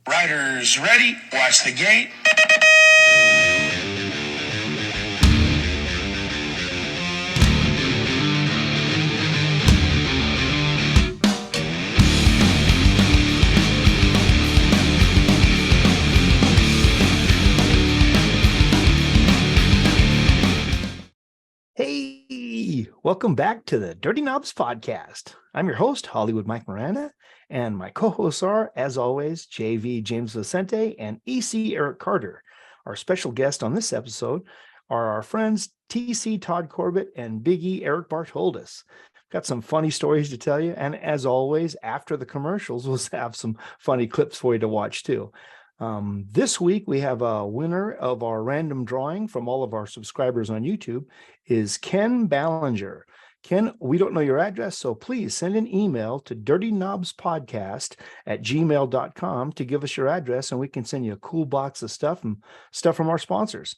Riders ready, watch the gate. Hey, welcome back to the Dirty Knobs podcast. I'm your host, Hollywood Mike Miranda, and my co-hosts are, as always, JV James Vicente and EC Erick Carter. Our special guest on this episode are our friends TC Todd Corbitt and Big E Erick Bartoldus. Got some funny stories to tell you, and as always, after the commercials, we'll have some funny clips for you to watch too. This week, we have a winner of our random drawing from all of our subscribers on YouTube is Ken Ballinger. Ken, we don't know your address, so please send an email to dirtyknobspodcast@gmail.com to give us your address, and we can send you a cool box of stuff and stuff from our sponsors.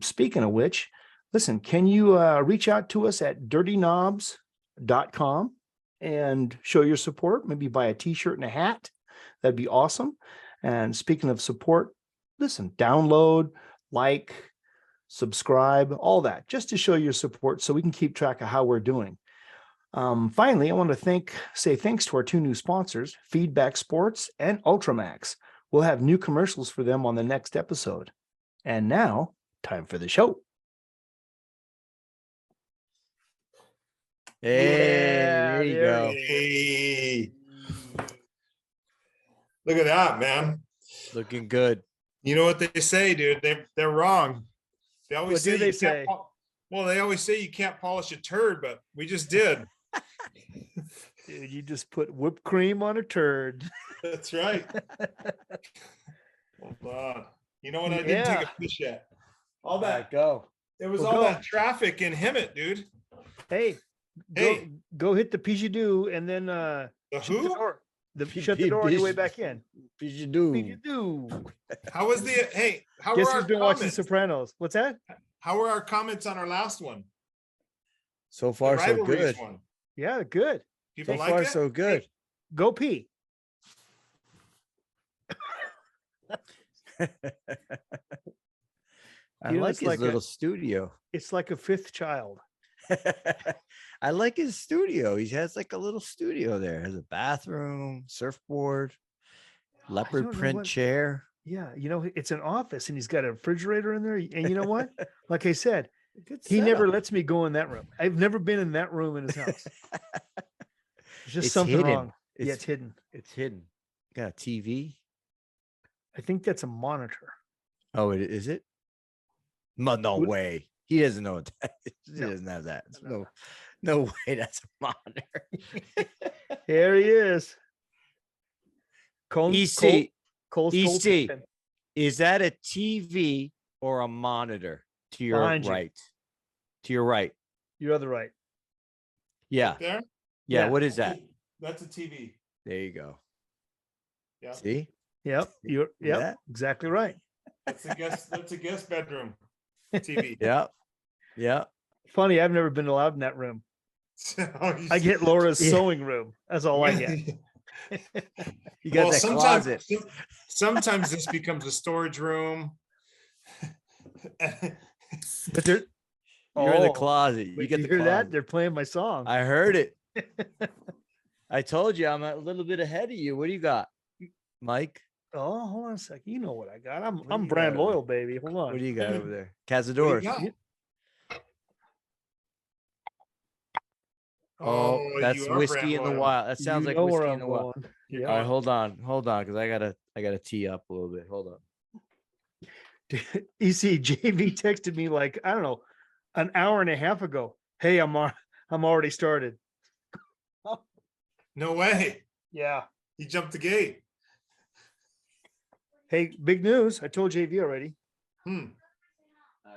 Speaking of which, listen, can you reach out to us at dirtyknobs.com and show your support? Maybe buy a t-shirt and a hat. That'd be awesome. And speaking of support, listen, download, like, subscribe, all that, just to show your support so we can keep track of how we're doing. Finally, I want to say thanks to our two new sponsors, Feedback Sports and Ultramax. We'll have new commercials for them on the next episode. And now, time for the show. There you go. Hey. Look at that, man. Looking good. You know what they say, dude? They're wrong. They always What say do they you can't say? well, they always say you can't polish a turd, but we just did. Dude, you just put whipped cream on a turd. That's right. Hold on. You know what? I didn't take a fish yet. All that Go. it was Well, all go. that traffic in Hemet, dude. Hey, Hey. go hit the Pijadoo and then The shut the who? door. Shut the door on your way back in. Pijadoo. Pijadoo. How was the hey? How Guess were our who's been watching comments? Sopranos? What's that? How were our comments on our last one? So The far, so rivalries good. one. Yeah, good. People So like far, it? so good. Go pee. I You know, like it's his like a- little studio. It's like a fifth child. I like his studio. He has like a little studio there. Has a bathroom, surfboard, leopard don't know print what- chair. Yeah, it's an office and he's got a refrigerator in there. And you know what? Like I said, Good he never setup. lets me go in that room. I've never been in that room in his house. There's just It's something hidden. wrong. Yeah, it's hidden. It's hidden. Got a TV. I think that's a monitor. Oh, is it? No Would- way. He doesn't know what that is. He No. doesn't have that. No. No way. That's a monitor. Here he is. EC. Cole's EC. cold chicken. Is that a TV or a monitor to your Behind you. right? To your right. You're on the right. Yeah. There? Yeah. Yeah. What is that? That's a TV. There you go. Yeah. See? Yep. You're that? exactly right. That's a guest bedroom TV. Yeah. Yeah. Funny, I've never been allowed in that room. Oh, I get Laura's Yeah. sewing room. That's all I get. You got Well, that closet. sometimes this becomes a storage room. But they're You're in the Oh, closet. You wait, get you the hear closet. that? They're playing my song. I heard it. I told you I'm a little bit ahead of you. What do you got, Mike? Oh, hold on a second. You know what I got. do I'm you brand got? loyal, baby. Hold on. What do you got over there? What do you Cazadores. got? Oh, that's you are whiskey brand in the loyal. wild. That sounds You like know where whiskey I'm in the wild. going. You're Yeah. All right, hold on, because I gotta tee up a little bit. Hold on. EC JV texted me like, I don't know, an hour and a half ago. Hey, I'm already started. No way. Yeah. He jumped the gate. Hey, big news. I told JV already.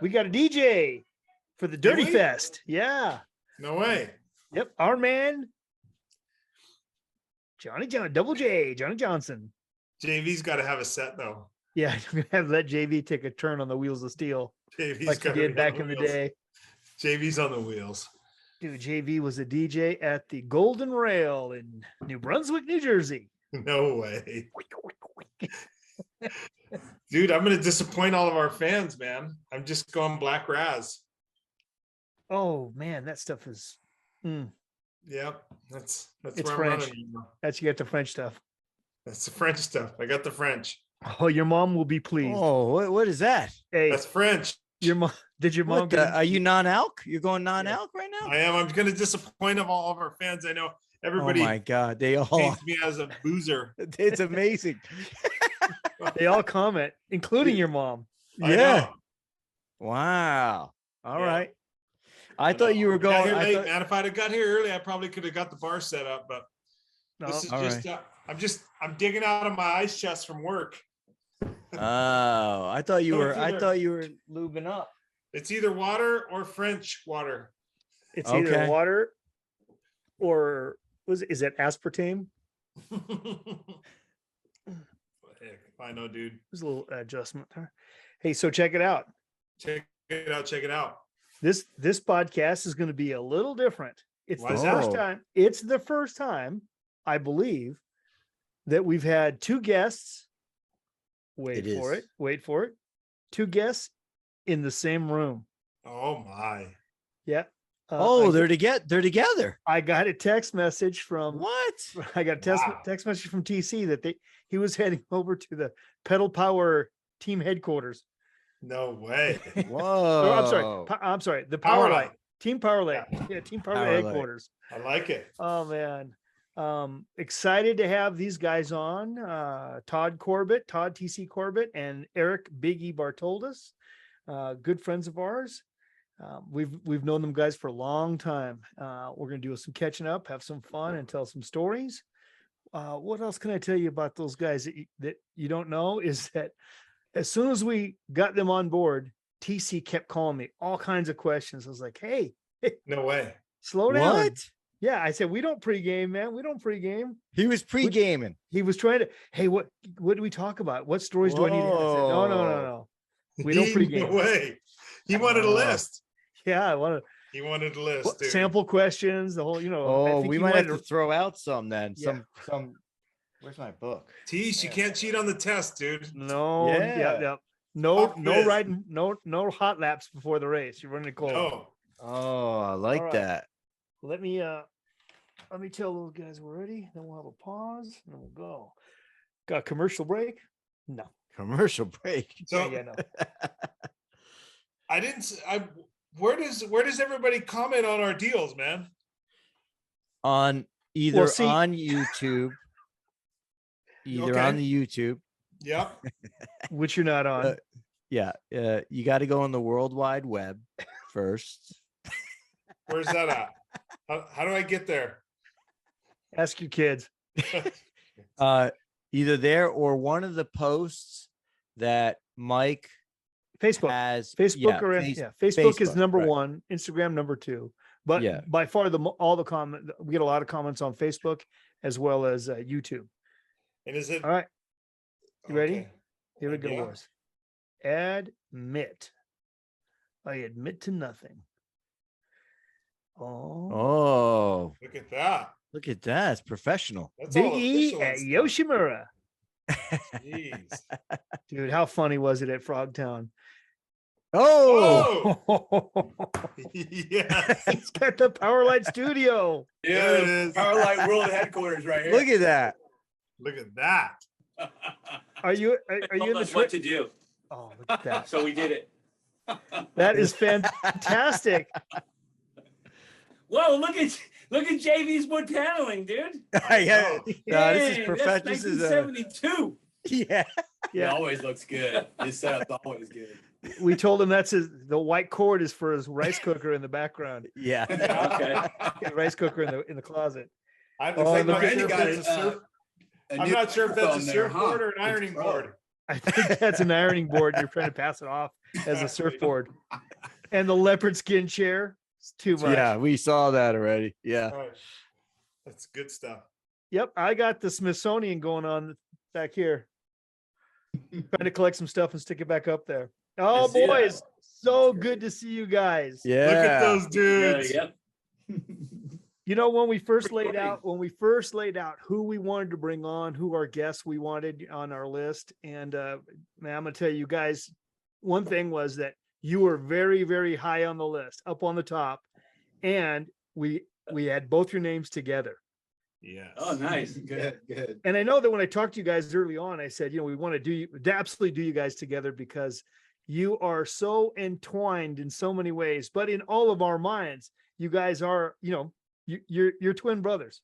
We got a DJ for the Dirty we? Fest. Yeah. No way. Yep. Our man, Johnny Johnson. JV's got to have a set though. Yeah, I'm gonna have let JV take a turn on the wheels of steel JV's like he gotta did be on back in the wheels. day. JV's on the wheels. Dude, JV was a DJ at the Golden Rail in New Brunswick, New Jersey. No way. Dude, I'm gonna disappoint all of our fans, man. I'm just going black raz. Oh man, that stuff is. Yep, that's It's where French. I'm running. That's you get the French stuff. That's the French stuff. I got the French. Oh, your mom will be pleased. Oh, what is that? Hey, That's French. your mom. Did your mom What get? the, are you non-alc? You're going non-alc right now? I am. I'm gonna disappoint all of our fans. I know Oh everybody my God. They all, paints me as a boozer. it's amazing. They all comment, including your mom. I Yeah. know. Wow. All Yeah. right. I thought you were I got going. here I late, thought, man. If I'd have got here early, I probably could have got the bar set up. But No, this is all just. I'm digging out of my ice chest from work. oh, I thought you No, were. it's I either- thought you were lubing up. It's either water or French water. it's either Okay. water or is it aspartame? Heck, I know, dude. There's a little adjustment there. Hey, so check it out. Check it out. Check it out. This podcast is going to be a little different. It's Why the is first that? time. It's the first time, I believe, that we've had two guests. Wait It for is. it. Wait for it. Two guests in the same room. Oh my. Yeah. Oh, I, they're together. They're together. I got a text message from. What? I got a Wow. text message from TC that he was heading over to the Pedal Power team headquarters. No way. Whoa. Oh, I'm sorry. The Powerlite team Powerlite. Yeah, team Powerlite Powerlite. headquarters. I like it. Oh man. Excited to have these guys on. Todd TC Corbitt, and Erick Biggie Bartoldus. Good friends of ours. We've known them guys for a long time. We're gonna do some catching up, have some fun, and tell some stories. What else can I tell you about those guys that you don't know is that as soon as we got them on board, TC kept calling me all kinds of questions. I was like, hey, No way. slow down. What? Yeah, I said, we don't pregame, man. We don't pregame. He was pre-gaming. He was trying to, hey, what do we talk about? What stories do I need to have? I said, no. We don't No pregame. way. He wanted a list. Yeah, I want He wanted a list. to Dude. sample questions, the whole, I Oh, think we he might have wanted to throw out some then. Yeah. Some. Where's my book? Tease, you can't cheat on the test, dude. No, Yeah. yeah. No Pop quiz. riding, no hot laps before the race. You're running cold. No. Oh, I like All right. that. Let me tell those guys we're ready. Then we'll have a pause and then we'll go. Got a commercial break? No. Commercial break. So Yeah, no. I didn't. Where does everybody comment on our deals, man? On either Well, see- on YouTube, either on Okay. the YouTube. Yep. Which you're not on. Yeah, you got to go on the World Wide Web first. Where's that at? How do I get there? Ask your kids. Either there or one of the posts that Mike Facebook. has. Facebook or Facebook is Facebook, number right. one, Instagram number two. But Yeah. by far all the comment we get a lot of comments on Facebook as well as YouTube. And is it All right, you ready? okay. Here we go, Yeah. boys. Admit. I admit to nothing. Oh, Oh, Look at that. look at that! It's professional. That's Big all E official at and Yoshimura. stuff. Jeez. Dude, how funny was it at Frogtown? Oh, Yeah. He's got the Powerlite studio. There it is. Powerlite World Headquarters right here. look at that! Look at that. Are you Told in the us what tri- to do, Oh, look at that. so we did it. That is fantastic. Whoa! Look at JV's wood paneling, dude. Yeah, know. no, this is Dang, perfect. That's This is 1972. yeah. It Yeah. always looks good. His setup's always good. We told him the white cord is for his rice cooker in the background. Yeah. Okay. Rice cooker in the closet. I'm Oh, not look at- sure if that's a surf- I'm not sure if that's a surfboard or an ironing board. I think that's an ironing board. You're trying to pass it off as a surfboard. And the leopard skin chair. It's too much. Yeah, we saw that already. Yeah. Oh, that's good stuff. Yep. I got the Smithsonian going on back here. Trying to collect some stuff and stick it back up there. Oh, I see that. boys. So good to see you guys. Yeah. Look at those Yeah, dudes. yep. You know, when we first laid out who we wanted to bring on, who our guests we wanted on our list, and man, I'm gonna tell you guys, one thing was that you were very, very high on the list, up on the top, and we had both your names together. Yes. Oh, nice. Good. Good. And I know that when I talked to you guys early on, I said, we want to absolutely do you guys together because you are so entwined in so many ways, but in all of our minds, you guys are, you're twin brothers.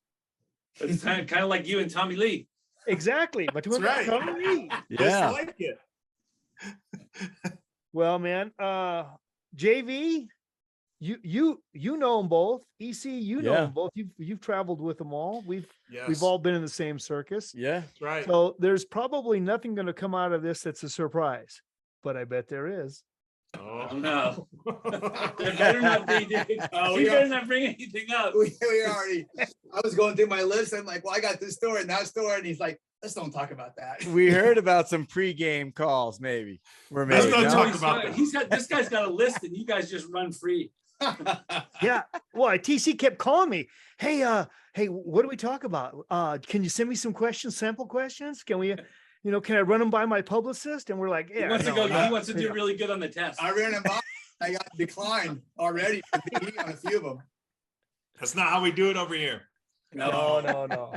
It's kind of like you and Tommy Lee. Exactly. My twin That's brother, right. Tommy Lee. Just Yeah. like it. Well, man, JV, you know them both. EC, you know Yeah. them both. You've traveled with them all. We've Yes. all been in the same circus. Yeah. That's right. So there's probably nothing going to come out of this that's a surprise, but I bet there is. Oh, no. There better not be, dude. Oh, You yeah. better not bring anything up. we already, I was going through my list. I'm like, well, I got this story and that story. And he's like, let's don't talk about that. We heard about some pregame calls, maybe. Or Let's maybe not no? talk about that. This guy's got a list and you guys just run free. Yeah. Well, TC kept calling me. Hey, what do we talk about? Can you send me some questions, sample questions? Can we, can I run them by my publicist? And we're like, He yeah, wants to no, go. He wants to do really good on the test. I ran him by. I got declined already on a few of them. That's not how we do it over here. no.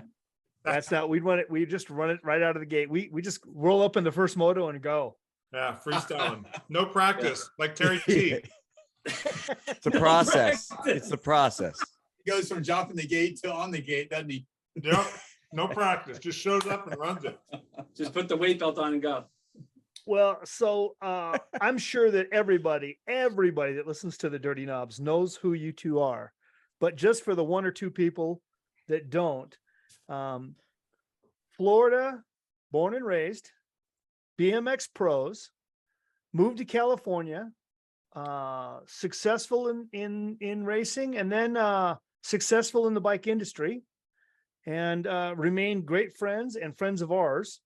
That's not, we just run it right out of the gate. We just roll up in the first moto and go. Yeah, freestyling. No practice, like Terry T. It's a process. It's the process. He goes from jumping the gate to on the gate, doesn't he? Yep. No practice. Just shows up and runs it. Just put the weight belt on and go. Well, so I'm sure that everybody that listens to the Dirty Knobs knows who you two are, but just for the one or two people that don't, Florida, born and raised, BMX Pros, moved to California, successful in racing, and then successful in the bike industry, and remain great friends and friends of ours.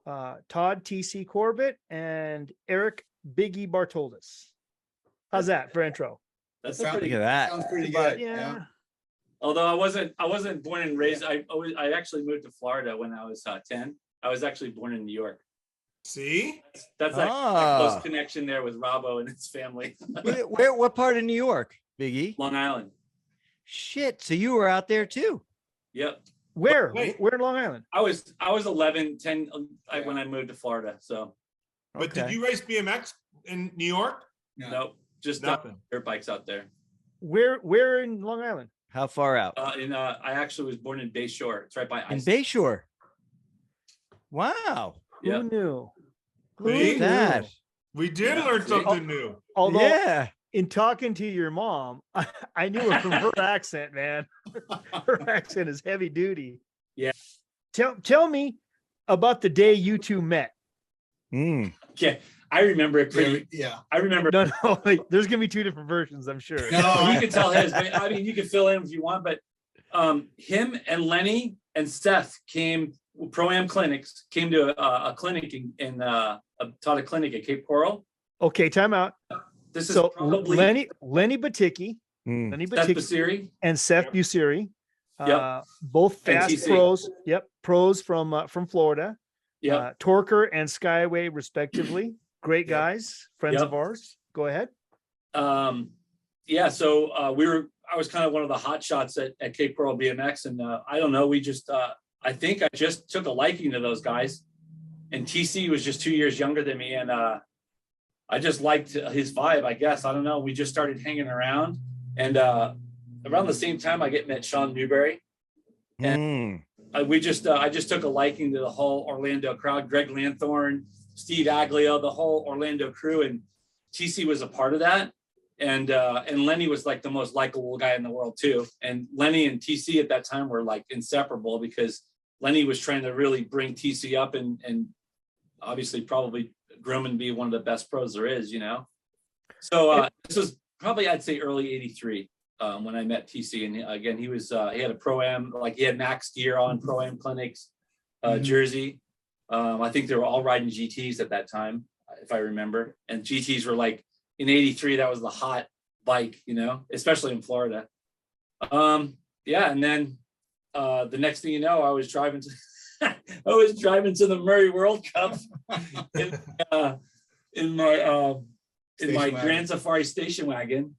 Todd TC Corbitt and Erick Biggie Bartoldus. How's that for intro? That's Sound- a pretty Look at that. Sounds pretty But good. yeah. Although I wasn't born and raised. I actually moved to Florida when I was 10. I was actually born in New York. See? That's like a Ah. close connection there with Robbo and his family. What part of New York, Biggie? Long Island. Shit. So you were out there too. Yep. Where? Wait. Where in Long Island? I was 11, 10 when I moved to Florida. So But did you race BMX in New York? Yeah. nope, just Nothing. dirt bikes out there. Where in Long Island? How far out? I actually was born in Bay Shore. It's right by In Ice. Bayshore. Wow. Yeah. Who knew? Who See? Look at that. knew? We did Yeah, learn see? something new. Although Yeah. in talking to your mom, I knew her from her accent, man. Her accent is heavy duty. Yeah. Tell me about the day you two met. Mm. Yeah, I remember it pretty. Yeah. I remember. No, wait, there's gonna be two different versions, I'm sure. No, You can tell his. But, I mean, you can fill in if you want, but him and Lenny and Seth came. Pro-Am clinics came to a clinic taught a clinic at Cape Coral. Okay, time out. This is So probably Lenny Baticki, Mm. Lenny Seth Baticki Basiri. and Seth Yep. Busiri. Yep. Both And fast TC. pros. Yep, pros from Florida. Yeah. Torker and Skyway, respectively. Great Yep. guys, friends Yep. of ours. Go ahead. Yeah. So I was kind of one of the hot shots at Cape Coral BMX, and I don't know. We just I think I just took a liking to those guys, and TC was just 2 years younger than me, and I just liked his vibe. I guess I don't know. We just started hanging around, and around the same time, I met Sean Newberry. Mm. I just took a liking to the whole Orlando crowd. Greg Lanthorne, Steve Aglio, the whole Orlando crew, and TC was a part of that. And Lenny was like the most likable guy in the world too. And Lenny and TC at that time were like inseparable because Lenny was trying to really bring TC up and obviously probably groom and be one of the best pros there is, So this was probably, I'd say, early '83 when I met TC. And again, he had a Pro-Am, like he had Max gear on, Pro-Am clinics, jersey. I think they were all riding GTs at that time, if I remember. And GTs were like, in '83, that was the hot bike, especially in Florida. yeah, and then the next thing you know, I was driving to the Murray World Cup in my Grand Safari station wagon.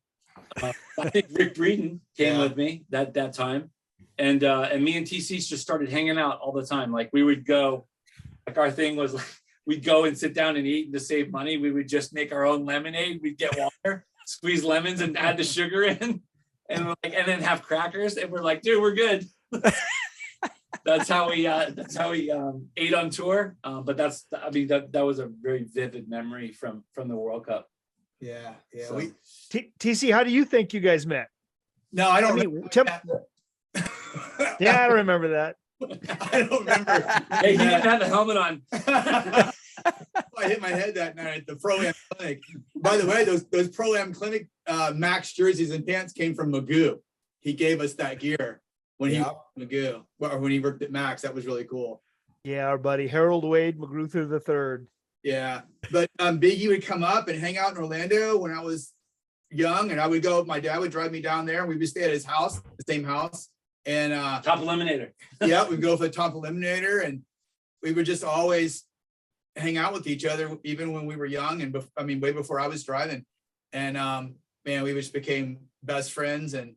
I think Rick Breeden came with me that time, and me and TC just started hanging out all the time. Like we would go, like our thing was like we'd go and sit down and eat, and to save money, we would just make our own lemonade. We'd get water, squeeze lemons, and add the sugar in, and then have crackers. And we're like, dude, we're good. That's how we ate on tour. But that was a very vivid memory from the World Cup. Yeah. So- TC, how do you think you guys met? No, I don't I mean, remember that. Yeah, I don't remember that. I don't remember. Hey, he didn't have the helmet on. I hit my head that night at the Pro-Am Clinic. By the way, those Pro-Am Clinic Max jerseys and pants came from Magoo. He gave us that gear when he worked at Magoo, or when he worked at Max. That was really cool. Yeah, our buddy Harold Wade McGruther III. Yeah, but Biggie would come up and hang out in Orlando when I was young, and I would go. My dad would drive me down there, and we would stay at his house, the same house. And Top Eliminator. yeah, we'd go for the Top Eliminator, and we would just always hang out with each other, even when we were young, and way before I was driving. And man, we just became best friends. And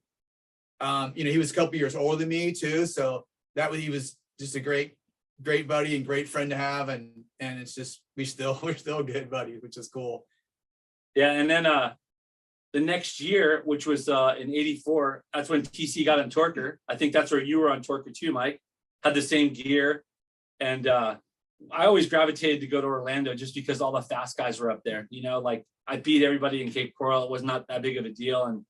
he was a couple years older than me too, so he was just a great buddy and great friend to have. And it's just we're still good buddies, which is cool. Yeah, and then the next year, which was in '84, that's when TC got on Torker. I think that's where you were on Torker too, Mike. Had the same gear, and I always gravitated to go to Orlando just because all the fast guys were up there. Like I beat everybody in Cape Coral. It was not that big of a deal, and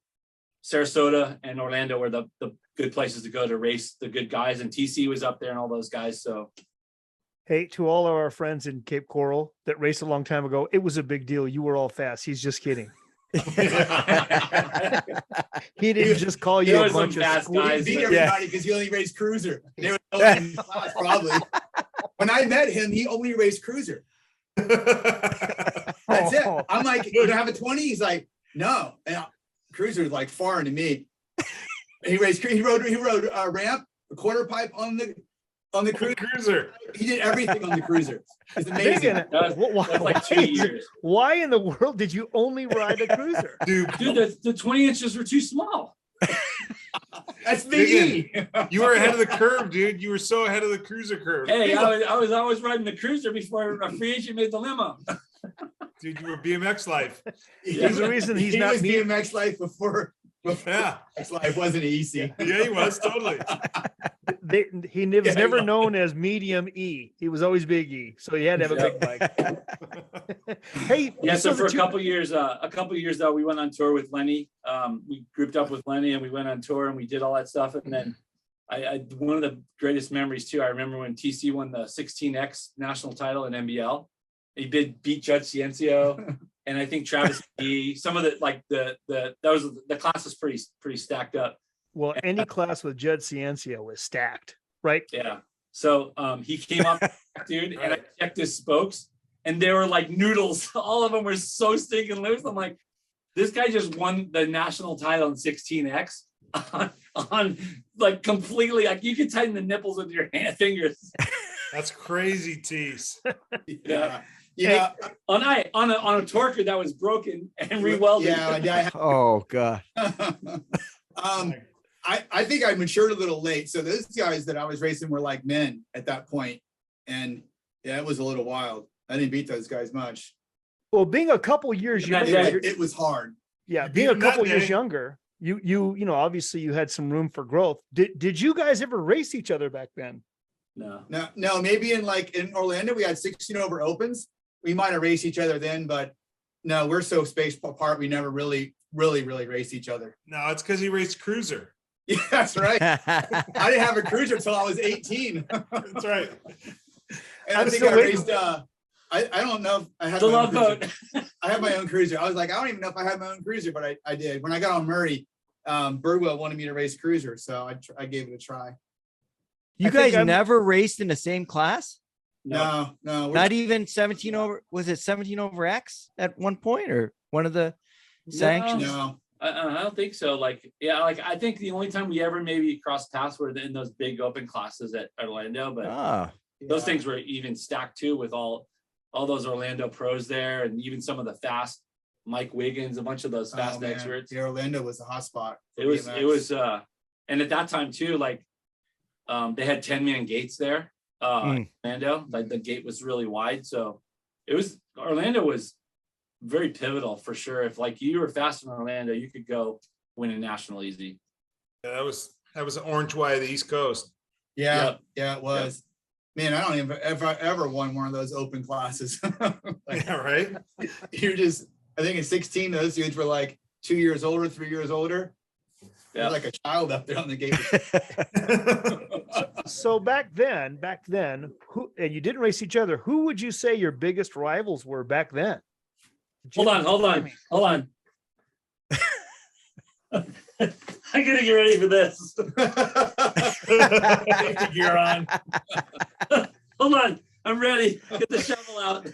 Sarasota and Orlando were the good places to go to race the good guys, and TC was up there and all those guys. So Hey, to all of our friends in Cape Coral that raced a long time ago, it was a big deal. You were all fast. He's just kidding. He didn't just call you There a was some bunch of fast guys. Beat Yeah. everybody because he only raced cruiser. They were in class, probably. When I met him, he only raced cruiser. That's it. I'm like, you don't have a 20? He's like, no. And cruiser is like foreign to me. He rode a ramp, a quarter pipe on the cruiser. He did everything on the cruiser. It's amazing. That was like 2 years. Why in the world did you only ride a cruiser? Dude, The 20 inches were too small. That's Big E. you were ahead of the curve, dude. You were so ahead of the cruiser curve. Hey, I was always riding the cruiser before a free agent made the limo. Dude, you were BMX life. There's a reason he's he not was me. BMX life before Yeah. BMX life wasn't easy. Yeah, he was totally. He was never known as medium E. He was always big E. So he had to have a big bike. Hey, Yeah, so for that a couple years though, we went on tour with Lenny. We grouped up with Lenny and we went on tour and we did all that stuff. And then I one of the greatest memories too, I remember when TC won the 16X national title in NBL. He beat Judge Ciencio and I think Travis E. Some of the class was pretty stacked up. Well, any class with Judd Ciencio was stacked, right? Yeah. So he came up, dude, and I checked his spokes and they were like noodles. All of them were so stinking loose. I'm like, this guy just won the national title in 16X on like completely, like you could tighten the nipples with your fingers. That's crazy, tease. Yeah. Yeah. On a torquer that was broken and rewelded. Yeah. Oh God. I think I matured a little late. So those guys that I was racing were like men at that point. And yeah, it was a little wild. I didn't beat those guys much. Well, being a couple years younger, It was hard. yeah, You being beat a him that couple years day. younger, you obviously you had some room for growth. Did you guys ever race each other back then? No. No, maybe in Orlando, we had 16 over opens. We might have raced each other then, but no, we're so spaced apart. We never really raced each other. No, it's because he raced cruiser. Yeah, that's right. I didn't have a cruiser until I was 18. That's right. And I'm I think still I waiting. raced, I don't know if I had The my love own cruiser. boat. I had my own cruiser. I was like, I don't even know if I had my own cruiser, but I did. When I got on Murray, Birdwell wanted me to race cruiser. So I gave it a try. You I think guys never raced in the same class? No. Not even 17 over, was it 17 over X at one point or one of the sanctions? No. I don't think so. Like, yeah, like I think the only time we ever maybe crossed paths were in those big open classes at Orlando, but those things were even stacked too with all those Orlando pros there, and even some of the fast Mike Wiggins, a bunch of those fast experts. Yeah, Orlando was a hot spot. It was, and at that time too, like they had 10-man gates there. Orlando, like the gate was really wide, so Orlando was very pivotal for sure. If like you were fast in Orlando, you could go win a national easy. Yeah, that was an orange way of the East Coast. Yeah, it was. Man, I don't even ever won one of those open classes. Like, Yeah, right. You're just, I think in 16, those dudes were like 2 years older, 3 years older. Yeah. You're like a child up there on the gate. So back then, who, and you didn't race each other, who would you say your biggest rivals were back then? Hold on. I gotta get ready for this. Safety gear on. Hold on, I'm ready. Get the shovel out.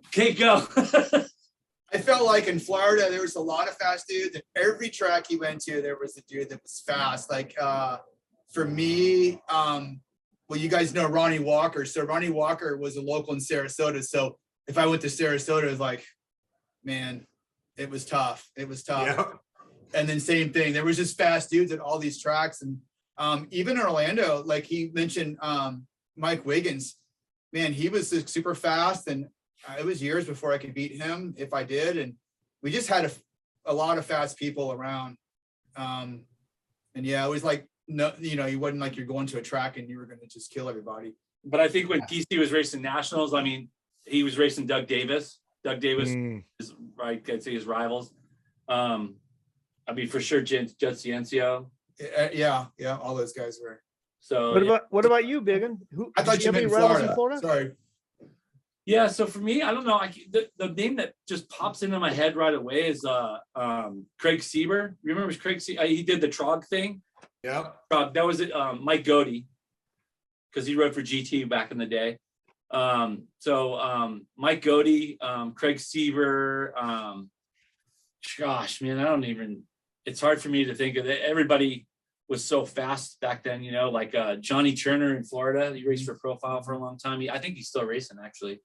Okay, go. I felt like in Florida, there was a lot of fast dudes. And every track you went to, there was a dude that was fast. Like for me, well, you guys know Ronnie Walker. So Ronnie Walker was a local in Sarasota. So if I went to Sarasota, it was like, man, it was tough. It was tough. Yeah. And then same thing. There was just fast dudes at all these tracks. And even in Orlando, like he mentioned, Mike Wiggins, man, he was super fast. And it was years before I could beat him if I did. And we just had a lot of fast people around. And yeah, it was like, no, you know, you wasn't like you're going to a track and you were going to just kill everybody. But I think when TC was racing nationals, I mean, he was racing Doug Davis. Doug Davis is, right, I'd say his rivals. I mean, for sure, Judd Ciencio. Yeah, all those guys were. So what about you, Biggin? Who I thought did you have meant any rivals Florida. in Sorry. Yeah, so for me, I don't know. The name that just pops into my head right away is Craig Sieber. Remember Craig Sieber? He did the Trog thing. Yeah. That was it. Mike Godey, because he rode for GT back in the day. Mike Godey, Craig Sieber. Gosh, man, I don't even. It's hard for me to think of it. Everybody was so fast back then, you know, like Johnny Turner in Florida. He raced for Profile for a long time. I think he's still racing actually.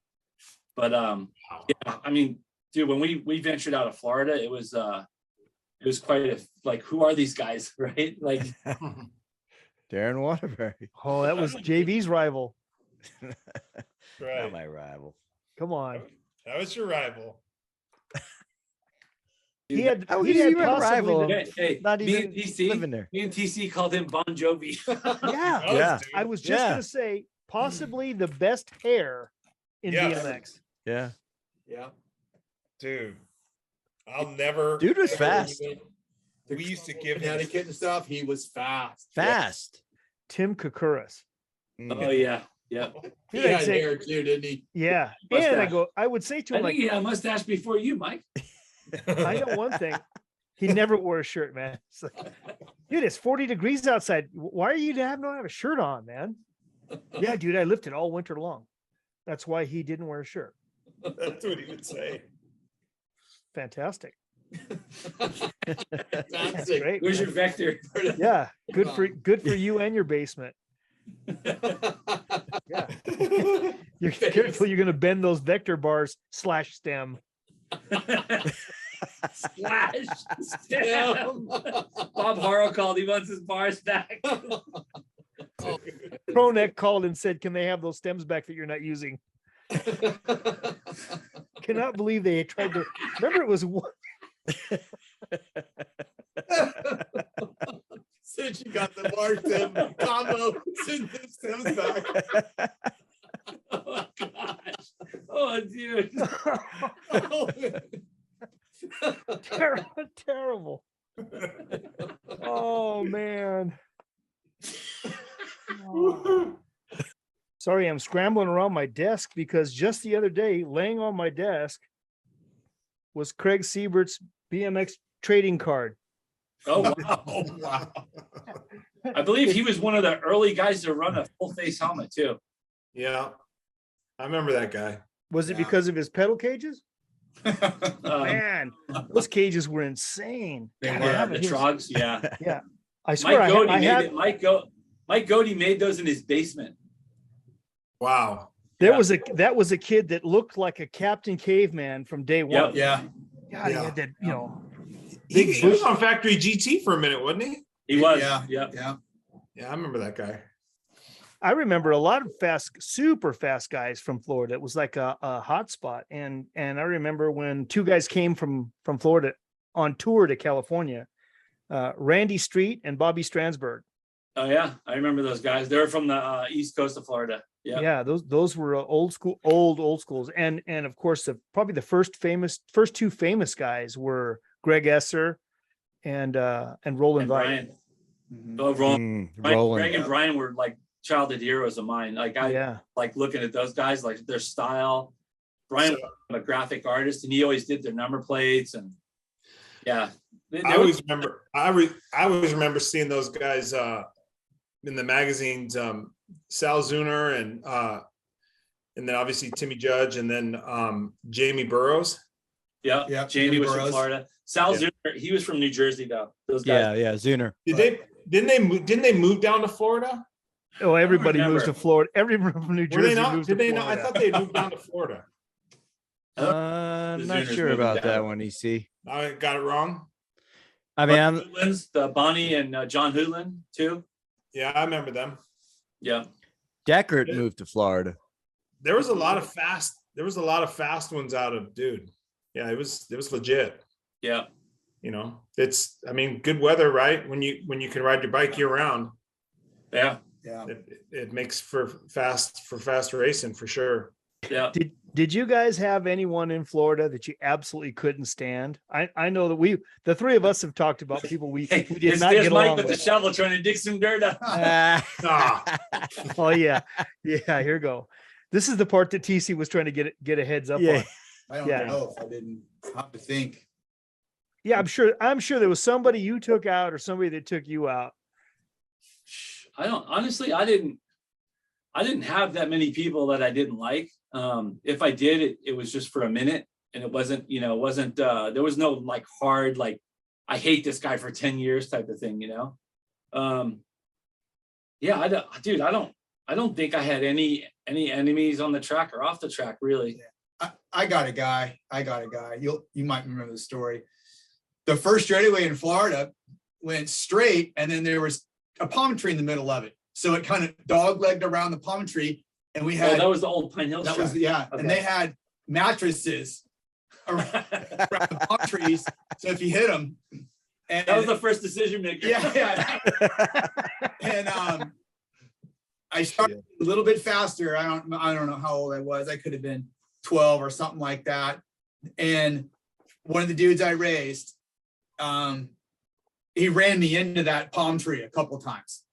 But yeah, I mean, dude, when we ventured out of Florida, it was quite a, like, who are these guys, right? Like Darren Waterbury. Oh, that was JV's rival. Right. Not my rival. Come on. That was your rival. He had How he could had you have a possibly rival? the- hey, Not me even and TC, living there. me and TC called him Bon Jovi. Yeah, Yeah. I was just Yeah. gonna say possibly the best hair in Yeah. BMX. Yeah. Yeah. Dude, I'll never. Dude was ever fast. even- We used to give him. Connecticut and stuff. He was fast. Fast. Tim Koukouris. Oh yeah, yeah. He I'd had say- hair too, didn't he? Yeah, Mustache. I would say to I him, think like, he had a mustache before you, Mike. I know one thing. He never wore a shirt, man. It's like, dude, it's 40 degrees outside. Why are you not have a shirt on, man? Yeah, dude, I lifted all winter long. That's why he didn't wear a shirt. That's what he would say. Fantastic. That's Great. Where's your vector? Yeah, good for you and your basement. Yeah. You're careful, you're gonna bend those vector bars / stem. Splash. Stem. Bob Harrell called. He wants his bars back. Proneck called and said, can they have those stems back that you're not using? Cannot believe they tried to remember it was one. Since you got the bar stem combo, send the stems back. Oh my gosh. Oh dude. Oh, Terrible. Oh man. Oh. Sorry, I'm scrambling around my desk because just the other day, laying on my desk was Craig Siebert's BMX trading card. Oh wow. oh, wow. I believe he was one of the early guys to run a full face helmet too. Yeah. I remember that guy. Was it Yeah. because of his pedal cages? Um, Man, those cages were insane. They God, were. I yeah, have the it. Here's- trogs. Yeah. Yeah, I swear Mike Godey I made had. it. Mike Godey made those in his basement. Wow. There Yeah. was a kid that looked like a Captain Caveman from day one. Yep. Yeah. God, he Yeah. had that, you know. He was on Factory GT for a minute, wasn't he? He was. Yeah. Yep. Yeah. Yeah, I remember that guy. I remember a lot of super fast guys from Florida. It was like a hot spot. And I remember when two guys came from Florida on tour to California, Randy Street and Bobby Stransburg. Oh yeah, I remember those guys. They're from the east coast of Florida. Yeah. Yeah, those were old schools. And of course, probably the first two famous guys were Greg Esser and Roland And Veit. Brian. Mhm. Oh, Roland. Rolling. Greg and Brian were like childhood heroes of mine. Like I Yeah, like looking at those guys, like their style. Brian was a graphic artist, and he always did their number plates, and yeah. I always remember seeing those guys in the magazines, Sal Zuner and then obviously Timmy Judge and then Jamie Burrows. Yeah, Yeah, Jamie Jamie was from Burrows. Florida. Sal Yeah. Zuner, he was from New Jersey though. Those guys. Yeah, Zuner. Didn't they move down to Florida? oh, everybody moves to remember. Florida. Everyone from New Were Jersey they not? moves Did to they not? Florida. I thought they moved down to Florida. I'm The not Zooners sure moving about that down. one, EC. I got it wrong. I mean, I'm, Hootlands, the Bonnie and John Hootland too. Yeah, I remember them. Yeah. Deckert moved to Florida. There was a lot of fast ones out of dude. Yeah, it was legit. Yeah. You know, I mean, good weather, right? When you can ride your bike year round, Yeah. Yeah. it makes for fast racing for sure. Yeah. Did you guys have anyone in Florida that you absolutely couldn't stand? I know that the three of us have talked about people we did There's not get Mike along with the with. shovel trying to dig some dirt up. Ah, Oh yeah, here we go. This is the part that TC was trying to get a heads up Yeah. on. I don't Yeah. know if I didn't have to think. Yeah, I'm sure there was somebody you took out or somebody that took you out. I didn't have that many people that I didn't like. If I did, it was just for a minute, and it wasn't, there was no like hard, like, I hate this guy for 10 years type of thing, Yeah, I don't think I had any enemies on the track or off the track, really. I got a guy. You might remember the story. The first straightaway in Florida went straight, and then there was a palm tree in the middle of it. So it kind of dog-legged around the palm tree, and we Oh, had that was the old Pine Hill that track. was and Okay. they had mattresses around the palm trees. So if you hit them, and That was the first decision maker. yeah. And I started a little bit faster. I don't know how old I was. I could have been 12 or something like that. And one of the dudes I raced, he ran me into that palm tree a couple times.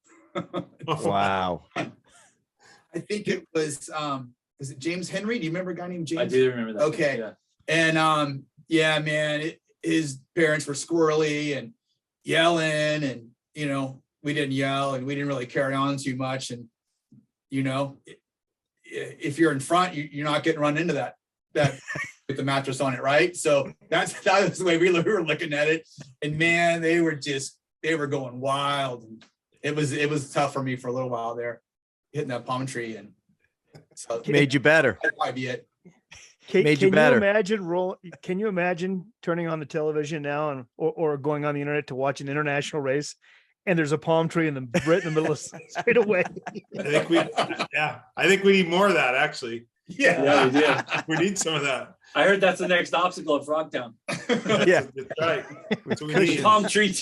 Wow. I think it was it James Henry? Do you remember a guy named James? I do remember that. Okay. Yeah. And yeah, man, his parents were squirrely and yelling, and we didn't yell and we didn't really carry on too much. And if you're in front, you're not getting run into that with the mattress on it, right? So that was the way we were looking at it. And man, they were going wild. And it was tough for me for a little while there, hitting that palm tree, and so Made you better. that might be it. Made you better. Can you imagine turning on the television now and or going on the internet to watch an international race, and there's a palm tree right in the middle of straight away? I think we need more of that, actually. Yeah, we did. We need some of that. I heard that's the next obstacle at Frogtown. Yeah. That's right. That's what we The need. palm tree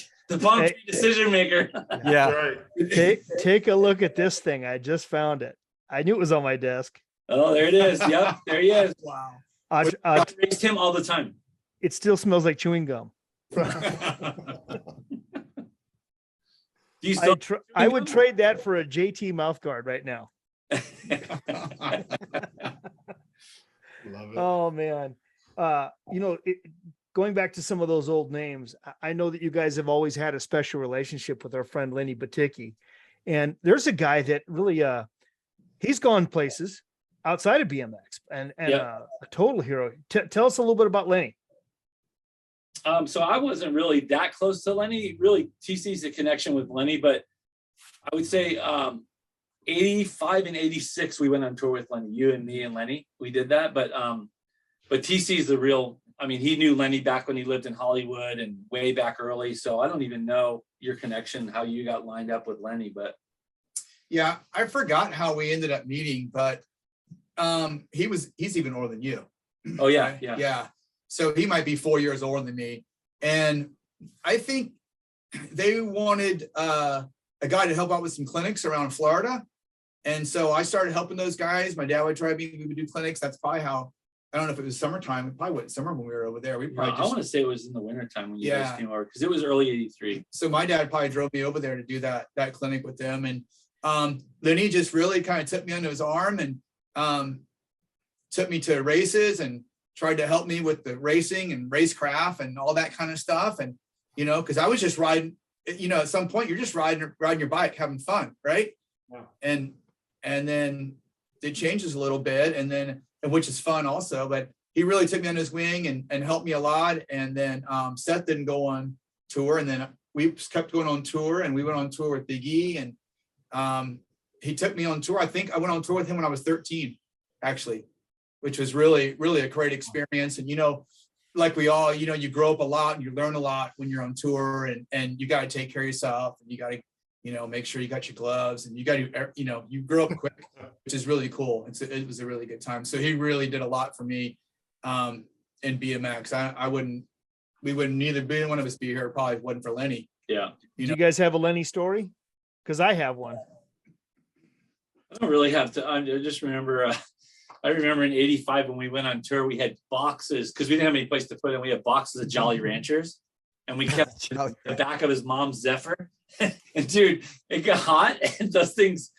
decision maker. Yeah. That's right. Take a look at this thing. I just found it. I knew it was on my desk. Oh, there it is. Yep, there he is. Wow. I raised him all the time. It still smells like chewing gum. Do you still I would trade that for a JT mouthguard right now. Love it. Oh man. Going back to some of those old names, I know that you guys have always had a special relationship with our friend Lenny Baticki. And there's a guy that really he's gone places. outside of BMX and Yeah. a total hero. Tell us a little bit about Lenny. So I wasn't really that close to Lenny. Really, TC's a connection with Lenny, but I would say 85 and 86 we went on tour with Lenny. You and me and Lenny, we did that. But TC's the real. I mean, he knew Lenny back when he lived in Hollywood and way back early. So I don't even know your connection, how you got lined up with Lenny, but Yeah, I forgot how we ended up meeting, but he's even older than you. oh yeah, Right? yeah. Yeah. So he might be 4 years older than me. And I think they wanted a guy to help out with some clinics around Florida. And so I started helping those guys. My dad would drive me, we would do clinics. That's probably how, I don't know if it was summertime. It probably wasn't summer when we were over there. We No, probably I want to say it was in the wintertime when you guys Yeah. came over, because it was early 83. so my dad probably drove me over there to do that clinic with them. And then he just really kind of took me under his arm and took me to races and tried to help me with the racing and racecraft and all that kind of stuff. And, you know, because I was just riding, you know, at some point you're just riding your bike, having fun, right? Wow. And then it changes a little bit, and which is fun also, but he really took me under his wing and helped me a lot. And then Seth didn't go on tour, and then we kept going on tour, and we went on tour with Big E, and he took me on tour. I think I went on tour with him when I was 13, actually, which was really, really a great experience. And, you know, like we all, you know, you grow up a lot and you learn a lot when you're on tour, and you got to take care of yourself, and you got to, you know, make sure you got your gloves, and you got to, you know, you grow up quick, which is really cool. It was a really good time. So he really did a lot for me in BMX. We wouldn't neither one of us be here probably if it wasn't for Lenny. Yeah. Do you guys have a Lenny story? Because I have one. I don't really have to. I just remember. I remember in '85 when we went on tour, we had boxes because we didn't have any place to put them. We had boxes of Jolly Ranchers, and we kept in the back of his mom's Zephyr. And dude, it got hot, and those things,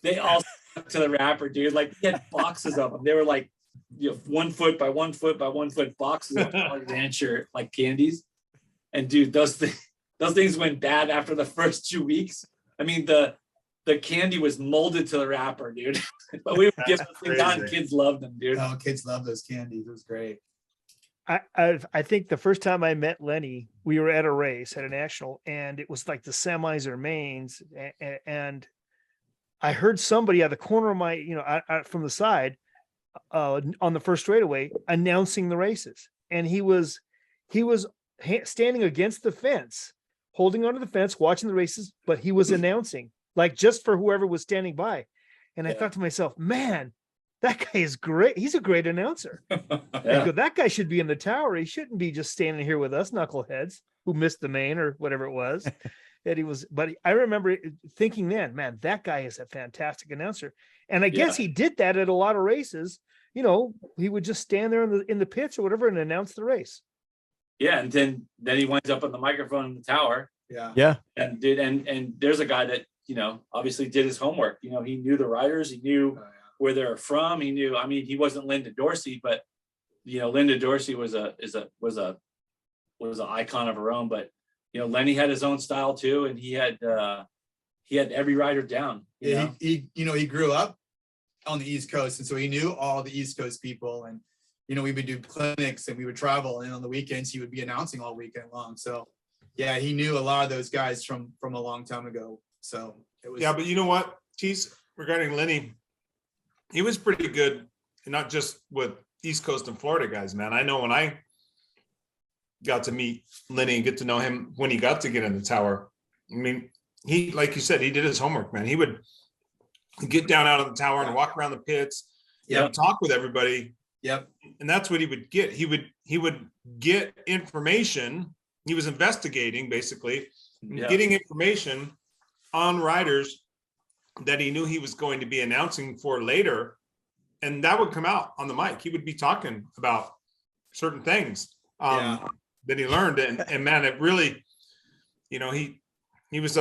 they all stuck to the wrapper, dude. Like we had boxes of them. They were like, you know, 1 foot by 1 foot by 1 foot boxes of Jolly Rancher like candies. And dude, those things went bad after the first 2 weeks. I mean, the candy was molded to the wrapper, dude. But we would give those things out, and kids loved them, dude. Oh, kids love those candies. It was great. I think the first time I met Lenny, we were at a race at a national, and it was like the semis or mains, and I heard somebody out of the corner of my, you know, from the side, on the first straightaway announcing the races, and he was standing against the fence, holding onto the fence, watching the races, but he was announcing, like just for whoever was standing by. And I thought to myself, man, that guy is great. He's a great announcer. I go, that guy should be in the tower. He shouldn't be just standing here with us knuckleheads who missed the main or whatever it was. That he was, but I remember thinking then, man, that guy is a fantastic announcer. And I guess he did that at a lot of races. You know, he would just stand there in the pits or whatever and announce the race. Yeah, and then he winds up on the microphone in the tower. Yeah. And there's a guy that, you know, obviously did his homework. You know, he knew the riders, he knew where they're from. He knew, I mean, he wasn't Linda Dorsey, but you know, Linda Dorsey was an icon of her own. But you know, Lenny had his own style too, and he had every rider down. He grew up on the East Coast, and so he knew all the East Coast people. And you know, we would do clinics and we would travel, and on the weekends he would be announcing all weekend long. So yeah, he knew a lot of those guys from a long time ago. So it was. Yeah, but you know what, Tease, regarding Lenny, he was pretty good, and not just with East Coast and Florida guys, man. I know when I got to meet Lenny and get to know him when he got to get in the tower, I mean, he, like you said, he did his homework, man. He would get down out of the tower and walk around the pits, talk with everybody. Yep. And that's what he would get. He would get information. He was investigating, basically, getting information on riders that he knew he was going to be announcing for later. And that would come out on the mic. He would be talking about certain things that he learned. And man, it really, you know, he was,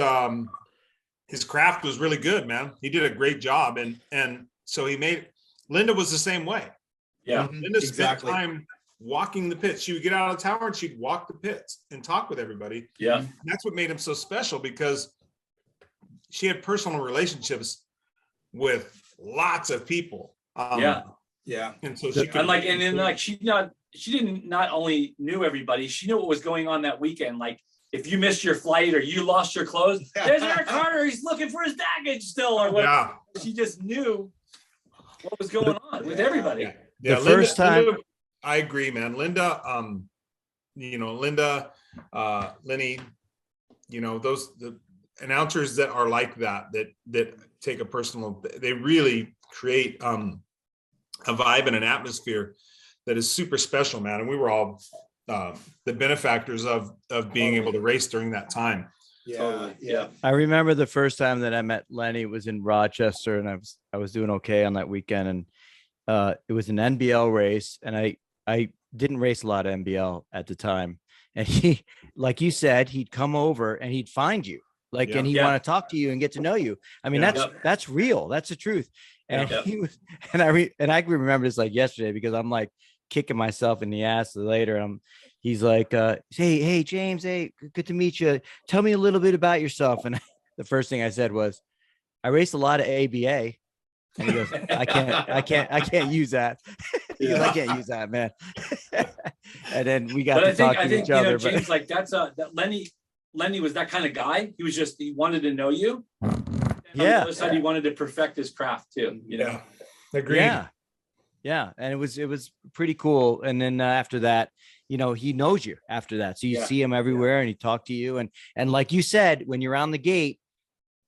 his craft was really good, man. He did a great job. And so Linda was the same way. Yeah, Linda spent time walking the pits. She would get out of the tower and she'd walk the pits and talk with everybody. Yeah. And that's what made him so special, because she had personal relationships with lots of people. Yeah. Yeah. And so she And like, and then like, she didn't not only knew everybody, she knew what was going on that weekend. Like if you missed your flight or you lost your clothes, there's Erick Carter, he's looking for his baggage still or whatever. Yeah. She just knew what was going on with everybody. Yeah. Yeah. The first time- Linda, I agree, man. Linda, Lenny, the announcers that are like that take a personal, they really create a vibe and an atmosphere that is super special, man. And we were all the benefactors of being able to race during that time. Yeah. Totally. Yeah. I remember the first time that I met Lenny was in Rochester, and I was doing okay on that weekend, and it was an NBL race, and I didn't race a lot of NBL at the time, and he, like you said, he'd come over and he'd find you, like, and he'd want to talk to you and get to know you. I mean, that's real, that's the truth. And he was, and I can remember this like yesterday, because I'm like kicking myself in the ass later. He's like, hey, James, hey, good to meet you. Tell me a little bit about yourself. And the first thing I said was, I raced a lot of ABA. And he goes, I can't use that. He goes, I can't use that, man. And then we got to talk to each other. James, but like that Lenny was that kind of guy. He wanted to know you. And on the other side, he wanted to perfect his craft too. Yeah. Agreed. Yeah. And it was pretty cool. And then after that, he knows you after that. So you see him everywhere and he talked to you. And like you said, when you're on the gate,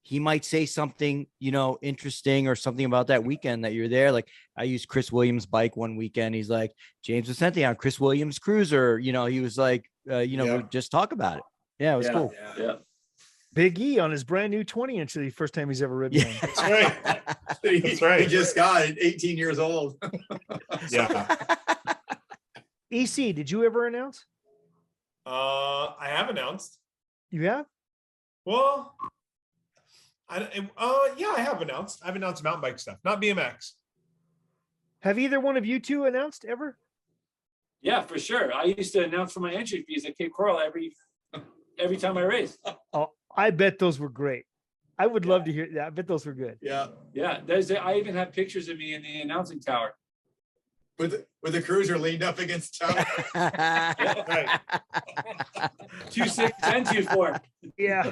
he might say something, interesting or something about that weekend that you're there. Like I used Chris Williams' bike one weekend. He's like, James Vicente on Chris Williams' cruiser. He was like, we'll just talk about it. Yeah, it was cool. Yeah. Big E on his brand new 20-inch, the first time he's ever ridden one. That's right. That's right. He just got it, 18 years old. Yeah. EC, did you ever announce? I have announced. You have? Well, I have announced. I've announced mountain bike stuff, not BMX. Have either one of you two announced ever? Yeah, for sure. I used to announce for my entry fees at Cape Coral every time I raced. Oh, I bet those were great. I would love to hear that. I bet those were good. Yeah. Yeah. I even have pictures of me in the announcing tower. With the cruiser leaned up against the tower. Right. 2.6 and 2.4. Yeah.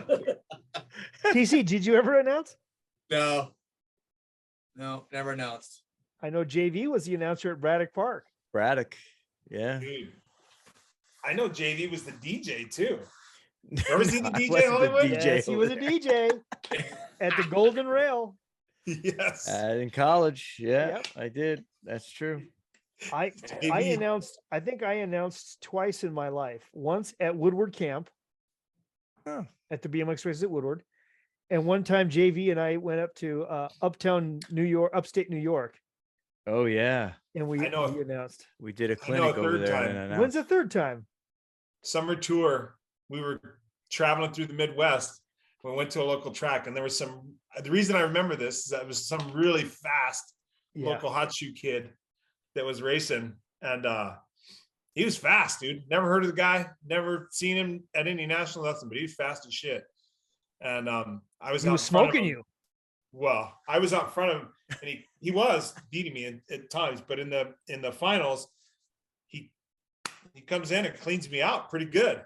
TC, did you ever announce? No, never announced. I know JV was the announcer at Braddock Park. Braddock. Yeah. Dude. I know JV was the DJ too. Or was he the I DJ, wasn't the Hollywood? DJ. Yes, he was a DJ at the Golden Rail. Yes. In college. Yeah, Yep. I did. That's true. I think I announced twice in my life. Once at Woodward Camp, at the BMX races at Woodward, and one time JV and I went up to upstate New York, Oh yeah. and we know. announced. We did a I know a clinic over third there. time. And announced. When's the third time? Summer tour. We were traveling through the Midwest. We went to a local track, and there was the reason I remember this is that it was some really fast local hot shoe kid that was racing, and he was fast, dude. Never heard of the guy, never seen him at any national, nothing, but he was fast as shit. And I was He was smoking you. Well, I was out in front of him, and he was beating me at times, but in the finals, he comes in and cleans me out pretty good.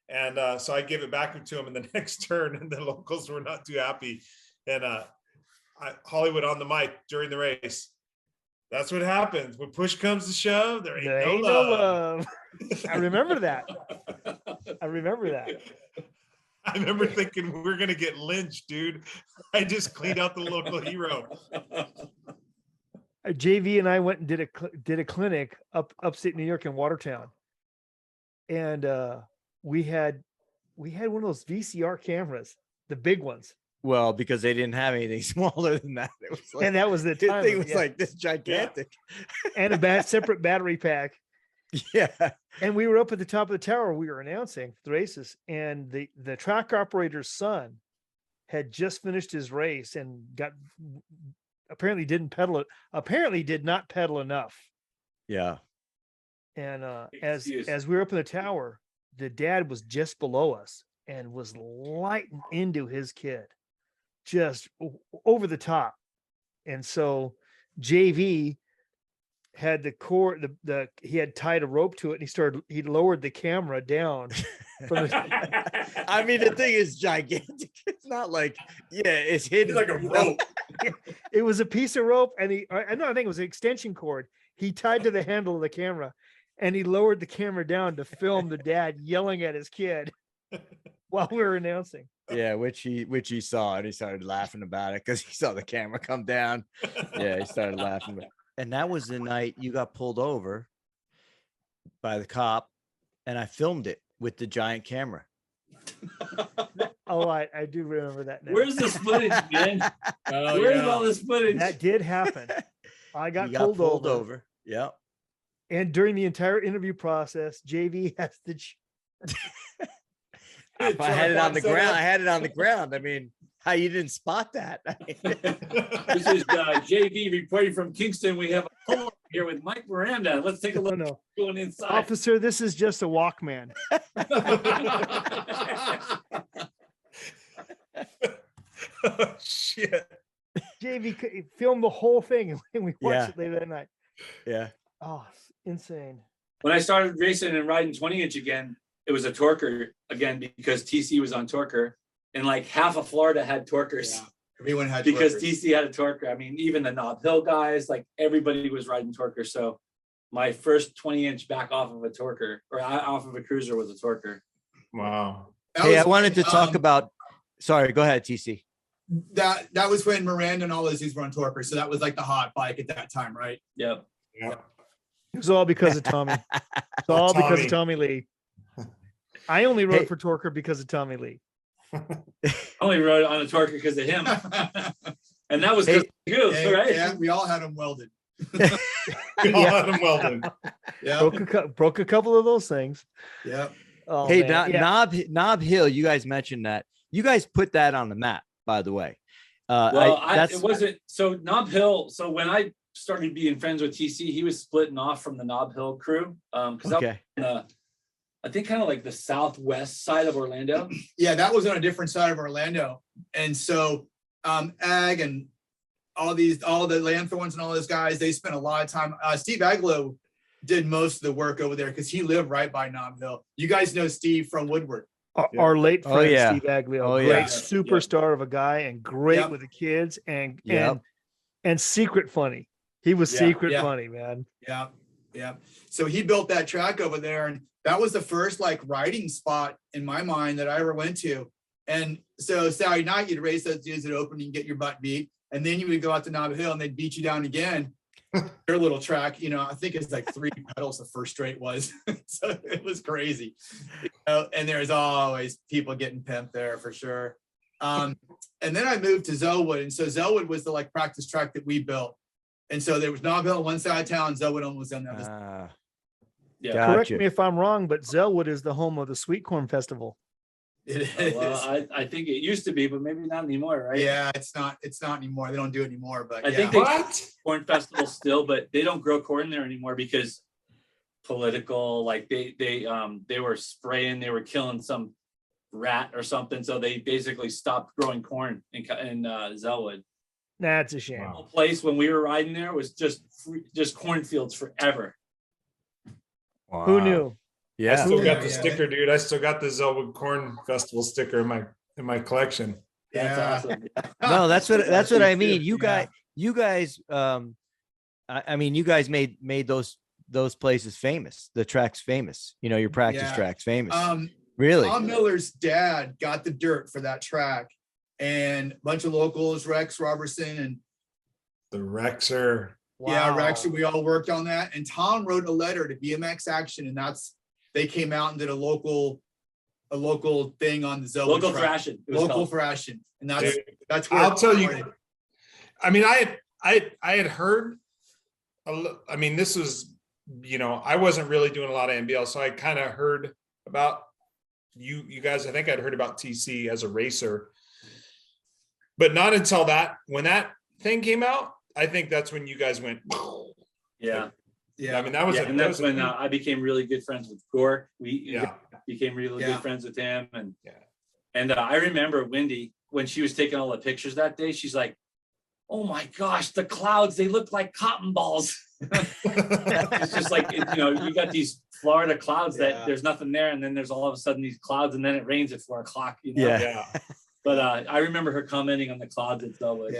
And so I gave it back to him in the next turn, and the locals were not too happy. And Hollywood on the mic during the race. That's what happens when push comes to shove. There ain't no love. I remember that. I remember thinking we're gonna get lynched, dude. I just cleaned out the local hero. JV and I went and did a clinic upstate New York in Watertown, and we had one of those VCR cameras, the big ones. Well, because they didn't have anything smaller than that. It was like, And that was the this time. thing was like this gigantic. And a separate battery pack. Yeah. And we were up at the top of the tower. We were announcing the races, and the track operator's son had just finished his race and apparently did not pedal enough. Yeah. And as we were up in the tower, the dad was just below us and was lighting into his kid, just over the top. And so JV had the cord, he had tied a rope to it, and he lowered the camera down from the, I mean, the thing is gigantic. It's not like, it's hidden. It's like a rope. it was a piece of rope, and I think it was an extension cord. He tied to the handle of the camera, and he lowered the camera down to film the dad yelling at his kid while we were announcing. Yeah, which he saw, and he started laughing about it because he saw the camera come down. Yeah, he started laughing. And that was the night you got pulled over by the cop, and I filmed it with the giant camera. Oh, I do remember that now. Where's this footage, man? Where's all this footage? That did happen. I got You pulled over. Yeah. And during the entire interview process, JV has to. If I had it on the ground, I had it on the ground. I mean, how you didn't spot that? This is JV reporting from Kingston. We have a call here with Mike Miranda. Let's take a look. No. Going inside. Officer, this is just a Walkman. Oh, shit. JV filmed the whole thing, and we watched Yeah. it later that night. Yeah. Oh, insane. When I started racing and riding 20-inch again, it was a torquer again because TC was on torquer, and like half of Florida had torquers. Yeah. Everyone had Because torquers. TC had a torquer. I mean, even the Knob Hill guys, like everybody was riding torquer. So my first 20-inch back off of a torquer or off of a cruiser was a torquer. Wow. That Hey, I was wanted to when, talk about. Sorry, go ahead, TC. that was when Miranda and all those dudes were on torquer. So that was like the hot bike at that time, right? Yep. Yeah. It was all because of Tommy. It's all because of Tommy. Tommy Lee. I only rode Hey. for Torquer because of Tommy Lee. I only rode on a torquer because of him. And that was because of you, Hey, right? yeah, we all had them welded. We all had them welded. Yeah. Broke a couple of those things. Yeah. Oh, Hey, man. Yeah. Knob Hill, you guys mentioned that. You guys put that on the map, by the way. Well, it wasn't so Knob Hill. So when I started being friends with TC, he was splitting off from the Knob Hill crew. Because okay. I think kind of like the southwest side of Orlando. Yeah, that was on a different side of Orlando. And so Ag and all the Lanthorns and all those guys, they spent a lot of time. Steve Aglow did most of the work over there because he lived right by Knob Hill. You guys know Steve from Woodward. Our late Oh, friend yeah. Steve Aglio, Oh, great yeah. superstar of a guy and great Yep. with the kids and Yep. and secret funny. He was Yeah. secret Yeah. funny, man. Yeah. Yeah. So he built that track over there. And that was the first like riding spot in my mind that I ever went to. And so Saturday night, you'd race those dudes at open and get your butt beat. And then you would go out to Knob Hill and they'd beat you down again. Their little track, I think it's like 3 pedals the first straight was. So it was crazy. And there's always people getting pimped there for sure. And then I moved to Zellwood. And so Zellwood was the like practice track that we built. And so there was Knob Hill on one side of town, Zellwood was on the other side. Yeah. Gotcha. Correct me if I'm wrong, but Zellwood is the home of the Sweet Corn Festival. It is. Well, I think it used to be, but maybe not anymore, right? Yeah, it's not anymore. They don't do it anymore, but I yeah. think they What? corn festival still, but they don't grow corn there anymore because political, like they were spraying, they were killing some rat or something, so they basically stopped growing corn in Zellwood. That's a shame. Wow. The whole place when we were riding there was just cornfields forever. Who knew? I Yeah. still got Yeah, the yeah. sticker, dude. I still got the Zellwood Corn Festival sticker in my collection. That's Yeah. awesome. No, that's what I mean. You Yeah. guys, I mean, you guys made those places famous, the tracks famous, your practice Yeah. tracks famous. Tom Really? Miller's dad got the dirt for that track, and a bunch of locals, Rex Robertson, and The Rexer. yeah, Wow. Rex, we all worked on that. And Tom wrote a letter to BMX Action, and they came out and did a local thing on the Zellwood Local track. thrashing. it was Local called. thrashing, and Dude, that's where I'll it tell you. started. I mean, I had heard. I mean, this was, I wasn't really doing a lot of NBL, so I kind of heard about you guys. I think I'd heard about TC as a racer, but not until when that thing came out. I think that's when you guys went. Yeah. Yeah, I mean, that was. Yeah, and that's when huge- I became really good friends with Gore. We Yeah. became really Yeah. good friends with him, and Yeah. I remember Wendy when she was taking all the pictures that day. She's like, oh my gosh, the clouds, they look like cotton balls. It's just like, you know, you got these Florida clouds that there's nothing there. And then there's all of a sudden these clouds and then it rains at 4 o'clock, you know? Yeah. But I remember her commenting on the clouds at Zelwood.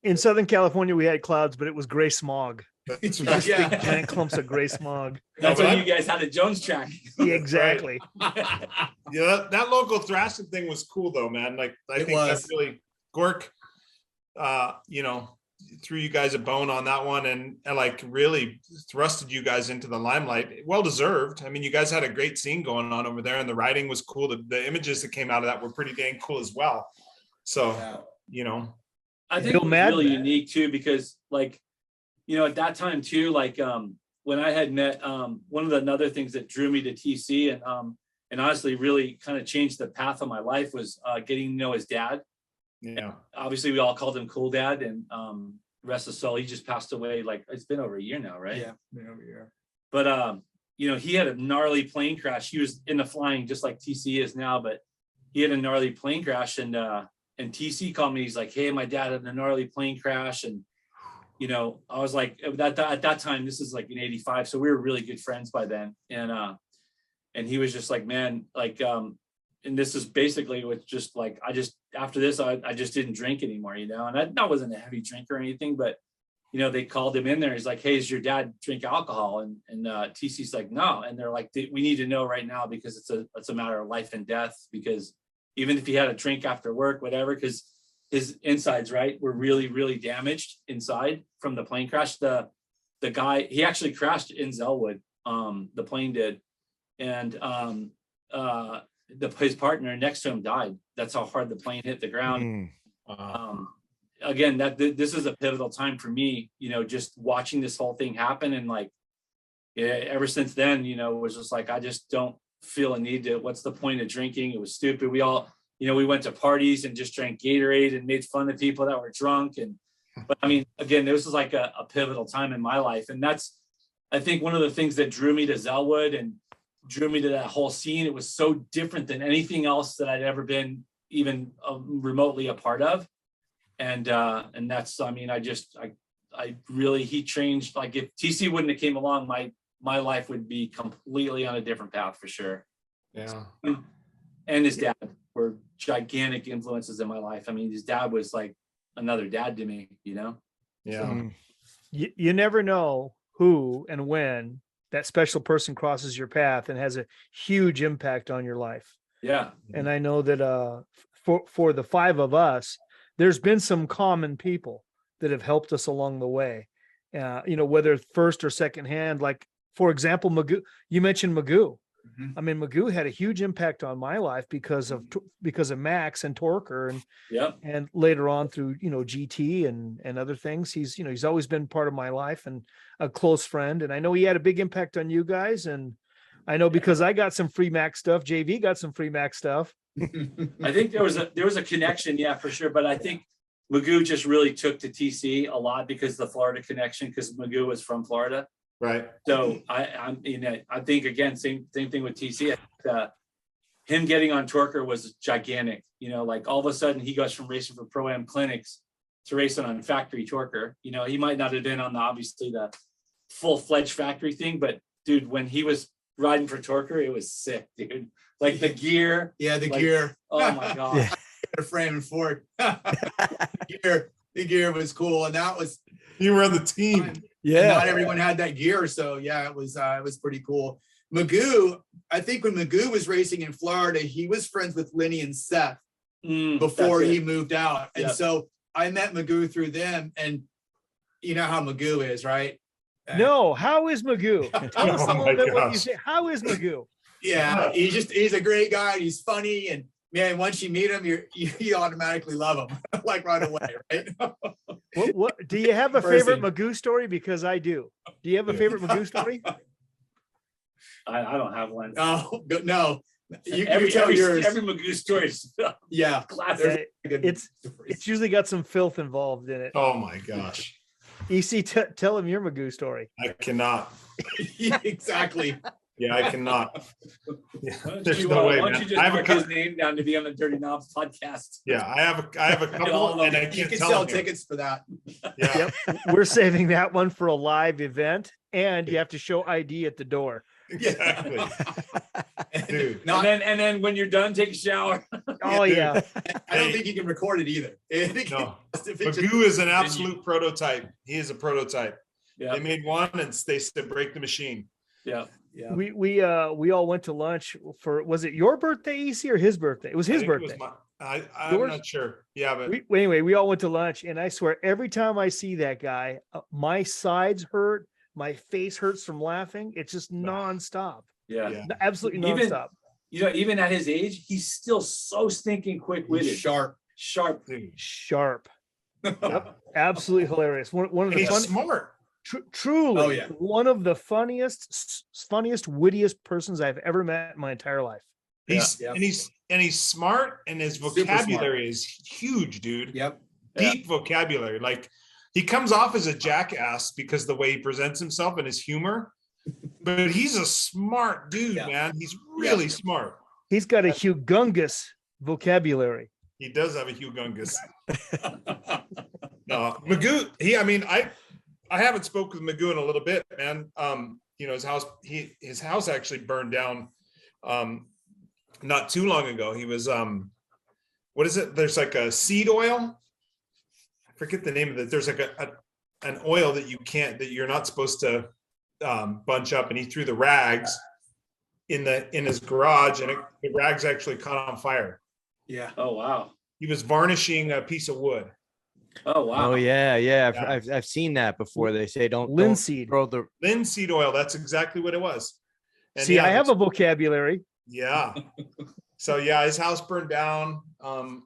In Southern California, we had clouds, but it was gray smog. Yeah. Giant clumps of gray smog. That's when you guys had a Jones track. Yeah, exactly. Yeah, that local thrashing thing was cool though, man. Like I think that's really Gork, you know, threw you guys a bone on that one and like really thrusted you guys into the limelight. Well deserved. I mean, you guys had a great scene going on over there and the writing was cool. The images that came out of that were pretty dang cool as well. So, you know, I think it was really unique too, because like, you know, at that time too, like when I had met one of the other things that drew me to TC and honestly really kind of changed the path of my life was getting to know his dad. Yeah. Obviously, we all called him Cool Dad, and rest his soul, he just passed away. Like it's been over a year now, right? Yeah, been over a year. But you know, he had a gnarly plane crash. He was in the flying just like TC is now, but he had a gnarly plane crash, and TC called me. He's like, "Hey, my dad had a gnarly plane crash," and you know, I was like, at that time, this is like in '85, so we were really good friends by then, and he was just like, man, like and this is basically what's just like, after this, I just didn't drink anymore, you know, and I wasn't a heavy drinker or anything, but, you know, they called him in there. He's like, hey, does your dad drink alcohol? And TC's like, no. And they're like, we need to know right now because it's a matter of life and death, because even if he had a drink after work, whatever, because his insides, right, were really, really damaged inside from the plane crash. The guy, he actually crashed in Zelwood, the plane did. And his partner next to him died. That's how hard the plane hit the ground. Again, this is a pivotal time for me, you know, just watching this whole thing happen. And like, ever since then, you know, it was just like, I just don't feel a need to, what's the point of drinking? It was stupid. We all, you know, we went to parties and just drank Gatorade and made fun of people that were drunk. But I mean, again, this was like a pivotal time in my life. And that's, I think, one of the things that drew me to Zelwood and drew me to that whole scene. It was so different than anything else that I'd ever been even remotely a part of. And that's, I mean, I really, he changed. Like if TC wouldn't have came along, my life would be completely on a different path for sure. Yeah. And his dad were gigantic influences in my life. I mean, his dad was like another dad to me, you know? Yeah. So, You never know who and when that special person crosses your path and has a huge impact on your life. yeah. And I know that for the 5 of us, there's been some common people that have helped us along the way. You know, whether first or second hand, like for example, Magoo, you mentioned Magoo. I mean, Magoo had a huge impact on my life because of Max and Torker and later on through, you know, GT and other things. He's, you know, he's always been part of my life and a close friend. And I know he had a big impact on you guys. And I know because I got some free Max stuff, JV got some free Max stuff. I think there was a connection. Yeah, for sure. But I think Magoo just really took to TC a lot because of the Florida connection, because Magoo was from Florida. Right. So I think again, same thing with TC. Him getting on Torker was gigantic. You know, like all of a sudden he goes from racing for Pro-Am clinics to racing on factory Torker. You know, he might not have been on the full-fledged factory thing, but dude, when he was riding for Torker, it was sick, dude. Like the gear. Yeah, the gear. Oh my god. Yeah. A frame and fork. The gear was cool, and that was, You were on the team. yeah. Not everyone had that gear, so yeah, it was pretty cool. Magoo, I think when Magoo was racing in Florida, he was friends with Lenny and Seth before he moved out, and so I met Magoo through them. And you know how Magoo is, right? No, how is Magoo? Tell us a little bit what you say. How is Magoo? Yeah, he's a great guy. He's funny, and man, once you meet him, you automatically love him like right away, right? What do you have a favorite Magoo story? Because I do. Do you have a favorite Magoo story? I don't have one. Oh no, you every tell yours. Every Magoo story is Yeah, classic. It's usually got some filth involved in it. Oh my gosh. EC, tell him your Magoo story. I cannot. exactly. Yeah, I cannot. Yeah, Why don't there's you, no way, why don't man. you just I have a mark his couple. name down to be on the Dirty Knobs podcast? Yeah, I have a all of couple, them. and I You can't can tell sell them here. tickets for that. Yeah, We're saving that one for a live event, and you have to show ID at the door. exactly, dude. Not, And then when you're done, take a shower. Oh yeah. I don't think you can record it either. No, If it just- Magoo is an absolute prototype. He is a prototype. Yeah, They made one, and they said break the machine. yeah. yeah. We all went to lunch for, was it your birthday, EC, or his birthday? It was his I think it was birthday. I'm Yours? not sure. Yeah, but Anyway, we all went to lunch, and I swear every time I see that guy, my sides hurt, my face hurts from laughing. It's just nonstop, Yeah. yeah. absolutely Even- nonstop. You know, even at his age, he's still so stinking quick-witted, Sharp. sharp. Dude. Sharp, absolutely hilarious. One of And the he's fun, smart. truly Oh, yeah. one of the funniest, wittiest persons I've ever met in my entire life. He's Yeah. and he's smart, and his Super vocabulary is huge, dude. Yep. Deep vocabulary. Like, he comes off as a jackass because the way he presents himself and his humor, but he's a smart dude, Yeah. man. He's really smart. He's got a humongous vocabulary. He does have a humongous. No, Magoo. I haven't spoken with Magoo in a little bit, man. You know, his house actually burned down not too long ago. He was what is it? There's like a seed oil. I forget the name of it. There's like an oil that you're not supposed to bunch up, and he threw the rags in his garage, and the rags actually caught on fire. Yeah. Oh, wow. He was varnishing a piece of wood. Oh, wow. Oh yeah, yeah. Yeah. I've seen that before. They say don't Linseed. throw the Linseed oil. That's exactly what it was. And See, yeah, I have a vocabulary. yeah. So yeah, his house burned down. And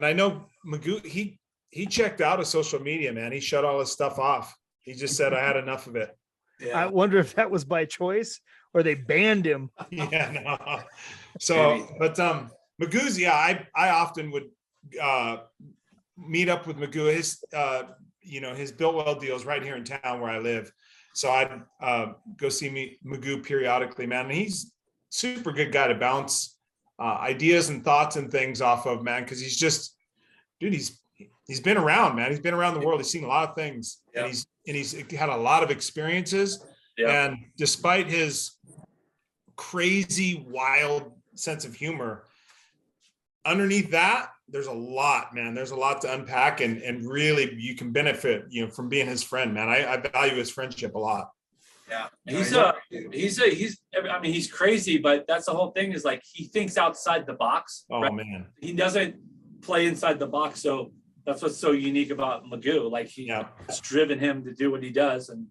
I know Magoo, he checked out of social media, man. He shut all his stuff off. He just said, I had enough of it. I Yeah. wonder if that was by choice or they banned him. Yeah, no. So, but Magoo's, yeah, I often would meet up with Magoo. His his Builtwell deal is right here in town where I live. So I'd go see Magoo periodically, man. And he's super good guy to bounce ideas and thoughts and things off of, man, because he's just, dude, he's been around, man. He's been around the world. He's seen a lot of things. Yeah. And he's had a lot of experiences. Yeah. And despite his crazy, wild sense of humor, underneath that, there's a lot, man. There's a lot to unpack, and really you can benefit, from being his friend, man. I value his friendship a lot. Yeah. He's crazy, but that's the whole thing, is like, he thinks outside the box. Oh right? man. He doesn't play inside the box. So that's what's so unique about Magoo. Like, it's driven him to do what he does. And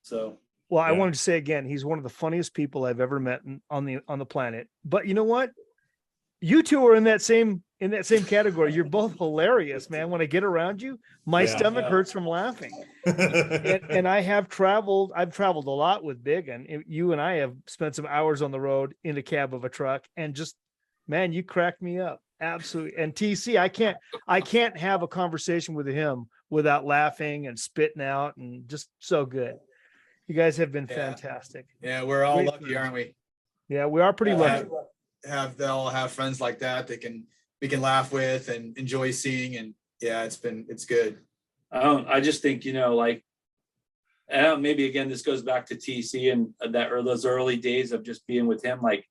so, Well, I Yeah. wanted to say again, he's one of the funniest people I've ever met on the planet. But you know what? You two are in that same category. You're both hilarious, man. When I get around you, my Yeah. stomach hurts from laughing. And I've traveled a lot with Big, and you and I have spent some hours on the road in the cab of a truck, and just, man, you crack me up. Absolutely. And TC, I can't have a conversation with him without laughing and spitting out, and just so good. You guys have been Yeah. fantastic. Yeah. We're all Great lucky, friends. aren't we? Yeah, we are pretty lucky. They'll have friends like that we can laugh with and enjoy seeing. And yeah, it's good. I just think, like, maybe again, this goes back to TC and those early days of just being with him, like,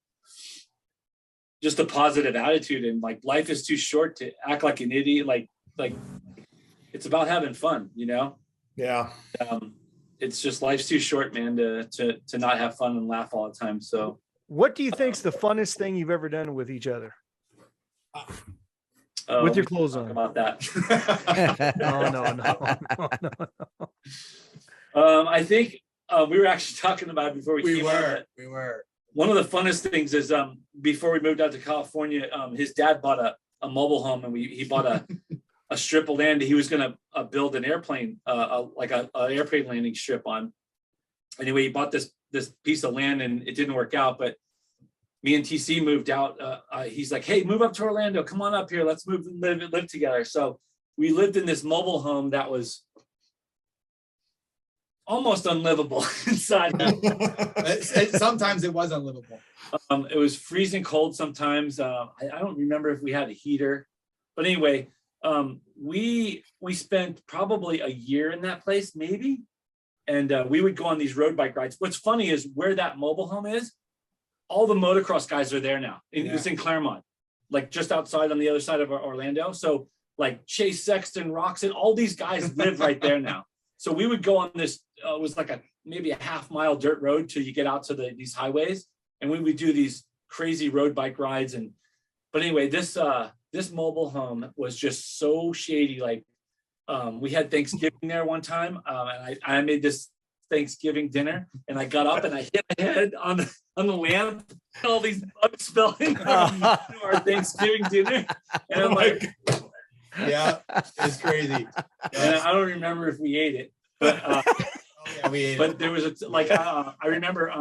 just a positive attitude, and like, life is too short to act like an idiot. Like it's about having fun, Yeah. It's just, life's too short, man, to not have fun and laugh all the time. So What do you think's the funnest thing you've ever done with each other? With your clothes talk on. about that. No. I think we were actually talking about it before we came on. We were. One of the funnest things is before we moved out to California, his dad bought a mobile home, and he bought a strip of land. He was going to build an airplane, like an airplane landing strip on. Anyway, he bought this piece of land, and it didn't work out. But me and TC moved out. He's like, "Hey, move up to Orlando. Come on up here. Let's live together." So we lived in this mobile home that was almost unlivable inside. Sometimes it was unlivable. It was freezing cold sometimes. I don't remember if we had a heater, but anyway, we spent probably a year in that place, maybe. And we would go on these road bike rides. What's funny is where that mobile home is, all the motocross guys are there now. It's in Claremont, like just outside on the other side of Orlando. So like Chase Sexton, Roxon, all these guys live right there now. So we would go on this, it was like maybe a half-mile dirt road till you get out to these highways. And we would do these crazy road bike rides. But anyway, this mobile home was just so shady. Like we had Thanksgiving there one time, and I made this Thanksgiving dinner, and I got up and I hit my head on the lamp, and all these bugs fell into our Thanksgiving dinner. And I'm like, yeah, it's crazy. And I don't remember if we ate it, but we ate but it. there was I remember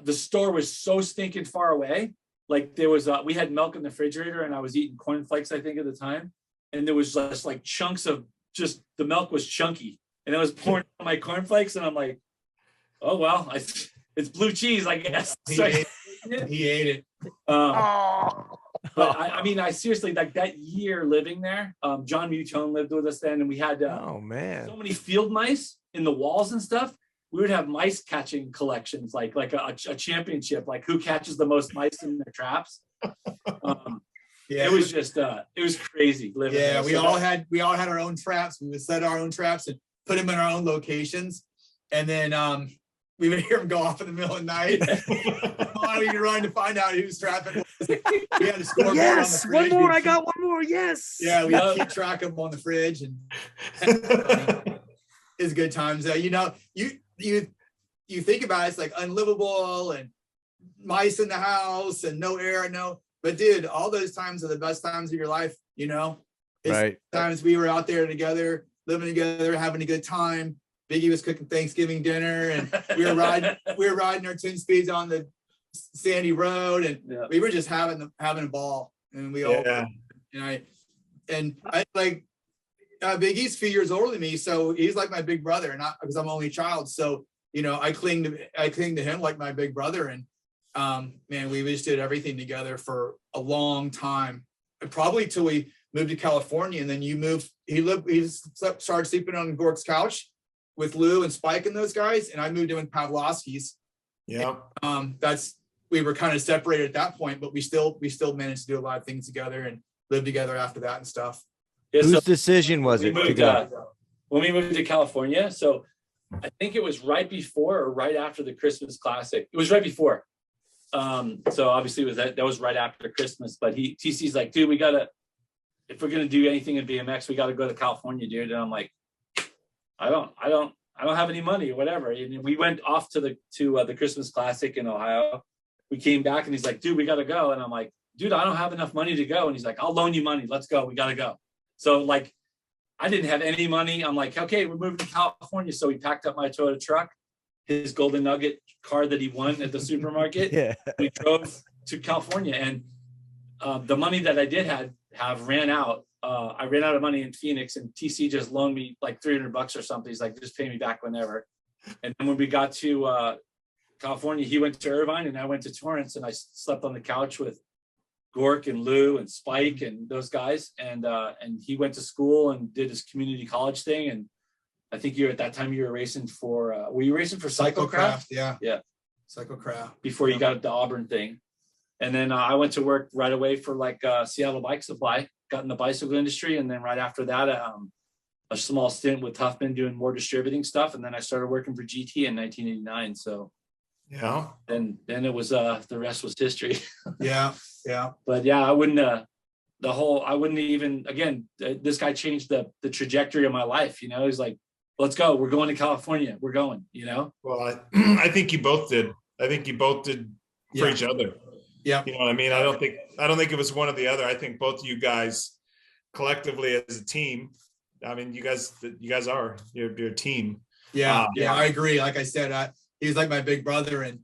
the store was so stinking far away. Like there was we had milk in the refrigerator, and I was eating cornflakes, I think, at the time, and there was just like chunks of just the milk was chunky, and I was pouring on my cornflakes, and I'm like, oh well, it's blue cheese, I guess. He ate it. But I mean, I seriously, like that year living there, John Mutone lived with us then, and we had Oh man. so many field mice in the walls and stuff. We would have mice catching collections, like a championship, like who catches the most mice in their traps. Yeah, It was just it was crazy living there. yeah. We all had our own traps. We would set our own traps and put them in our own locations, and then we would hear them go off in the middle of the night. We run to find out who's trapping was. We had a scoreboard on the fridge. One more. I got one more. Yes. Yeah, we keep track of them on the fridge, and it's good times. You know, you think about it, it's like unlivable and mice in the house and no air, but dude, all those times are the best times of your life. You know, it's Right. times we were out there together, living together, having a good time. Biggie was cooking Thanksgiving dinner, and we were riding our 10 speeds on the sandy road, and we were just having a ball, and we all, and I like Big E's a few years older than me, so he's like my big brother, not because I'm only child. So I cling to him like my big brother, and man, we just did everything together for a long time, and probably till we moved to California, and then he started sleeping on Gork's couch with Lou and Spike and those guys, and I moved in with Pavlovsky's. Yeah. We were kind of separated at that point, but we still managed to do a lot of things together and live together after that and stuff. Yeah, Whose so decision was it to moved, go? when we moved to California. So I think it was right before or right after the Christmas Classic. It was right before. So obviously it was that was right after Christmas. But TC's like, dude, if we're gonna do anything in BMX, we gotta go to California, dude. And I'm like, I don't have any money or whatever. And we went off to the Christmas Classic in Ohio. We came back and he's like, dude, we got to go. And I'm like, dude, I don't have enough money to go. And he's like, I'll loan you money. Let's go. We got to go. So like, I didn't have any money. I'm like, okay, we're moving to California. So we packed up my Toyota truck, his Golden Nugget car that he won at the supermarket. Yeah. We drove to California, and the money that I did have ran out. I ran out of money in Phoenix, and TC just loaned me like $300 or something. He's like, just pay me back whenever. And then when we got to California, he went to Irvine and I went to Torrance, and I slept on the couch with Gork and Lou and Spike and those guys. And he went to school and did his community college thing. And I think at that time you were racing for, were you racing for Cyclocraft? Yeah. Yeah. Cyclocraft. Before you got the Auburn thing. And then I went to work right away for like Seattle Bike Supply, got in the bicycle industry. And then right after that, a small stint with Huffman doing more distributing stuff. And then I started working for GT in 1989. So Yeah. then it was, the rest was history. Yeah. Yeah. But yeah, I wouldn't even, again, this guy changed the trajectory of my life. He's like, let's go. We're going to California. We're going, Well, I think you both did. I think you both did for each other. Yeah. You know what I mean? I don't think it was one or the other. I think both of you guys collectively as a team. I mean, you guys are you're a team. Yeah. I agree. Like I said, he was like my big brother, and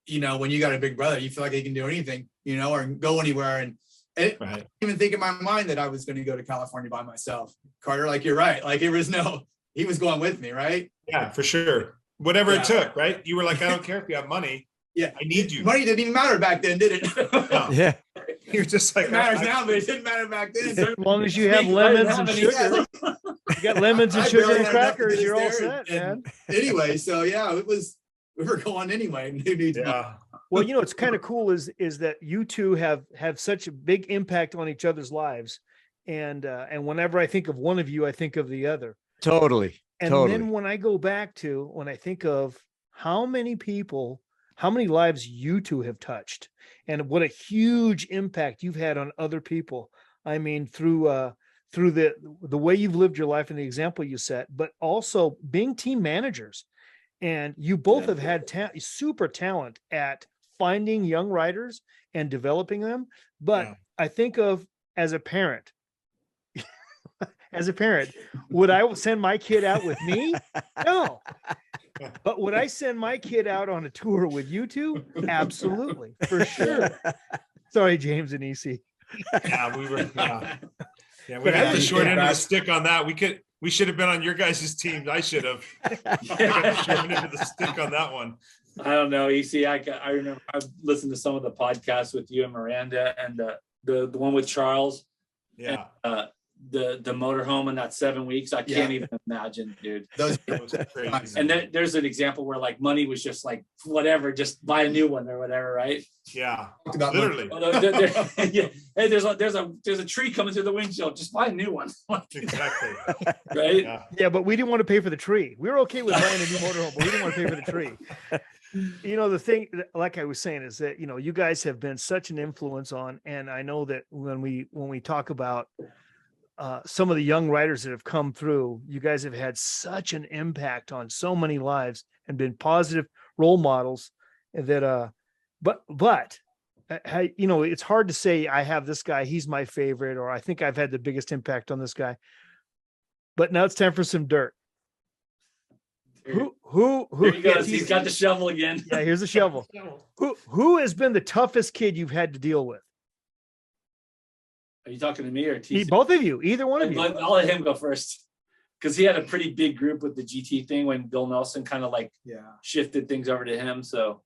when you got a big brother, you feel like he can do anything, or go anywhere. And I didn't even think in my mind that I was going to go to California by myself. Carter, like, you're right. Like, there was no he was going with me, right? Yeah, for sure. Whatever Yeah. it took, right? You were like, I don't care if you have money. Yeah. I need you. Money didn't even matter back then, did it? No. Yeah. You're just like, It matters I- now, but it didn't matter back then. As long as you have Speak right lemons now, and and sugar, you got lemons and I sugar barely and had enough to crackers, get you're all us there, set, man. and anyway, so yeah, we were going anyway. Who needs money? yeah. Well, you know, it's kind of cool is that you two have such a big impact on each other's lives. And whenever I think of one of you, I think of the other. Totally. And Totally. then when I go back to when I think of how many lives you two have touched and what a huge impact you've had on other people. I mean, through the way you've lived your life and the example you set, but also being team managers. And you both have had super talent at finding young riders and developing them. But Yeah. I think of as a parent, would I send my kid out with me? No. But would I send my kid out on a tour with you two? Absolutely, for sure. Sorry, James and EC. Yeah, we were. Yeah, we But had how the did short you end get of the back? stick on that. We should have been on your guys' team. I should have. I got the short end of the stick on that one. I don't know, EC. I remember I've listened to some of the podcasts with you and Miranda, and the one with Charles, Yeah, the motorhome in that 7 weeks. I can't even imagine, dude. Those that was crazy. And then there's an example where like money was just like whatever, just buy a new one or whatever, right? Yeah, talked about literally. Yeah. Hey, there's a tree coming through the windshield. Just buy a new one, Exactly. right? Yeah. Yeah, but we didn't want to pay for the tree. We were okay with buying a new motorhome, but we didn't want to pay for the tree. You know, the thing, like I was saying, is that, you know, you guys have been such an influence on, and I know that when we talk about some of the young writers that have come through, you guys have had such an impact on so many lives and been positive role models that, but you know, it's hard to say I have this guy, he's my favorite, or I think I've had the biggest impact on this guy. But now it's time for some dirt. Who Here he goes. He's got the shovel again. yeah, here's a shovel. Who has been the toughest kid you've had to deal with? Are you talking to me or TC? Both of you, either one of you. I'll let him go first because he had a pretty big group with the GT thing when Bill Nelson kind of like Yeah. shifted things over to him. So,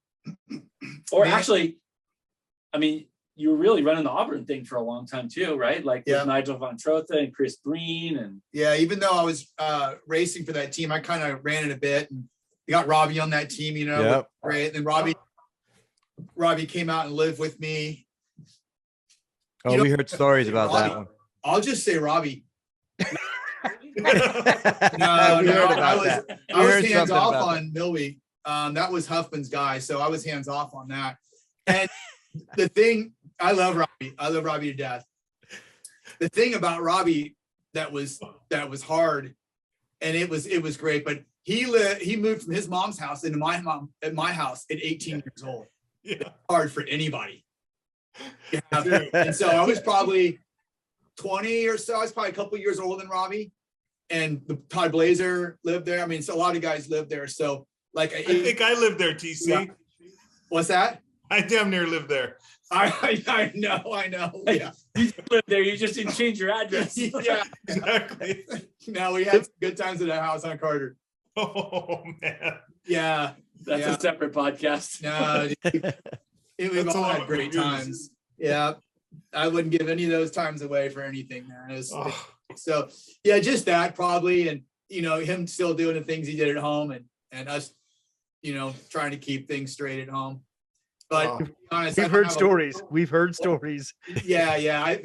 or Man. actually, I mean, you were really running the Auburn thing for a long time too, right? Like Yeah. with Nigel Von Trotha and Chris Breen and Yeah, even though I was racing for that team, I kind of ran it a bit. And we got Robbie on that team, you know, Yep. great. And then Robbie came out and lived with me. Oh, You know, we heard stories about that Robbie- one. I'll just say Robbie. We No, heard I about was that. We I was heard hands something off about on Milby. That was Huffman's guy, so I was hands off on that. And the thing, I love Robbie. I love Robbie to death. The thing about Robbie that was hard, and it was great. But he moved from his mom's house into my house at 18 years old. Yeah. Hard for anybody. Yeah. And so I was probably 20 or so. I was probably a couple years older than Robbie. And the Todd Blazer lived there. I mean, so a lot of guys lived there. So like, I think I lived there, TC. Yeah. What's that? I damn near lived there. I know. Yeah. you lived there. You just didn't change your address. Yeah. Exactly. No, we had some good times at that house on Carter. Oh man. Yeah. That's Yeah. a separate podcast. No, we've That's a all lot had of great reviews. times. Yeah. I wouldn't give any of those times away for anything, man. It was, Oh, so yeah, just that probably. And, you know, him still doing the things he did at home and us, you know, trying to keep things straight at home. But Oh. to be honest, I We've don't heard have a- stories. We've heard stories. Yeah. I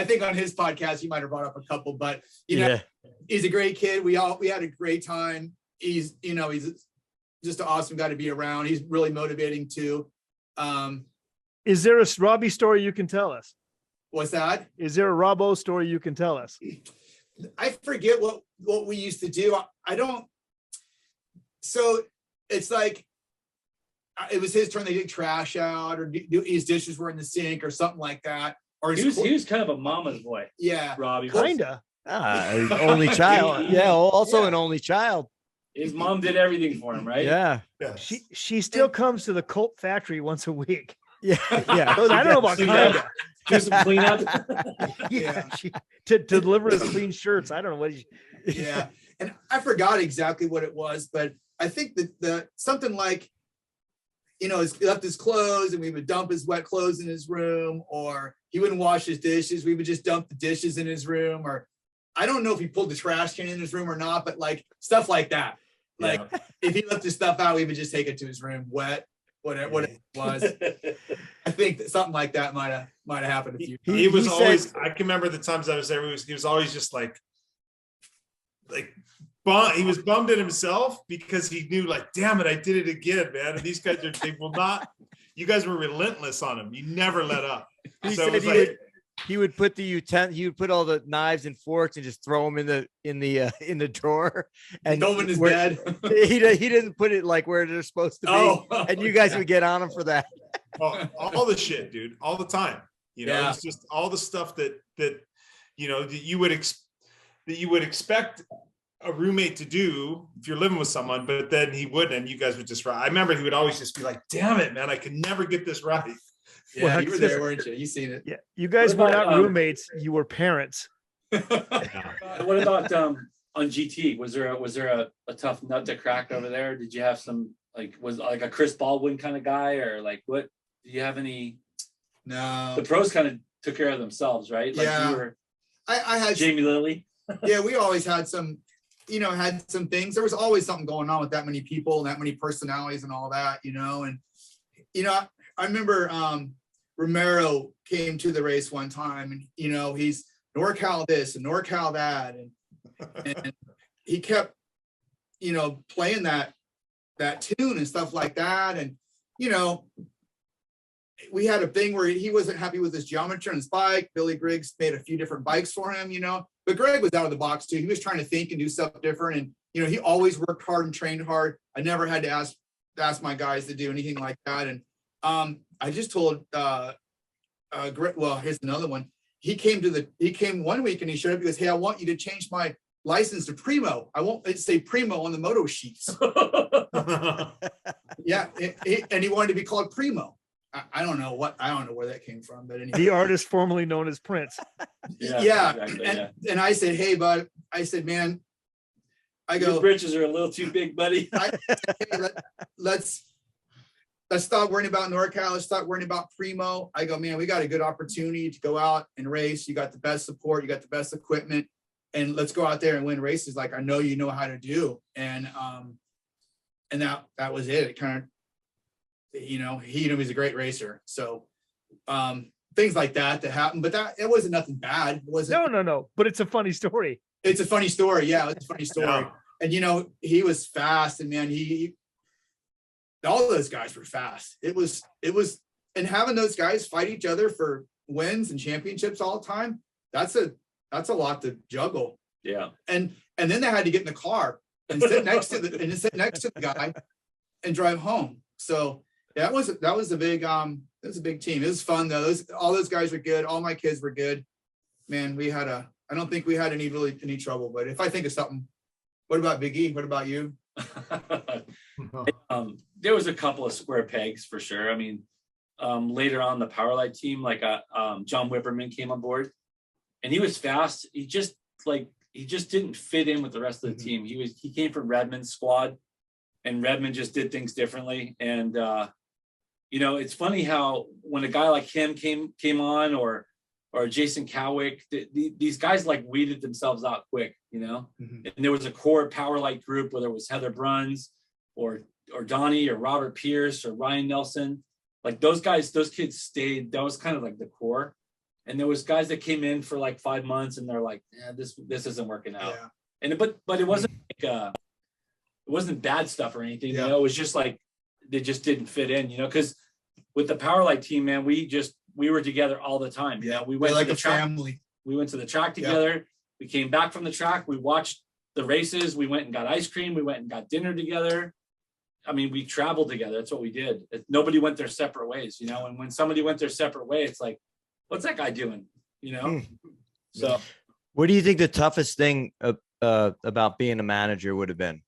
think on his podcast, he might've brought up a couple, but you know, Yeah. he's a great kid. We had a great time. He's just an awesome guy to be around. He's really motivating too. Is there a Robbie story you can tell us? What's that? Is there a Robbo story you can tell us? I forget what we used to do. I don't. So it's like it was his turn. They did trash out, or his dishes were in the sink, or something like that. Or He was kind of a mama's boy, yeah. Robbie. Kinda. Only child. Yeah. Also Yeah. an only child. His mom did everything for him, right? Yeah. yes. She still comes to the Colt factory once a week. Yeah. Yeah. I don't know about Clean up. kinda. Do some cleanup. Yeah, to deliver his clean shirts. I don't know what he. Yeah. and I forgot exactly what it was, but I think that something like, he left his clothes and we would dump his wet clothes in his room, or he wouldn't wash his dishes. We would just dump the dishes in his room, or I don't know if he pulled the trash can in his room or not, but like stuff like that. Like if he left his stuff out, we would just take it to his room wet, whatever it was. I think that something like that might have happened a few times. He was always, I can remember the times I was there, he was always just like he was bummed at himself because he knew, like, damn it, I did it again, man. And these guys they will not, you guys were relentless on him. You never let up. So it was like, he would put he would put all the knives and forks and just throw them in the drawer and throw them in his bed. He didn't put it like where they're supposed to be. And you guys would get on him for that. all the shit, dude, all the time. It's just all the stuff that you would expect a roommate to do if you're living with someone, but then he wouldn't, and you guys would just. I remember he would always just be like, "Damn it, man, I can never get this right." Yeah, well, you were there, weren't you? You seen it? Yeah, you guys were not roommates; you were parents. What about on GT? Was there a tough nut to crack over there? Did you have some was like a Chris Baldwin kind of guy, or like what? Do you have any? No. The pros kind of took care of themselves, right? Like yeah. You were, I had Jamie Lilly. Yeah, we always had some. Had some things. There was always something going on with that many people and that many personalities and all that, and I remember Romero came to the race one time, and he's NorCal this and NorCal that, and he kept playing that tune and stuff like that, and we had a thing where he wasn't happy with his geometry on his bike. Billy Griggs made a few different bikes for him, but Greg was out of the box too. He was trying to think and do stuff different. And, he always worked hard and trained hard. I never had to ask my guys to do anything like that. And I just told, here's another one. He came one week and he showed up. He goes, "Hey, I want you to change my license to Primo. I won't say Primo on the moto sheets." Yeah. And he wanted to be called Primo. I don't know where that came from, but anyway. The artist formerly known as Prince. Yeah. Exactly, and I said, "Hey, bud," I said, "Man," I go, "Your britches are a little too big, buddy." Hey, let's stop worrying about NorCal. Let's stop worrying about Primo. I go, "Man, we got a good opportunity to go out and race. You got the best support. You got the best equipment, and let's go out there and win races like I know you know how to do." And that was it. It kind of, he's a great racer. So things like that happened, but it wasn't nothing bad. It wasn't. No. But it's a funny story. It's a funny story. Yeah, it's a funny story. Yeah. And he was fast, and man, all those guys were fast. It was, and having those guys fight each other for wins and championships all the time, that's a lot to juggle. Yeah. And then they had to get in the car and sit next to the guy and drive home. So that was a big team. It was fun though. All those guys were good. All my kids were good. Man, I don't think we had any trouble. But if I think of something, what about Big E? What about you? There was a couple of square pegs for sure. I mean, later on the Powerlite team, like John Whipperman came on board, and he was fast. He just didn't fit in with the rest of the team. He came from Redmond's squad, and Redmond just did things differently. And it's funny how when a guy like him came on, or Jason Cowick, these guys like weeded themselves out quick, And there was a core Powerlite group, whether it was Heather Bruns or Donnie or Robert Pierce or Ryan Nelson, like those kids stayed. That was kind of like the core. And there was guys that came in for like 5 months and they're like, "Yeah, this isn't working out." Yeah. And but it wasn't like it wasn't bad stuff or anything. Yeah. It was just like they just didn't fit in. Because with the Powerlite team, man, we were together all the time. Yeah, we went like to the a track. family. We went to the track together. Yeah. We came back from the track. We watched the races. We went and got ice cream. We went and got dinner together. I mean, we traveled together. That's what we did. Nobody went their separate ways, And when somebody went their separate way, it's like, what's that guy doing? So what do you think the toughest thing about being a manager would have been?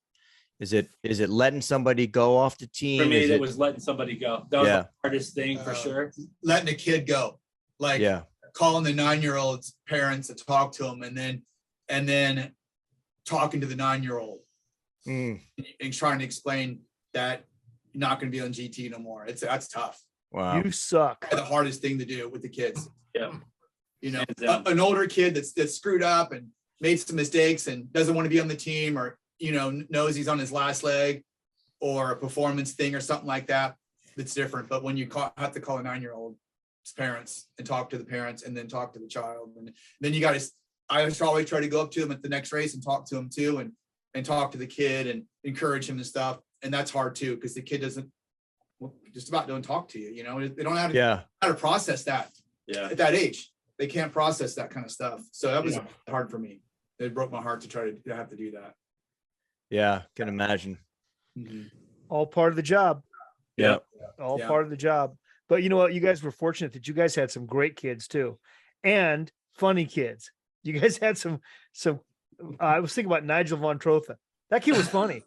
Is it letting somebody go off the team? For me, it was letting somebody go. That was the hardest thing for sure. Letting a kid go, calling the 9-year-old's parents to talk to them, and then talking to the 9-year-old Mm, and trying to explain that you're not going to be on GT no more. That's tough. wow. You suck. The hardest thing to do with the kids. Yeah. You know, Hands down. an older kid that's screwed up and made some mistakes and doesn't want to be on the team, or, you know, knows he's on his last leg, or a performance thing or something like that, that's different. But when you have to call a 9-year-old's parents and talk to the parents and then talk to the child, and then you got to, I always try to go up to them at the next race and talk to them too, and talk to the kid and encourage him and stuff. And that's hard too, because the kid just about don't talk to you, you know, they don't know how to process that at that age. They can't process that kind of stuff. So that was hard for me. It broke my heart to try to have to do that. Yeah, can imagine. Mhm. All part of the job. Yeah. All Yeah. part of the job. But you know what? You guys were fortunate that you guys had some great kids too, and funny kids. You guys had some. I was thinking about Nigel von Trotha. That kid was funny.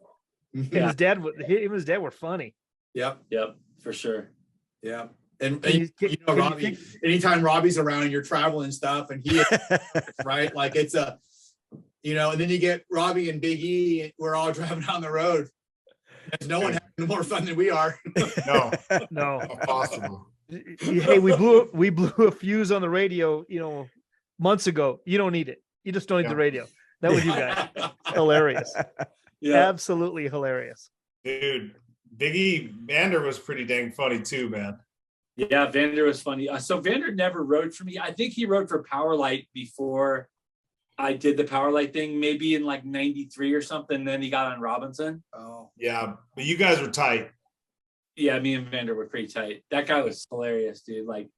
And his dad. Him and his dad were funny. Yep. Yep, for sure. Yeah. And Can you you know, can you Robbie, think- anytime Robbie's around, you're traveling and stuff, and he, right? Like it's you know, and then you get Robbie and Big E, we're all driving down the road. There's no one having more fun than we are. No, No. impossible. Hey, we blew a fuse on the radio, you know, months ago. You don't need it. You just don't need the radio. That was you guys. Hilarious. Yeah. Absolutely hilarious. Dude, Biggie Vander was pretty dang funny too, man. Yeah, Vander was funny. So Vander never rode for me. I think he rode for Powerlite before I did the Powerlite thing, maybe in like 93 or something. Then he got on Robinson. Oh, Yeah, but you guys were tight. Yeah, me and Vander were pretty tight. That guy was hilarious, dude. Like,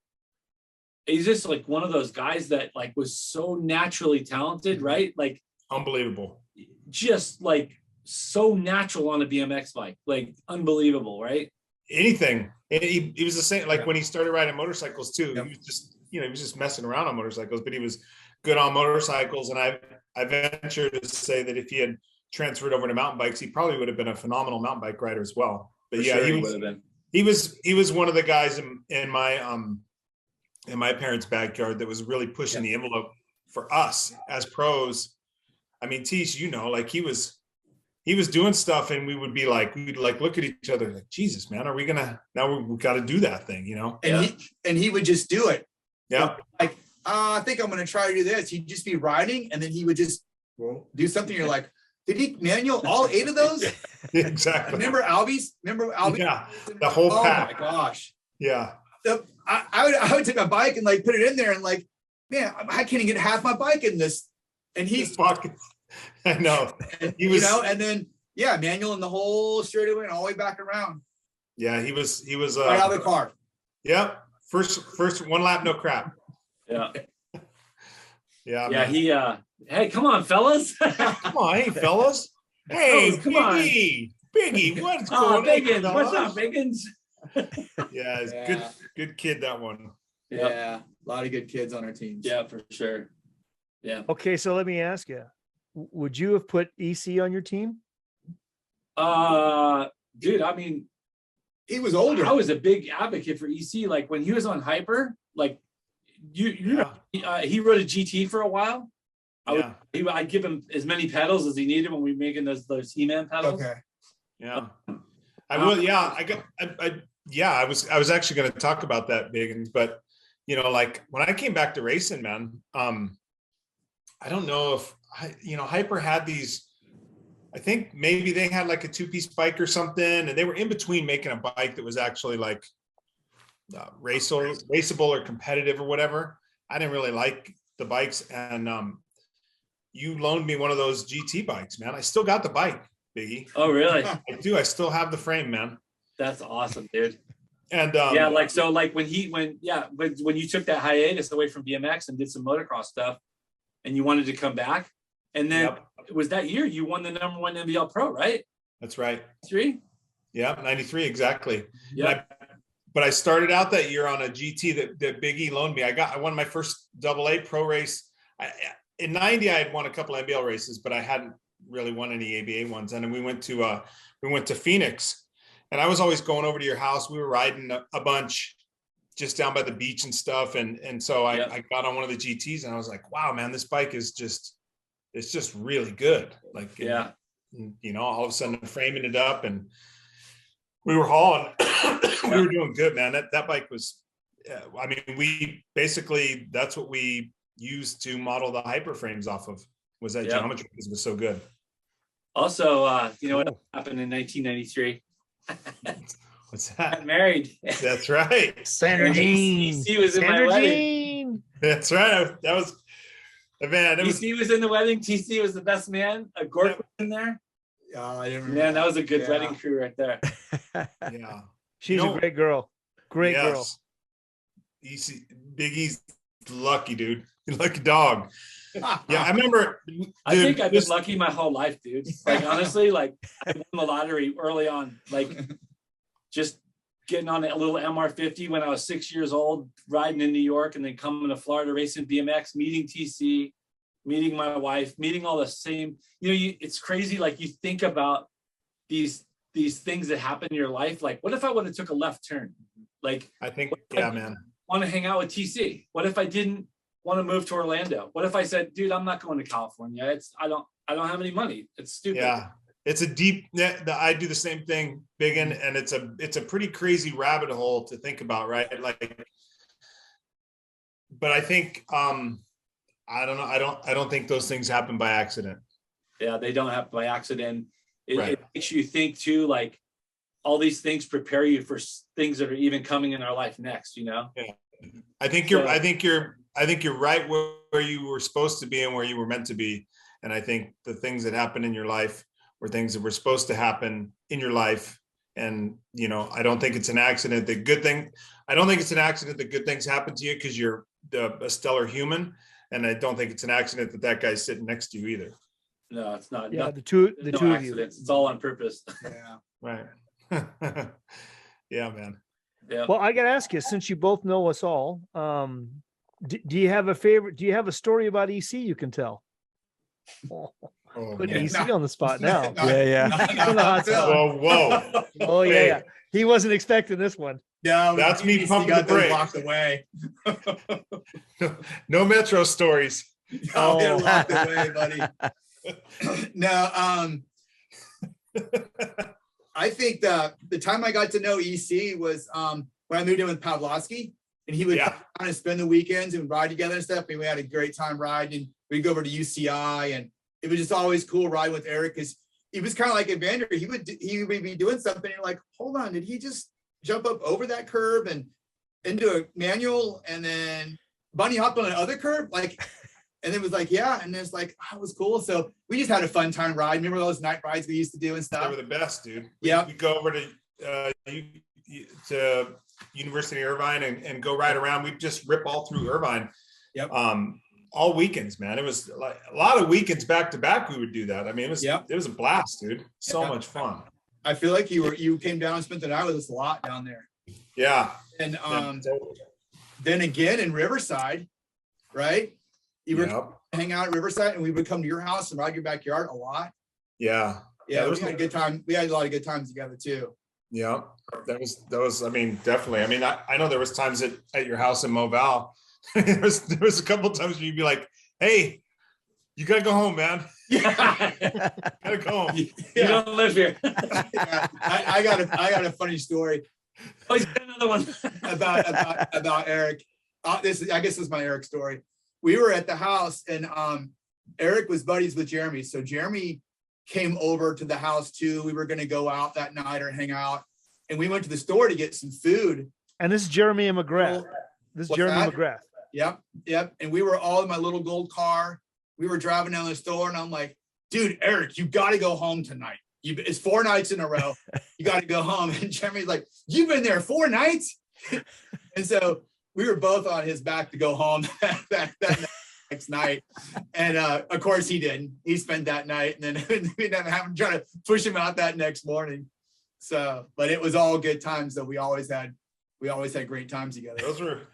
he's just like one of those guys that like was so naturally talented, right? Like, Unbelievable. just like so natural on a BMX bike, like unbelievable, right? Anything. And he was the same, like when he started riding motorcycles too. Yep. He was just, you know, he was just messing around on motorcycles, but he was good on motorcycles. And I venture to say that if he had transferred over to mountain bikes, he probably would have been a phenomenal mountain bike rider as well. But For yeah, sure he would was, have been. he was one of the guys in my parents' backyard that was really pushing the envelope for us as pros. I mean, Tish, you know, like he was doing stuff and we'd like look at each other like, Jesus, man, are we gonna, now we've got to do that thing, you know? and he would just do it. Yeah. Like, I think I'm going to try to do this. He'd just be riding, and then he would just do something. You're like, did he manual all 8 of those? Exactly. Remember Albie's? Yeah. The whole pack. Oh my gosh. Yeah. I would take my bike and like put it in there and like, man, I can't even get half my bike in this. And he's, Fucking, I know. He was, you know, and then manual in the whole straightaway and all the way back around. yeah, he was Right out of the car. Yep. First one lap, no crap. Yeah. Yeah. Yeah. Man. Hey, come on, fellas. Come on, hey fellas. Hey, Fellas, come on. Biggie, what's Oh, going Biggins. on? What's fellas? up, Biggins? Yeah, it's Yeah. good kid, that one. Yep. Yeah. A lot of good kids on our teams. Yeah, for sure. Yeah. Okay, so let me ask you, would you have put EC on your team? Dude, I mean, He was older. I was a big advocate for EC. Like when he was on Hyper, like you know, he rode a GT for a while. I'd give him as many pedals as he needed when we were making those He-Man pedals. Okay. Yeah. I will. Yeah. I was actually going to talk about that, Biggins, but you know, like when I came back to racing, man, I don't know if Hyper had these, I think maybe they had like a 2-piece bike or something, and they were in between making a bike that was actually like raceable or competitive or whatever. I didn't really like the bikes, and you loaned me one of those GT bikes, man. I still got the bike, Biggie. Oh, really? I do. I still have the frame, man. That's awesome, dude. And yeah, like so, like when you took that hiatus away from BMX and did some motocross stuff, and you wanted to come back, and then it was that year you won the #1 NBL Pro, right? That's right. 3. Yeah, 93 exactly. Yeah. But I started out that year on a GT that Big E loaned me. I won my first AA pro race. In 90, I had won a couple NBL races, but I hadn't really won any ABA ones. And then we went to Phoenix, and I was always going over to your house. We were riding a bunch just down by the beach and stuff. And so I got on one of the GTs, and I was like, wow, man, this bike is just it's just really good. Like, Yeah. you know, all of a sudden framing it up, and we were hauling. We were doing good, man. That bike was, I mean, we basically, that's what we used to model the hyper frames off of, was that geometry, because it was so good. Also, you know what happened in 1993? What's I got that? married. That's right. Sandra Jean. TC was in my Sandra wedding. Jean. That's right. That was, man, it was, TC was in the wedding. TC was the best man. A Gork was in there. I didn't remember. Man, that was a good wedding crew right there. yeah. She's You know, a great girl. Great girl. Big E's lucky, dude. Lucky dog. Yeah, I remember. Dude, I think I've been lucky my whole life, dude. Like, honestly, like, I won the lottery early on. Like, just getting on a little MR50 when I was 6 years old, riding in New York, and then coming to Florida, racing BMX, meeting TC, meeting my wife, meeting all the same. You know, it's crazy. Like, you think about these things that happen in your life. Like, what if I would have took a left turn? Like, I think, yeah, man. Want to hang out with TC? What if I didn't want to move to Orlando? What if I said, dude, I'm not going to California. I don't have any money. It's stupid. Yeah. It's a deep, I do the same thing, Biggin, and it's a pretty crazy rabbit hole to think about, right? Like, but I think, I don't know. I don't think those things happen by accident. Yeah, they don't happen by accident. Right. It makes you think too, like, all these things prepare you for things that are even coming in our life next, you know? Yeah. I think you're right where you were supposed to be and where you were meant to be. And I think the things that happen in your life were things that were supposed to happen in your life. And, you know, I don't think it's an accident that good things happen to you because you're a stellar human. And I don't think it's an accident that guy's sitting next to you either. No, it's not. Yeah, no, the two no of you. It's all on purpose. Yeah. Right. Yeah, man. Yeah. Well, I got to ask you, since you both know us all, do you have a favorite? Do you have a story about EC you can tell? Putting man. EC on the spot now. Whoa. Oh yeah. He wasn't expecting this one. No, That's me pumping the brakes. Locked away. No Metro stories. Oh, they're locked away, buddy. No, I think the time I got to know EC was when I moved in with Pavlovsky, and he would kind of spend the weekends and ride together and stuff. And we had a great time riding. We'd go over to UCI, and it was just always cool riding with Eric because he was kind of like Evander. He would be doing something, and you're like, hold on, did he just jump up over that curb and into a manual and then bunny hopped on another curb? Like, and it was like, yeah. And it's like, oh, it was cool. So we just had a fun time riding. Remember those night rides we used to do and stuff? They were the best, dude. Yeah. We go over to University of Irvine and go ride around. We'd just rip all through Irvine. Yep. All weekends, man. It was like a lot of weekends back to back. We would do that. I mean, it was a blast, dude. So much fun. I feel like you came down and spent the night with us a lot down there. Yeah. And then again in Riverside, right? You were hang out at Riverside, and we would come to your house and ride your backyard a lot. Yeah. Yeah, we had a good time. We had a lot of good times together too. Yeah, that was. I mean, definitely. I mean, I know there was times at your house in Moval. there was a couple of times where you'd be like, "Hey, you gotta go home, man. Gotta go home. You don't live here." Yeah, I got a funny story. Oh, he's got another one about Eric. I guess was my Eric story. We were at the house, and Eric was buddies with Jeremy. So Jeremy came over to the house too. We were going to go out that night or hang out, and we went to the store to get some food. And this is Jeremy and McGrath. McGrath. Yep. And we were all in my little gold car. We were driving down the store, and I'm like, dude, Eric, you got to go home tonight. It's 4 nights in a row. You got to go home. And Jeremy's like, you've been there 4 nights? And so we were both on his back to go home that next night. And of course he didn't. He spent that night, and then we ended up having to try to push him out that next morning. So, but it was all good times though. We always had great times together. That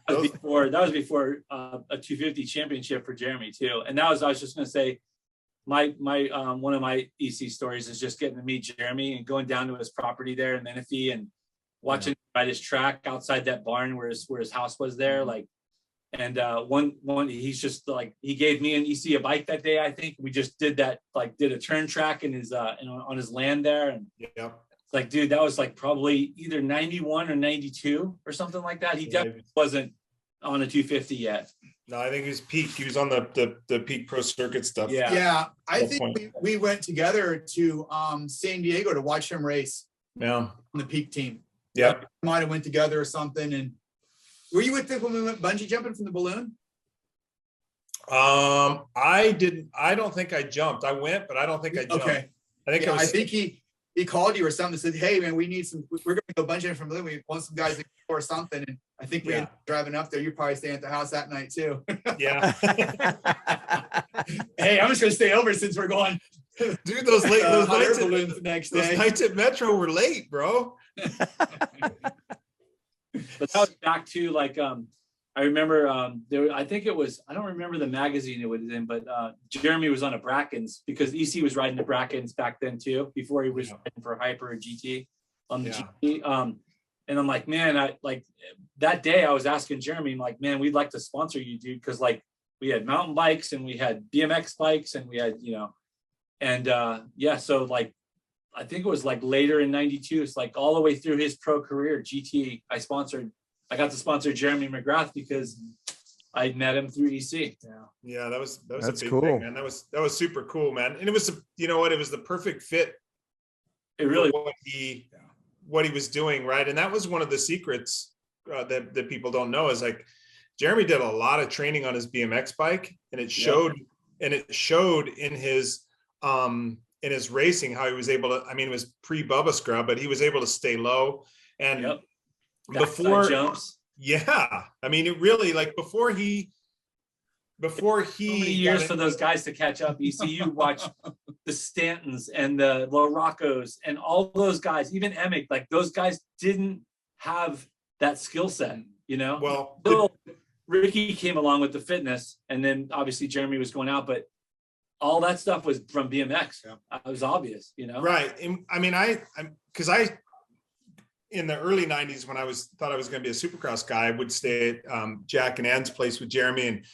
was before a 250 championship for Jeremy too. And I was just going to say, my one of my EC stories is just getting to meet Jeremy and going down to his property there in Menifee and watching him ride his track outside that barn where his house was there. Like, And he's just like, he gave me and EC a bike that day. I think we just did a turn track in his on his land there. And Yeah. like, dude, that was like probably either 91 or 92 or something like that. He definitely wasn't on a 250 yet. No, I think he was peak. He was on the peak pro circuit stuff. Yeah. Yeah. I think we went together to San Diego to watch him race. Yeah. On the peak team. Yeah. Might have went together or something. And were you with them when we went bungee jumping from the balloon? I didn't. I don't think I jumped. I went, but I don't think I jumped. Okay. I think he called you or something and said, "Hey man, we need some. We're going to go bungee jumping from the balloon. We want some guys to go or something." And I think we ended up driving up there. You're probably staying at the house that night too. Yeah. Hey, I'm just going to stay over since we're going. Dude, those nights balloons the next day. Those nights at Metro were late, bro. But that was back to like I remember I think it was, I don't remember the magazine it was in, but Jeremy was on a Brackens because EC was riding the Brackens back then too, before he was riding for Hyper or GT on the GT. And I'm like, man, I like that day I was asking Jeremy, I'm like, man, we'd like to sponsor you, dude, because like we had mountain bikes and we had BMX bikes and we had, so like I think it was like later in 92, it's like all the way through his pro career, GT, I got to sponsor Jeremy McGrath because I met him through EC. Yeah, that was That's a big cool, thing, man. That was super cool, man. And it was, it was the perfect fit. It really, what he was doing, right? And that was one of the secrets that people don't know is like Jeremy did a lot of training on his BMX bike, and it showed, in his racing how he was able to. I mean, it was pre-Bubba Scrub, but he was able to stay low and before jumps. Yeah, I mean, it really like before he. So many years for those guys to catch up. You watch the Stantons and the Laraccos and all those guys, even Emick, like those guys didn't have that skill set, Well, so Ricky came along with the fitness, and then obviously Jeremy was going out, but all that stuff was from BMX. It was obvious, Right. And I mean, because in the early 90s when I thought I was going to be a Supercross guy, I would stay at Jack and Ann's place with Jeremy and.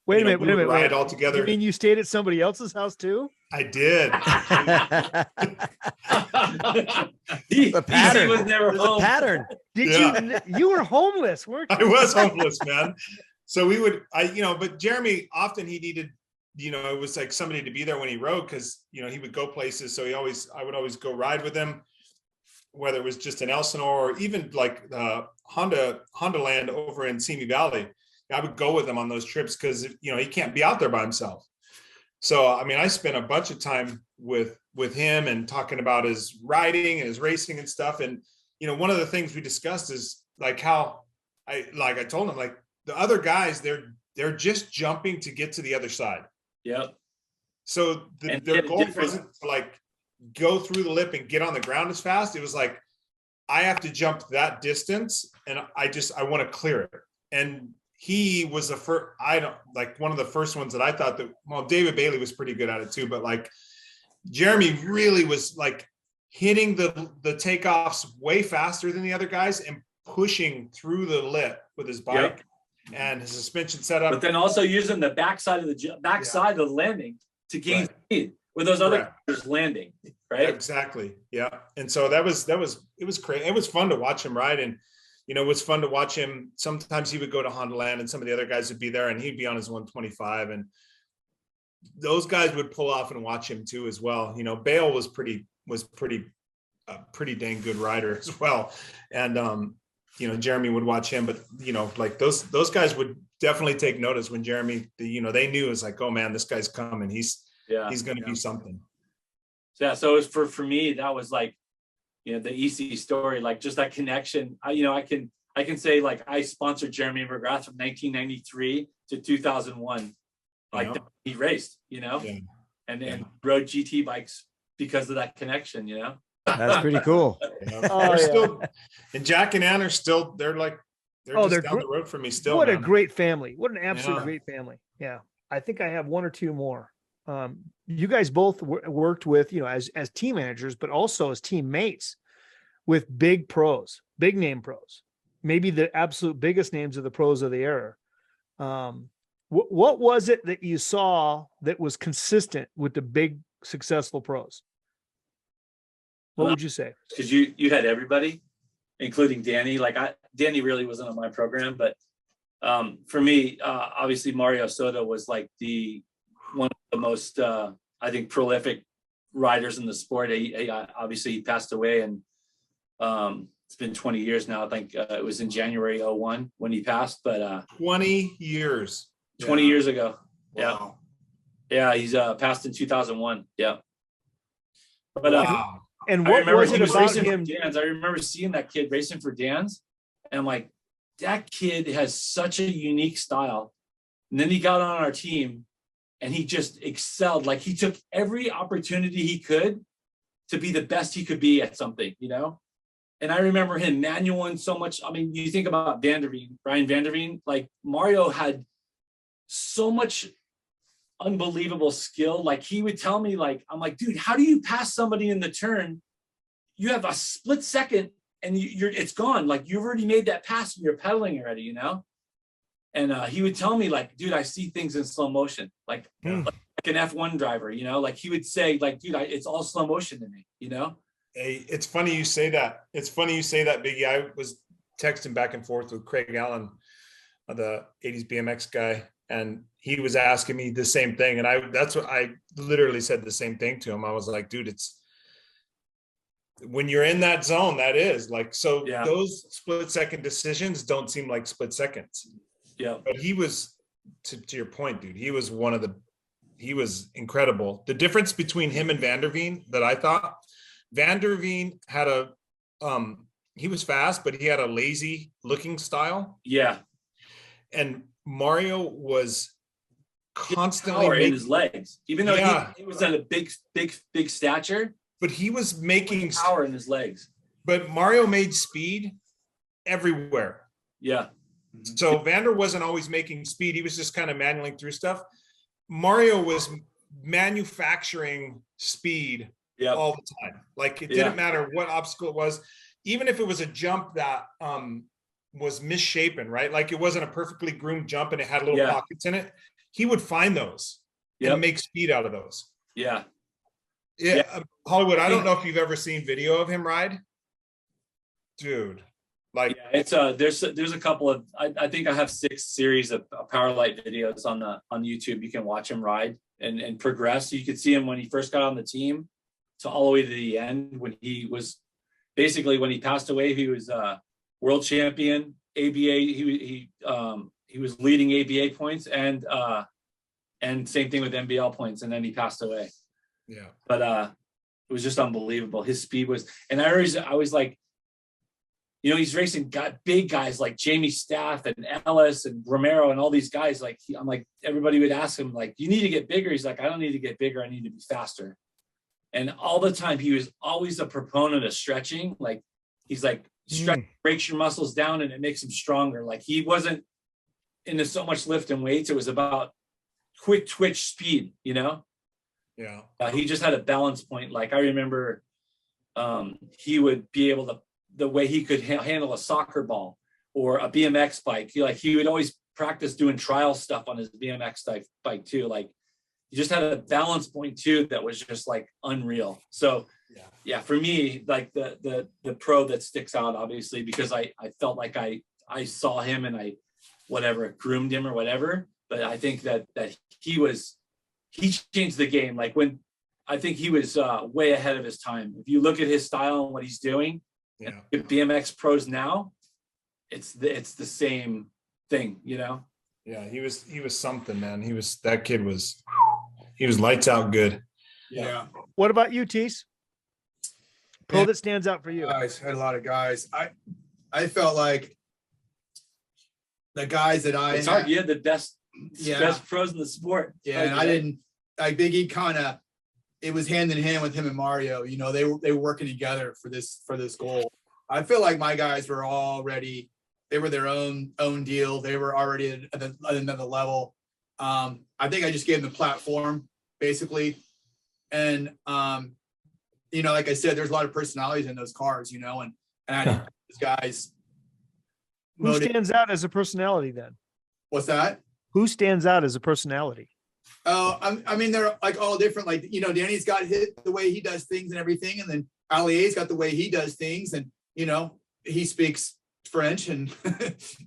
Wait a minute. Ride all together. You mean you stayed at somebody else's house too? I did. The pattern was never home. Pattern. You were homeless, weren't you? I was homeless, man. So we would, but Jeremy often he needed, it was like somebody to be there when he rode because he would go places. So I would always go ride with him, whether it was just in Elsinore or even like Honda Land over in Simi Valley. I would go with him on those trips because he can't be out there by himself. So I mean, I spent a bunch of time with him and talking about his riding and his racing and stuff. And one of the things we discussed is like how I told him like the other guys they're just jumping to get to the other side. Yep. So their goal wasn't to like go through the lip and get on the ground as fast. It was like I have to jump that distance and I want to clear it. And he was the first, one of the first ones that I thought that, well, David Bailey was pretty good at it too, but like Jeremy really was like hitting the takeoffs way faster than the other guys and pushing through the lip with his bike and his suspension setup. But then also using the backside of the landing to gain speed with those other guys landing, right? Exactly. Yeah. And so it was crazy. It was fun to watch him ride, and it was fun to watch him. Sometimes he would go to Honda Land and some of the other guys would be there and he'd be on his 125, and those guys would pull off and watch him too as well. Bale was pretty dang good rider as well. And, Jeremy would watch him, but like those guys would definitely take notice when Jeremy, they knew it was like, oh man, this guy's coming. He's going to be something. So it was for me, that was like, the EC story, like just that connection. I can say like I sponsored Jeremy McGrath from 1993 to 2001. Like he raced, and rode GT bikes because of that connection, That's pretty cool. Still, and Jack and Ann are still, they're just down the road from me still. What a great family. What an absolute great family. Yeah. I think I have one or two more. You guys both worked with, as team managers, but also as teammates with big pros, big name pros, maybe the absolute biggest names of the pros of the era. What was it that you saw that was consistent with the big successful pros? What would you say? Because you had everybody, including Danny. Like Danny really wasn't on my program, but for me, obviously Mario Soto was like one of the most I think prolific riders in the sport. Obviously he passed away, and it's been 20 years now. I think it was in January 2001 when he passed, but 20 years. 20 years ago. Wow. Yeah. He's passed in 2001. Yeah. But Wow. And I what remember was he it was about racing him? for Dan's. I remember seeing that kid racing for Dan's, and I'm like, that kid has such a unique style. And then he got on our team, and he just excelled. Like, he took every opportunity he could to be the best he could be at something, you know? And I remember him manualing so much. I mean, you think about Brian Vanderveen, like Mario had so much unbelievable skill. Like, he would tell me, like, I'm like, dude, how do you pass somebody in the turn? You have a split second and it's gone. Like, you've already made that pass and you're pedaling already, you know? And he would tell me, like, dude, I see things in slow motion, like an F1 driver, you know? Like, he would say, like, dude, it's all slow motion to me, you know? Hey, it's funny you say that. It's funny you say that, Biggie. I was texting back and forth with Craig Allen, the 80s BMX guy, and he was asking me the same thing. And that's what I literally said, the same thing to him. I was like, dude, it's when you're in that zone, that is like, so Yeah. Those split second decisions don't seem like split seconds. Yeah. But he was, to your point, dude, he was incredible. The difference between him and Vanderveen that I thought, Vanderveen had he was fast, but he had a lazy looking style. Yeah. And Mario was constantly power in his legs, even though Yeah. he was at a big stature, but he was making power in his legs. But Mario made speed everywhere. Yeah. So Vander wasn't always making speed. He was just kind of manualing through stuff. Mario was manufacturing speed all the time. Like, it didn't matter what obstacle it was, even if it was a jump that was misshapen, right? Like, it wasn't a perfectly groomed jump and it had little pockets in it. He would find those and make speed out of those. Yeah. Hollywood, I don't know if you've ever seen video of him ride. Dude, like, it's there's a couple of I think I have 6 series of Powerlite videos on YouTube. You can watch him ride and progress. You could see him when he first got on the team to all the way to the end, when he was basically, when he passed away, he was world champion, ABA. He was leading ABA points and same thing with NBL points, and then he passed away. Yeah. But it was just unbelievable. His speed was, and I was like, you know, he's racing big guys like Jamie Staff and Ellis and Romero and all these guys. Like, I'm like, everybody would ask him, like, you need to get bigger. He's like, I don't need to get bigger. I need to be faster. And all the time, he was always a proponent of stretching. Like, he's like, stretch breaks your muscles down and it makes them stronger. Like, he wasn't into so much lifting weights. It was about quick twitch speed, you know? Yeah. He just had a balance point. Like, I remember he would be able to, the way he could handle a soccer ball or a BMX bike. He would always practice doing trial stuff on his BMX bike too. Like, he just had a balance point too that was just like unreal. So yeah, for me, like the pro that sticks out, obviously, because I felt like I saw him and I groomed him or whatever. But I think that he changed the game. Like, when I think he was way ahead of his time. If you look at his style and what he's doing, BMX pros now, it's the same thing, you know? Yeah, he was something, man. He was lights out good. Yeah. What about you, Tease? Pro that stands out for you? Guys, had a lot of guys. I felt like the guys that It's hard. You had the best pros in the sport. Yeah, and I didn't like Biggie. Kind of, it was hand in hand with him and Mario. You know, they were working together for this goal. I feel like my guys were already, they were their own deal. They were already at another level. I think I just gave them the platform basically, and you know, like I said, there's a lot of personalities in those cars. You know, and I these guys. Who stands out as a personality then? What's that? Who stands out as a personality? Oh, I mean, they're like all different. Like, you know, Danny's got the way he does things and everything. And then Alier's got the way he does things. And, you know, he speaks French and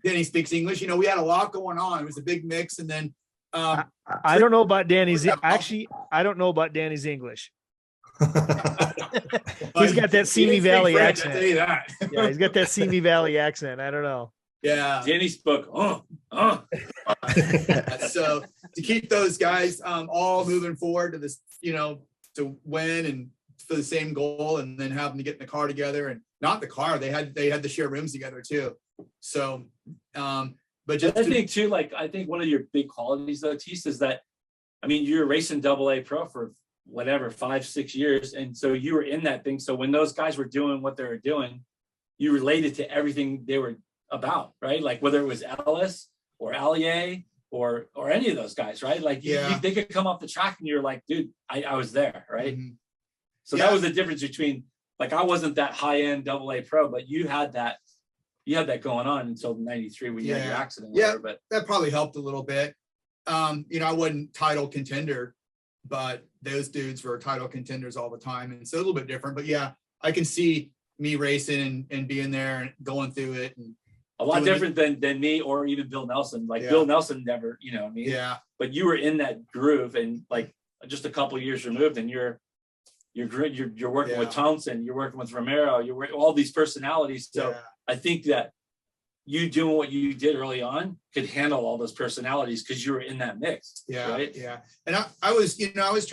then he speaks English. You know, we had a lot going on. It was a big mix. And then I don't know about Danny's. Actually, I don't know about Danny's English. He's got that Simi Valley accent. I tell you that. Yeah, he's got that Simi Valley accent. I don't know. Yeah. Danny spoke. So to keep those guys all moving forward to this, you know, to win and for the same goal, and then have them to get in the car together, and not the car, they had to share rooms together too. So, but just I think too, like, I think one of your big qualities though, Tease, is that, I mean, you're racing AA Pro for whatever, 5-6 years. And so you were in that thing. So when those guys were doing what they were doing, you related to everything they were about, right? Like whether it was Ellis or Allier or any of those guys, right? Like they could come off the track and you're like, dude, I was there, right? Mm-hmm. So that was the difference between, like, I wasn't that high-end AA Pro, but you had that going on until 93 when you had your accident. Yeah, whatever, but that probably helped a little bit. You know, I wasn't title contender, but those dudes were title contenders all the time. And so a little bit different, but yeah, I can see me racing and being there and going through it. And a lot different than me or even Bill Nelson. Like Bill Nelson never, you know what I mean? Yeah. But you were in that groove, and like just a couple of years removed, and you're working with Thompson, you're working with Romero, you're working all these personalities. So I think that you doing what you did early on could handle all those personalities because you were in that mix. Yeah. Right? Yeah. And I was, you know, I was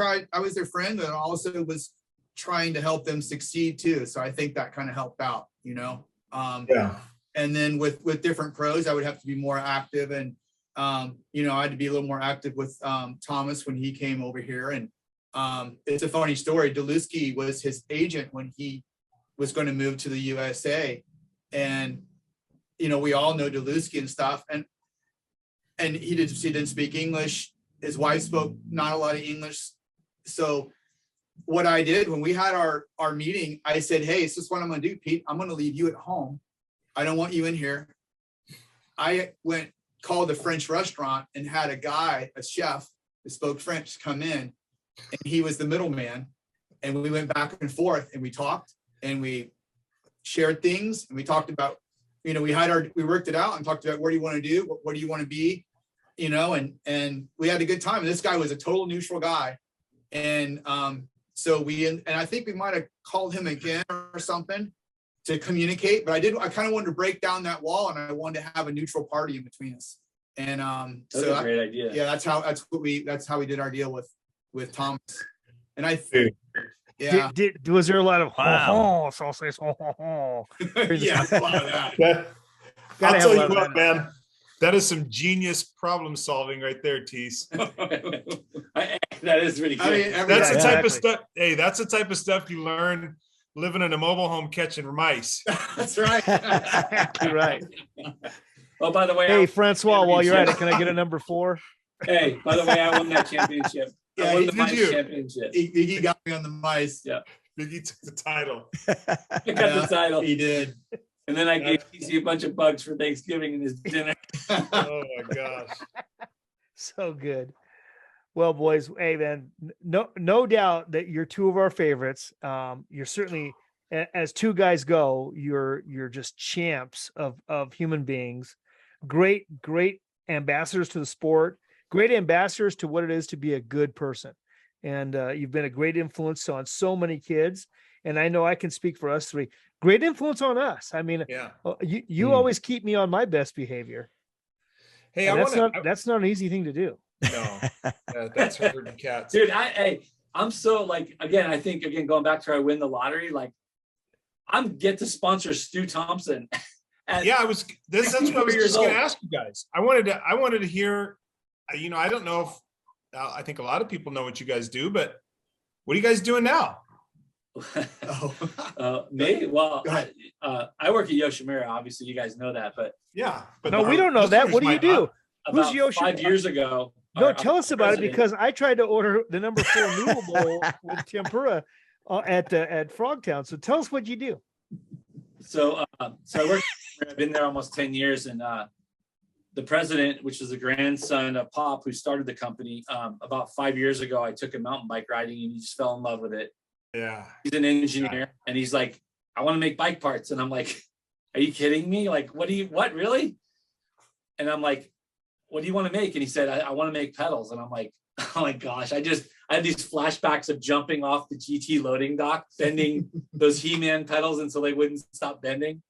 their friend, and also was trying to help them succeed too. So I think that kind of helped out, you know? And then with different pros, I would have to be more active, and, you know, I had to be a little more active with Thomas when he came over here. And it's a funny story. Deluski was his agent when he was going to move to the USA. And, you know, we all know Deluski and stuff. And he didn't speak English. His wife spoke not a lot of English. So what I did when we had our meeting, I said, hey, this is what I'm going to do, Pete. I'm going to leave you at home. I don't want you in here. I called the French restaurant and had a chef that spoke French come in, and he was the middleman. And we went back and forth, and we talked, and we shared things, and we talked about, you know, we worked it out and talked about what do you want to do? What do you want to be? You know, and we had a good time. And this guy was a total neutral guy. And so and I think we might've called him again or something to communicate, but I kind of wanted to break down that wall, and I wanted to have a neutral party in between us. And that's a great idea. Yeah, that's how we did our deal with Thomas. And was there a lot of wow. Yeah, a lot of that. I'll tell you what, man, that is some genius problem solving right there, Tease. That is really good. I mean, That's the type of stuff. Hey, that's the type of stuff you learn living in a mobile home catching mice. That's right. Exactly right. Oh, by the way, hey, Francois, while you're at it, can I get a number 4? Hey, by the way, I won that championship. I won the mice championship. He got me on the mice. Yeah. Biggie took the title. I got the title. He did. And then I gave TC a bunch of bugs for Thanksgiving and his dinner. Oh my gosh. So good. Well, boys, hey man, no doubt that you're two of our favorites. You're certainly, as two guys go, you're just champs of human beings. Great ambassadors to the sport, great ambassadors to what it is to be a good person. And you've been a great influence on so many kids. And I know I can speak for us three. Great influence on us. I mean, you always keep me on my best behavior. Hey, that's not an easy thing to do. No, that's herding cats. Dude, I'm so like, again, I think, going back to I win the lottery, like get to sponsor Stu Thompson. That's what I was just going to ask you guys. I wanted to hear, you know, I don't know if, I think a lot of people know what you guys do, but what are you guys doing now? Me? Well, I work at Yoshimura. Obviously, you guys know that, but but no, we don't know that. What do you do? About Who's Yoshimura? 5 years ago. No, tell us about it, because I tried to order the number 4 noodle bowl with tempura at Frogtown. So tell us what you do. So I work. I've been there almost 10 years, and the president, which is the grandson of Pop, who started the company, about 5 years ago, I took him mountain bike riding and he just fell in love with it. Yeah. He's an engineer and he's like, I want to make bike parts. And I'm like, are you kidding me? Like, what really? And I'm like, what do you want to make? And he said, I want to make pedals. And I'm like, oh my gosh, I had these flashbacks of jumping off the GT loading dock, bending those He-Man pedals until they wouldn't stop bending.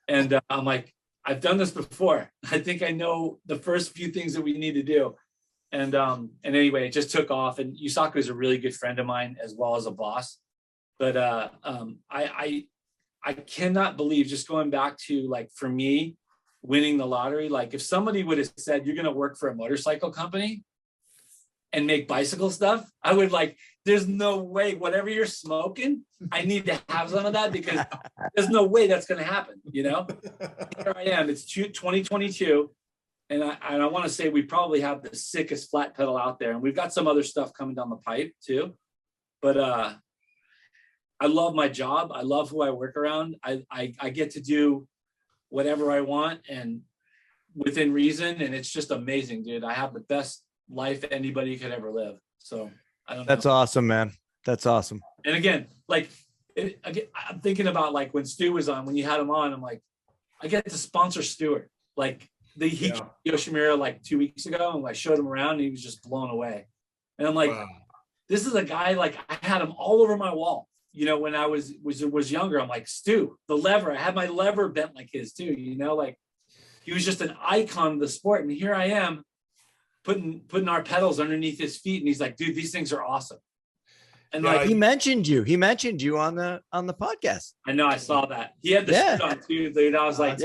And I'm like, I've done this before. I think I know the first few things that we need to do. And anyway, it just took off. And Yusaku is a really good friend of mine as well as a boss. But I cannot believe, just going back to, like, for me, winning the lottery, like if somebody would have said, you're going to work for a motorcycle company and make bicycle stuff, I would like, there's no way, whatever you're smoking, I need to have some of that, because there's no way that's going to happen. Here I am, it's 2022. And I want to say we probably have the sickest flat pedal out there. And we've got some other stuff coming down the pipe too. But I love my job. I love who I work around. I get to do whatever I want and within reason. And it's just amazing, dude. I have the best life anybody could ever live. So I don't know. That's awesome, man. That's awesome. And again, like, I'm thinking about, like, when Stu was on, when you had him on, I'm like, I get to sponsor Stewart. Like, he came to Yoshimura like 2 weeks ago, and I showed him around and he was just blown away. And I'm like, wow. This is a guy, like, I had him all over my wall. When I was younger, I'm like, Stu, the lever, I had my lever bent like his too, like, he was just an icon of the sport. And here I am putting our pedals underneath his feet. And he's like, dude, these things are awesome. And like, he mentioned you on the podcast. I know, I saw that. He had the shirt on too, dude. I was like,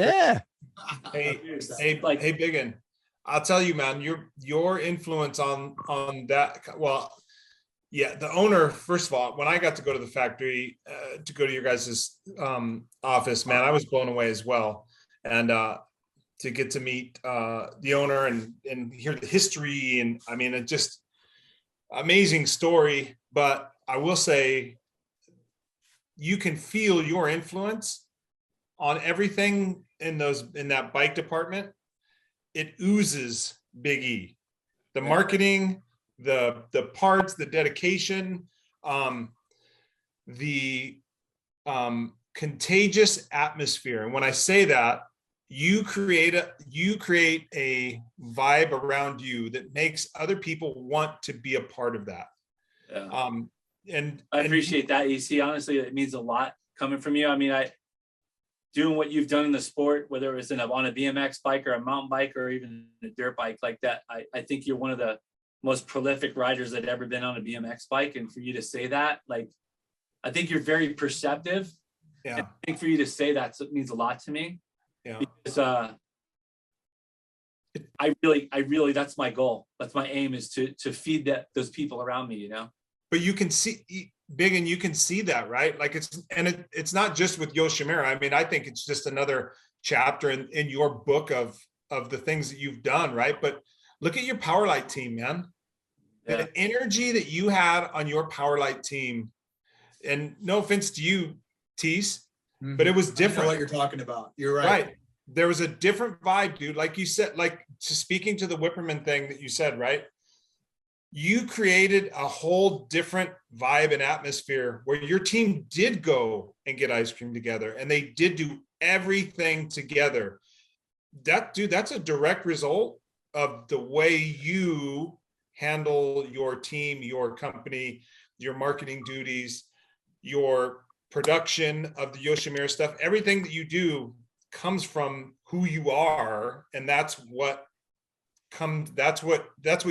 Hey, Biggin, I'll tell you, man, your influence on that. Well, yeah, the owner, first of all, when I got to go to the factory, to go to your guys' office, man, I was blown away as well. And to get to meet the owner and hear the history. And I mean, it just amazing story. But I will say, you can feel your influence on everything in that bike department. It oozes Big E, the marketing, the parts, the dedication, the contagious atmosphere. And when I say that, you create a vibe around you that makes other people want to be a part of that. Yeah. And I appreciate that, EC. Honestly, it means a lot coming from you. I mean, doing what you've done in the sport, whether it was on a BMX bike or a mountain bike or even a dirt bike like that, I think you're one of the most prolific riders that ever been on a BMX bike. And for you to say that, like, I think you're very perceptive. Yeah. And I think for you to say that means a lot to me. Yeah. Because I really, that's my goal. That's my aim, is to feed those people around me, But you can see, Big, and you can see that, right? Like, it's not just with Yoshimura. I mean, I think it's just another chapter in your book of the things that you've done, right? But look at your Powerlite team, man. Yeah. The energy that you had on your Powerlite team, and no offense to you, Tease, but it was different. I know what you're talking about. You're right. Right. There was a different vibe, dude. Like you said, like, speaking to the Whipperman thing that you said, right? You created a whole different vibe and atmosphere where your team did go and get ice cream together, and they did do everything together. That's a direct result of the way you handle your team, your company, your marketing duties, your production of the Yoshimura stuff. Everything that you do comes from who you are, and that's what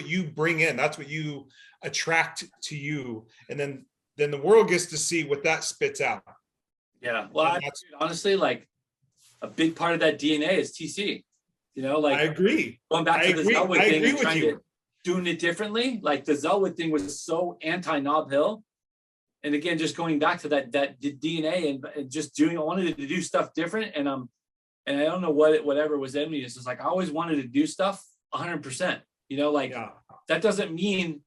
you bring in, that's what you attract to you, and then the world gets to see what that spits out. Yeah, well, honestly, like, a big part of that DNA is TC. Like, I agree. Going back to the Zelwood thing and doing it differently, like the Zelwood thing was so anti-Knob Hill. And again, just going back to that DNA and just I wanted to do stuff different. And I don't know whatever was in me. It's just like, I always wanted to do stuff 100%, That doesn't mean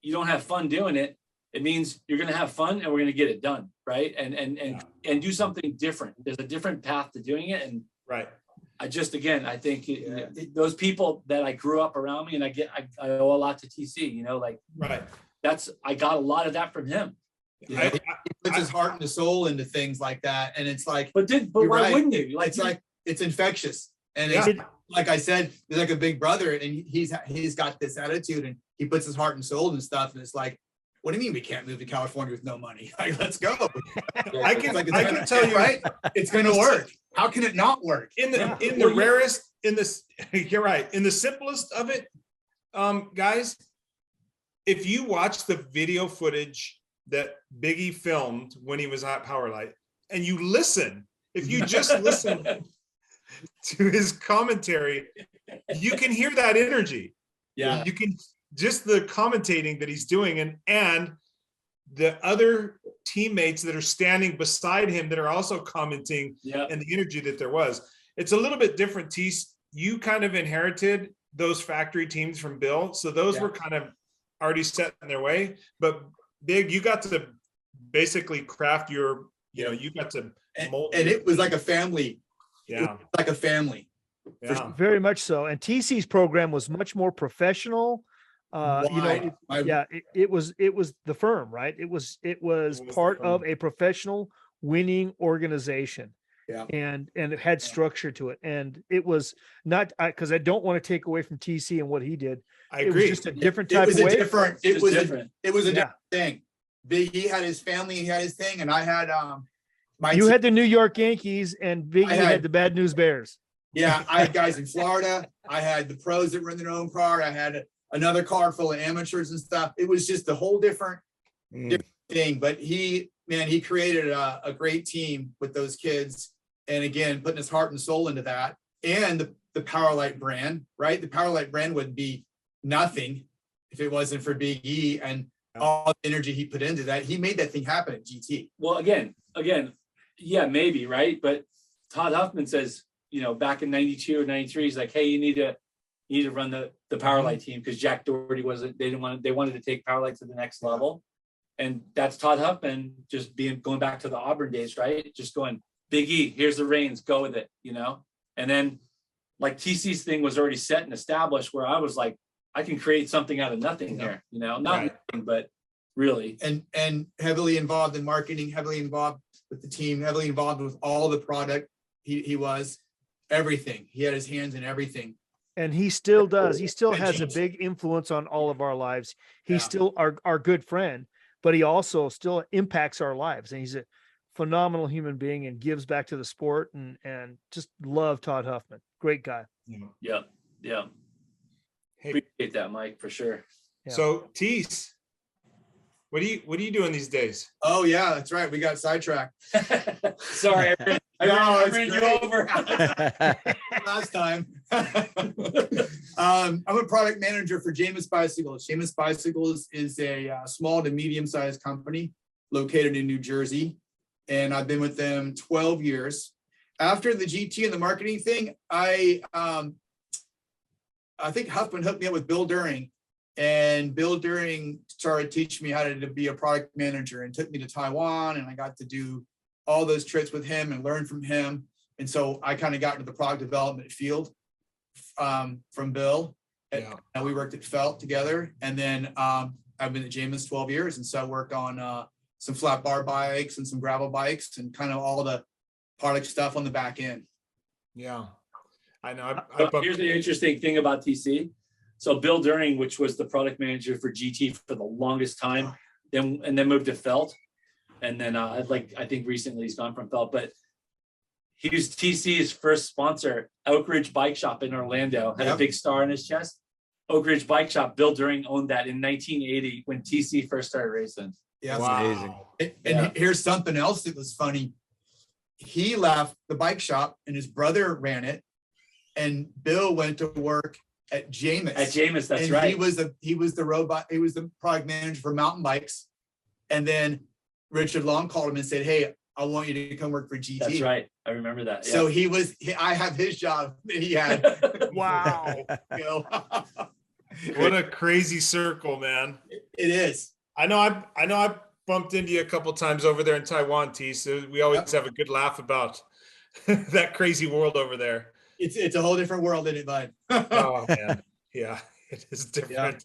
you don't have fun doing it. It means you're going to have fun and we're going to get it done. Right. And do something different. There's a different path to doing it. And right. again, I think those people that I grew up around me, and I owe a lot to TC, you know, like, Right. I got a lot of that from him. He puts his heart and soul into things like that. And it's like, But You're why right. wouldn't you? Like, it's like, it's infectious. And Yeah. it's, like I said, he's like a big brother, and he's got this attitude, and he puts his heart and soul and stuff. And it's like, what do you mean we can't move to California with no money? Like, let's go. I can tell you, right? It's going to work. How can it not work? in the rarest, you're right, in the simplest of it, guys, if you watch the video footage that Biggie filmed when he was at Powerlite, and you listen, if you just listen to his commentary, you can hear that energy. yeah, You can just the commentating that he's doing, and the other teammates that are standing beside him that are also commenting, yeah, and the energy that there was. It's a little bit different, Tease. You kind of inherited those factory teams from Bill, so those were kind of already set in their way. But Big, you got to basically craft your, you got to mold. And it was like a family. It Yeah, was like a family. yeah. Very much so. And TC's program was much more professional. Why? It was the firm, right? It was the part firm. of a professional winning organization. Yeah. And it had structure to it. And it was not, because I don't want to take away from TC and what he did. I It was agree. just a different It type was of a way. different, It's it was different. a Yeah. different thing. He had his family, he had his thing, and I had my You team. had the New York Yankees and Biggie had had- the Bad News Bears. Yeah, I had guys in Florida. I had the pros that run their own car. I had another car full of amateurs and stuff. It was just a whole different thing. But he created a great team with those kids. And again, putting his heart and soul into that. And the Powerlite brand, right? The Powerlite brand would be nothing if it wasn't for Big E and all the energy he put into that. He made that thing happen at GT. Well, again, yeah, maybe, right? But Todd Huffman says, back in 92 or 93, he's like, hey, you need to run the Powerlite team, because Jack Doherty they wanted to take Powerlite to the next level. And that's Todd Huffman just going back to the Auburn days, right? Just going, Big E, here's the reins, go with it, And then like TC's thing was already set and established, where I was like, I can create something out of nothing here, not Right. nothing, but really. And heavily involved in marketing, heavily involved with the team, heavily involved with all the product. He was everything. He had his hands in everything. And he still does. He still And has a James. big influence on all of our lives. He's Yeah. still our good friend, but he also still impacts our lives. And he's a phenomenal human being and gives back to the sport, and just love Todd Huffman. Great guy. Yeah. Hey, Appreciate that, Mike, for sure. Yeah. so Tease, what are you doing these days? Oh yeah, that's right. We got sidetracked Sorry, I No, it's ran you great. over. last time. I'm a product manager for Jameis Bicycles. Jameis Bicycles is a small to medium-sized company located in New Jersey, and I've been with them 12 years. After the GT and the marketing thing, I think Huffman hooked me up with Bill During, and Bill During started teaching me how to be a product manager and took me to Taiwan, and I got to do all those trips with him and learn from him. And so I kind of got into the product development field from Bill. Yeah. And we worked at Felt together. And then I've been at Jameis 12 years. And so I worked on some flat bar bikes and some gravel bikes and kind of all the product stuff on the back end. Yeah, I know. Here's the interesting thing about TC. So Bill During, which was the product manager for GT for the longest time, then moved to Felt. And then I think recently he's gone from Felt, but he was TC's first sponsor. Oak Ridge Bike Shop in Orlando had a big star on his chest. Oak Ridge Bike Shop, Bill During owned that in 1980 when TC first started racing. Yeah. Amazing. And here's something else that was funny. He left the bike shop and his brother ran it. And Bill went to work at Jameis. At Jameis, that's and right. He was the product manager for mountain bikes. And then Richard Long called him and said, hey, I want you to come work for GT. That's right. I remember that. Yeah. So I have his job that he had. Wow. You know? What a crazy circle, man. It is. I know I bumped into you a couple times over there in Taiwan, T. So we always have a good laugh about that crazy world over there. It's a whole different world, isn't it, bud? Oh man, yeah, it is different.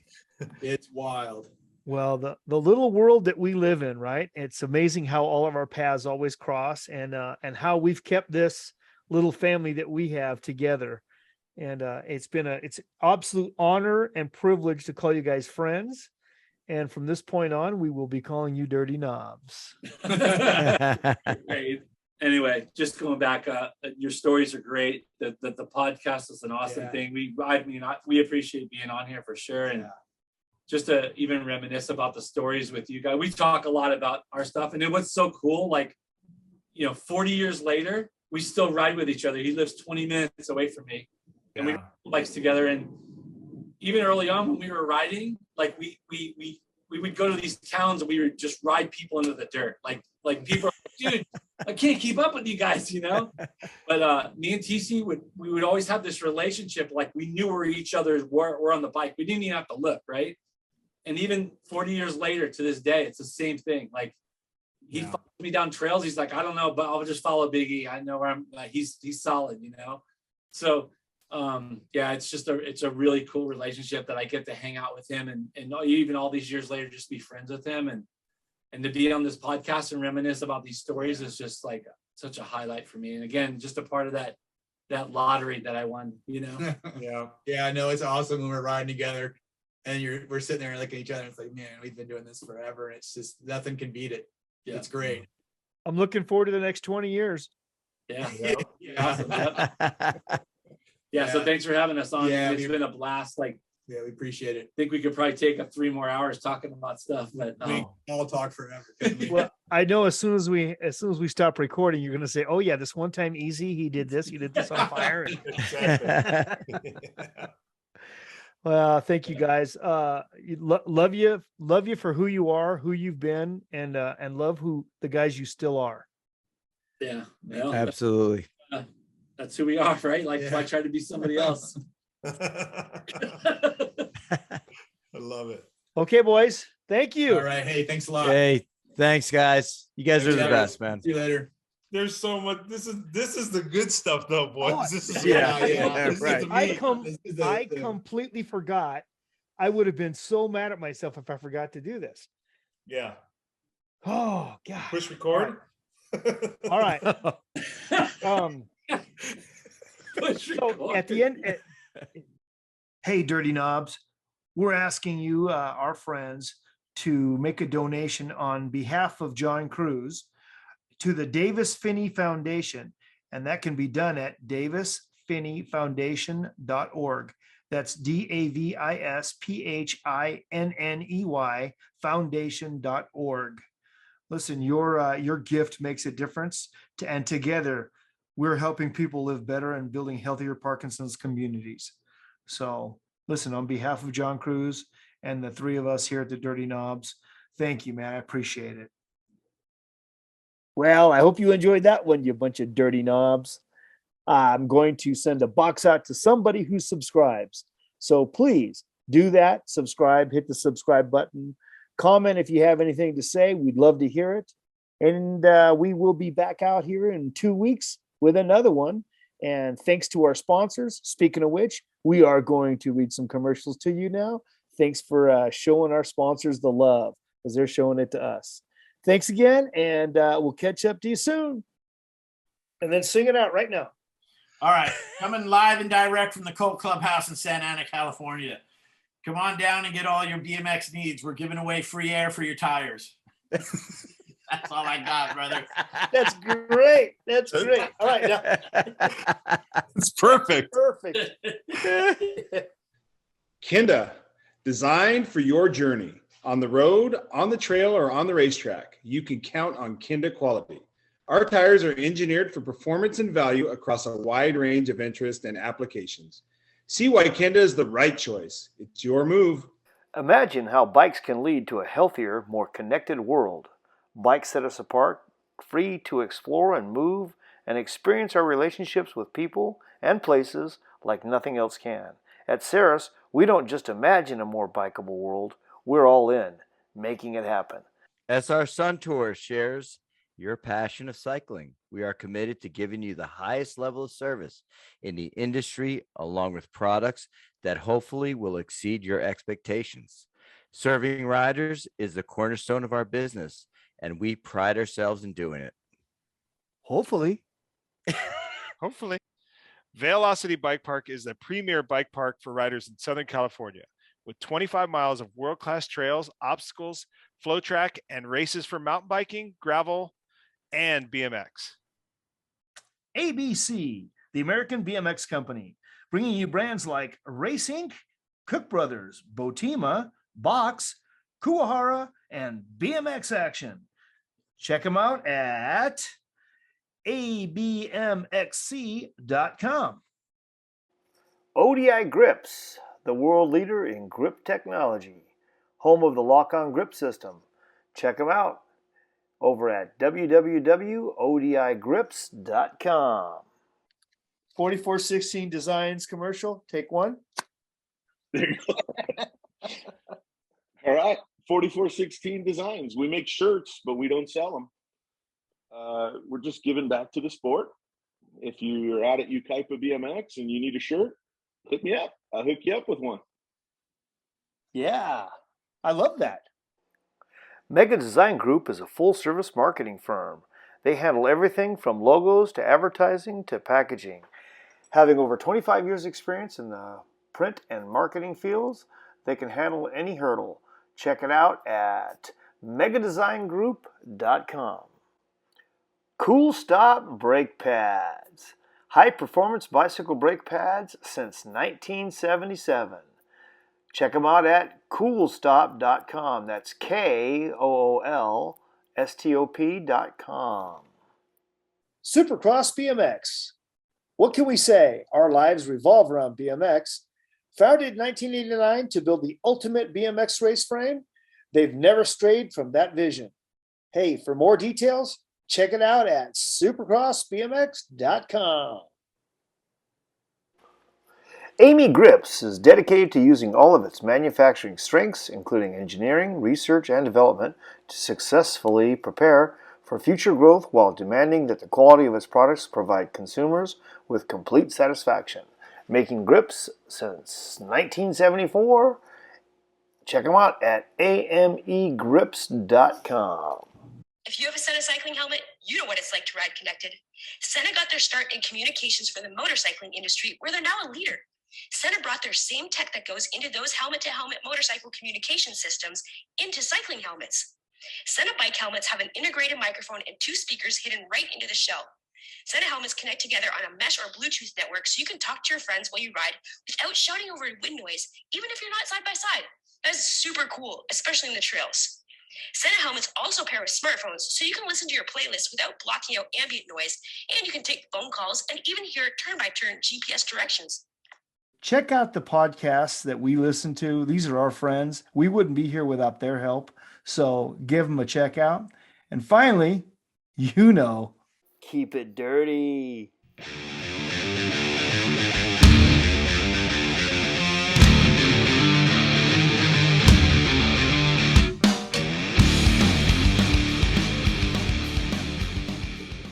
It's wild. Well, the little world that we live in, right? It's amazing how all of our paths always cross, and how we've kept this little family that we have together. And it's absolute honor and privilege to call you guys friends. And from this point on, we will be calling you Dirty Knobs. Great. Anyway, just going back, your stories are great. The podcast is an awesome thing. We appreciate being on here for sure. And just to even reminisce about the stories with you guys. We talk a lot about our stuff. And then what's so cool, 40 years later, we still ride with each other. He lives 20 minutes away from me. And we ride bikes together. And even early on when we were riding, we would go to these towns and we would just ride people into the dirt. Like people are like, dude, I can't keep up with you guys, But me and TC we would always have this relationship, like we knew where each other were on the bike. We didn't even have to look, right? And even 40 years later to this day, it's the same thing. Like he follows me down trails. He's like, I don't know, but I'll just follow Biggie. I know where I'm he's solid, So it's a really cool relationship that I get to hang out with him and even all these years later, just be friends with him and to be on this podcast and reminisce about these stories is just like such a highlight for me. And again, just a part of that lottery that I won, Yeah. I know it's awesome when we're riding together and we're sitting there looking at each other. And it's like, man, we've been doing this forever. And it's just, nothing can beat it. Yeah. It's great. I'm looking forward to the next 20 years. Yeah. Awesome. So thanks for having us on. It's been a blast. We appreciate it. I think we could probably take up 3 more hours talking about stuff, but we all talk forever. Well, I know as soon as we stop recording, you're going to say, "Oh yeah, this one time Easy, he did this on fire." Well, thank you guys. Love you for who you are, who you've been, and love who the guys you still are. Yeah, well, absolutely. That's who we are, right? I try to be somebody else. I love it. Okay, boys. Thank you. All right. Hey, thanks a lot. Hey, thanks, guys. You guys are the best, man. See you later. There's so much. This is the good stuff, though, boys. Oh, this is right. I completely forgot. I would have been so mad at myself if I forgot to do this. Yeah. Oh God. Push record. All right. So at the end, hey, Dirty Knobs, we're asking you, our friends, to make a donation on behalf of John Cruz to the Davis Finney Foundation, and that can be done at davisfinneyfoundation.org. That's DAVISPHINNEY foundation.org. Listen, your gift makes a difference, and together we're helping people live better and building healthier Parkinson's communities. So listen, on behalf of John Cruz and the 3 of us here at the Dirty Knobs, thank you, man. I appreciate it. Well, I hope you enjoyed that one, you bunch of dirty knobs. I'm going to send a box out to somebody who subscribes. So please do that. Subscribe, hit the subscribe button. Comment if you have anything to say. We'd love to hear it. And we will be back out here in 2 weeks with another one. And thanks to our sponsors. Speaking of which, we are going to read some commercials to you now. Thanks for showing our sponsors the love, because they're showing it to us. Thanks again, and we'll catch up to you soon. And then sing it out right now. All right, coming live and direct from the Colt Clubhouse in Santa Ana, California. Come on down and get all your BMX needs. We're giving away free air for your tires. That's all I got, brother. That's great. That's great. All right. Now. It's perfect. Perfect. Kinda, designed for your journey. On the road, on the trail, or on the racetrack, you can count on Kinda quality. Our tires are engineered for performance and value across a wide range of interest and applications. See why Kinda is the right choice. It's your move. Imagine how bikes can lead to a healthier, more connected world. Bikes set us apart, free to explore and move and experience our relationships with people and places like nothing else can. At Ceres, we don't just imagine a more bikeable world, we're all in, making it happen. SR Sun Tour shares your passion of cycling. We are committed to giving you the highest level of service in the industry, along with products that hopefully will exceed your expectations. Serving riders is the cornerstone of our business, and we pride ourselves in doing it. Hopefully. Hopefully. Velocity Bike Park is the premier bike park for riders in Southern California, with 25 miles of world-class trails, obstacles, flow track, and races for mountain biking, gravel, and BMX. ABC, the American BMX Company, bringing you brands like Race Inc., Cook Brothers, Botima, Box, Kuwahara, and BMX Action. Check them out at abmxc.com. ODI Grips, the world leader in grip technology, home of the lock-on grip system. Check them out over at www.odigrips.com. 4416 Designs commercial, take one. There you go. All right, 4416 Designs. We make shirts, but we don't sell them. We're just giving back to the sport. If you're out at Ukaipa BMX and you need a shirt, hit me up. I'll hook you up with one. Yeah, I love that. Mega Design Group is a full-service marketing firm. They handle everything from logos to advertising to packaging. Having over 25 years experience in the print and marketing fields, they can handle any hurdle. Check it out at megadesigngroup.com. Cool Stop Brake Pads. High-performance bicycle brake pads since 1977. Check them out at coolstop.com. That's KOOLSTOP.com. Supercross BMX. What can we say? Our lives revolve around BMX. Founded in 1989 to build the ultimate BMX race frame, they've never strayed from that vision. Hey, for more details, check it out at supercrossbmx.com. Amy Grips is dedicated to using all of its manufacturing strengths, including engineering, research, and development, to successfully prepare for future growth while demanding that the quality of its products provide consumers with complete satisfaction. Making grips since 1974. Check them out at amegrips.com. If you have a Sena cycling helmet, you know what it's like to ride connected. Sena got their start in communications for the motorcycling industry, where they're now a leader. Sena brought their same tech that goes into those helmet-to-helmet motorcycle communication systems into cycling helmets. Sena bike helmets have an integrated microphone and 2 speakers hidden right into the shell. Sena helmets connect together on a mesh or Bluetooth network so you can talk to your friends while you ride without shouting over wind noise, even if you're not side by side. That is super cool, especially in the trails. Sena helmets also pair with smartphones, so you can listen to your playlist without blocking out ambient noise, and you can take phone calls and even hear turn-by-turn GPS directions. Check out the podcasts that we listen to. These are our friends. We wouldn't be here without their help, so give them a check out. And finally, keep it dirty.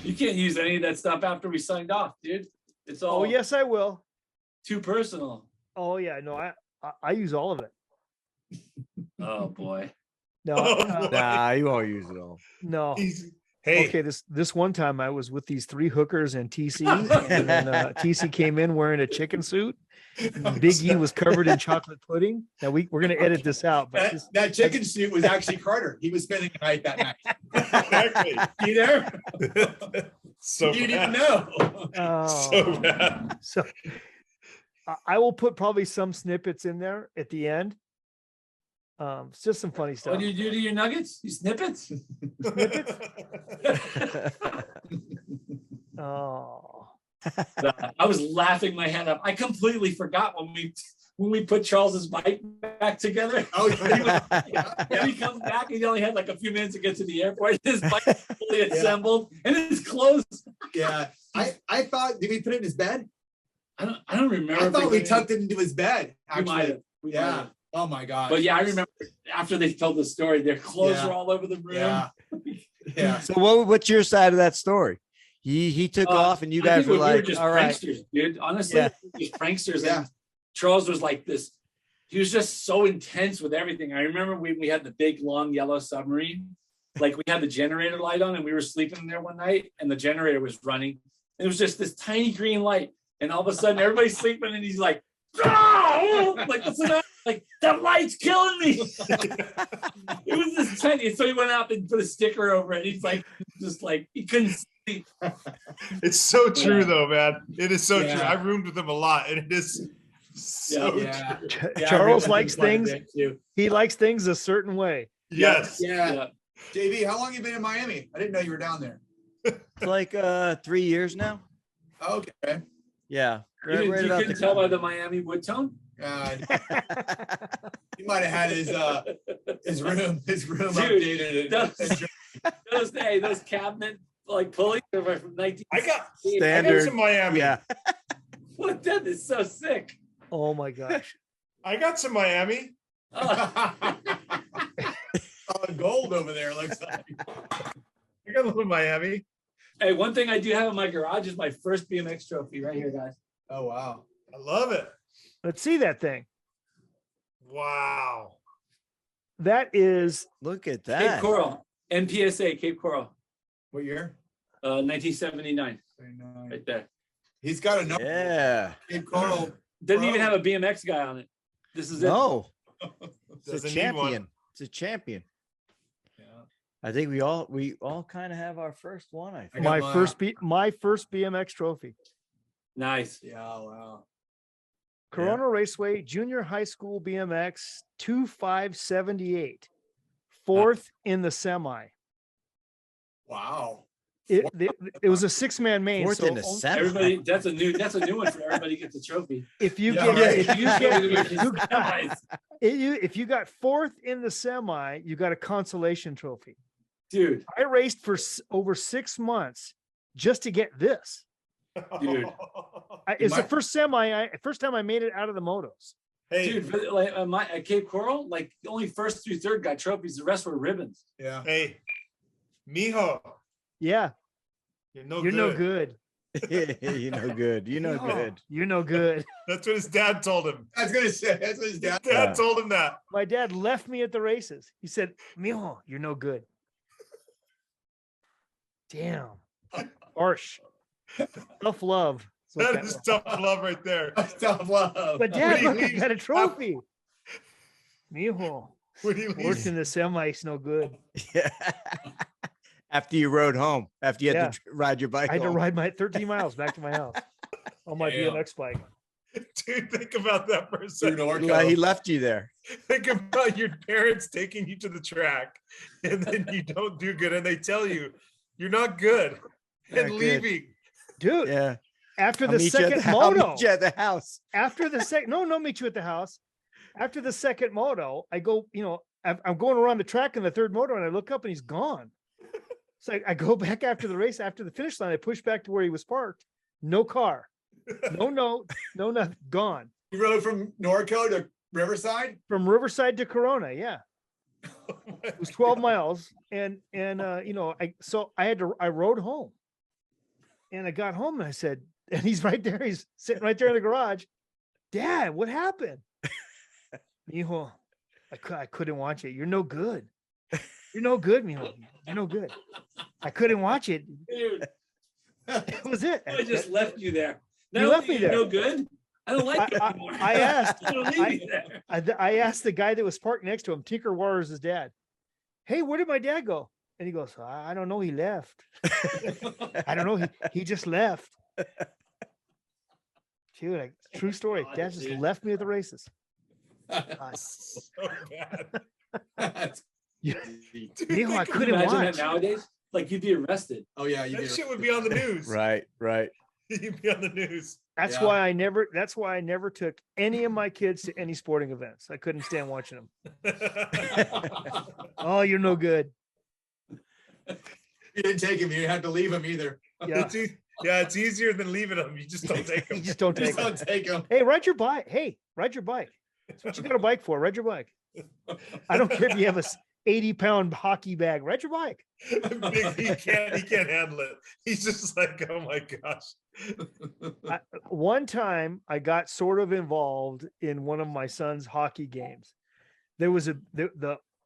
You can't use any of that stuff after we signed off, dude. It's all Oh, yes, I will. too personal. Oh, yeah. No, I use all of it. Oh boy. No, Nah, you won't use it all. no. Hey, Okay, this one time I was with these 3 hookers and TC, and then TC came in wearing a chicken suit. Big E was covered in chocolate pudding. Now we're going to edit this out, but That chicken suit was actually Carter. He was spending the night that night. exactly. You there? So You bad. didn't know. So bad. So I will put probably some snippets in there at the end. It's just some funny stuff. What do you do to your nuggets? You snippets? Oh, I was laughing my head up. I completely forgot when we put Charles's bike back together. Oh, And he comes back, he only had like a few minutes to get to the airport. His bike is fully assembled and his clothes. yeah. I thought, did we put it in his bed? I don't remember. I thought we tucked it into his bed. We might Actually. have. We Yeah. might have. Oh my God. But yeah, I remember after they told the story, their clothes Yeah. were all over the room. Yeah. Yeah. So what's your side of that story? He took off and you I guys think were we like, just all right. pranksters, dude. Honestly, Yeah. we were just pranksters. Yeah. And Charles was like this. He was just so intense with everything. I remember we had the big long yellow submarine. Like we had the generator light on and we were sleeping in there one night and the generator was running. And it was just this tiny green light. And all of a sudden everybody's sleeping and he's like, oh! Like, what's the matter? Like, that light's killing me. It was this tiny. So he went out and put a sticker over it. He's like, just like, he couldn't see. It's so true Yeah. though, man. It is so Yeah. true. I've roomed with him a lot, and it is so Yeah. true. Yeah, I Charles remember likes quite a things. bit, too. He likes things a certain way. Yes. Yeah. Yeah. JV, how long you been in Miami? I didn't know you were down there. It's like 3 years now. Okay. Yeah. You, Right you about couldn't tell by the Miami wood tone? He might have had his room Dude, updated. those cabinet like pulleys are from 19. I got Standard. some Miami. Yeah. What? That is so sick. Oh my gosh. I got some Miami. Oh, Gold over there looks like. I got a little Miami. hey, one thing I do have in my garage is my first BMX trophy right here, guys. Oh wow. I love it. Let's see that thing. Wow. That is Look at Cape that. Coral, NPSA, Cape Coral, What year? 1979, right there. He's got a number. Yeah. Cape Coral. Doesn't even have a BMX guy on it. This is it. No. It's a Doesn't need one. champion. It's a champion. Yeah. I think we all kind of have our first one. I think. got my first BMX trophy. Nice. Yeah. Wow. Corona Raceway Junior High School BMX 2578. Fourth in the semi. Wow. It was a 6-man main. Fourth So in the semi. Everybody, that's a new one for everybody to get the trophy. if you Yeah, get right. if you got fourth in the semi, you got a consolation trophy. Dude, I raced for over 6 months just to get this. Dude. It's the My- first time I made it out of the motos. Hey, dude, but like at Cape Coral, like only first through third got trophies. The rest were ribbons. Yeah. hey, mijo, Yeah, you're no you're good. no good. You know good. You know No, good. You're no good. That's what his dad told him. I was gonna say that's what his His dad. dad Yeah. told him that. My dad left me at the races. He said, "Mijo, you're no good." Damn, harsh. Tough love. That's what That is tough love right there. Tough love. But Dad, he look, I leaves- got a trophy. Mijo, When he fourth leaves, in the semi is no good. Yeah. After you rode home, after you had Yeah. to ride your bike I had to home. ride my 13 miles back to my house on my Damn. BMX bike. dude, think about that for a Through second. Norco. He left you there. Think about your parents taking you to the track, and then you don't do good, and they tell you you're not good, and Not good. leaving. Dude, Yeah. after I'll the meet you at second the- I'll moto, meet you at the house. after the second, no, meet you at the house. After the second moto, I go, I'm going around the track in the third moto and I look up and he's gone. So I go back after the race, after the finish line, I push back to where he was parked. No car, no note, no nothing, gone. You rode from Norco to Riverside. From Riverside to Corona. Yeah. It was 12 miles. And I rode home and I got home and I said, and he's right there. He's sitting right there in the garage. Dad, what happened? Mijo, I couldn't watch it. You're no good. You're no good, Mijo. You're no good. I couldn't watch it. Dude, That was it. I just left you there. You Now left me you're there. no good. I don't like you I- anymore. I asked- I don't leave you there. I asked the guy that was parked next to him, Tinker Warriors' his dad. Hey, where did my dad go? And he goes, I don't know. He left. I don't know. He just left. Dude, true story. God, Dad just dude. left me at the races. So bad. That's- Mijo, I Can you couldn't imagine that watch. nowadays? Like you'd be arrested. oh yeah, you That did. shit would be on the news. Right. You'd be on the news. That's Yeah. why I never took any of my kids to any sporting events. I couldn't stand watching them. Oh, you're no good. You didn't take him. You didn't have to leave him either. Yeah. It's easier than leaving them. You just don't take You them. just don't Just take them. don't take him. Hey, ride your bike. Hey, ride your bike. That's what you got a bike for. Ride your bike. I don't care if you have a 80-pound hockey bag. Ride your bike. He can't handle it. He's just like, oh my gosh. One time I got sort of involved in one of my son's hockey games. There was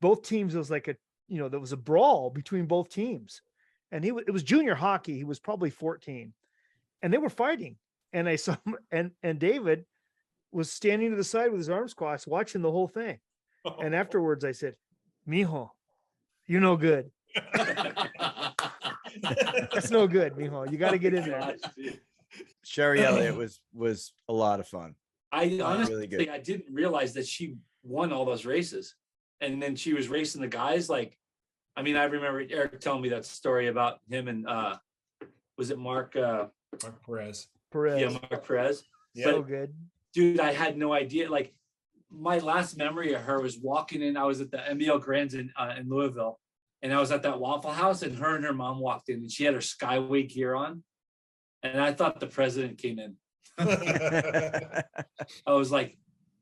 both teams, it was like there was a brawl between both teams. And it was junior hockey. He was probably 14 and they were fighting. And I saw him and David was standing to the side with his arms crossed, watching the whole thing. And afterwards I said, Mijo, you're no good. That's no good, Mijo. You got to get in there. Sherry Elliott was a lot of fun. I honestly really good. I didn't realize that she won all those races. And then she was racing the guys. I remember Eric telling me that story about him and was it Mark Perez. Yeah, Mark Perez. Yeah. So good. Dude, I had no idea. Like my last memory of her was walking in. I was at the NBL Grands in Louisville, and I was at that Waffle House, and her mom walked in, and she had her Skyway gear on, and I thought the president came in. I was like,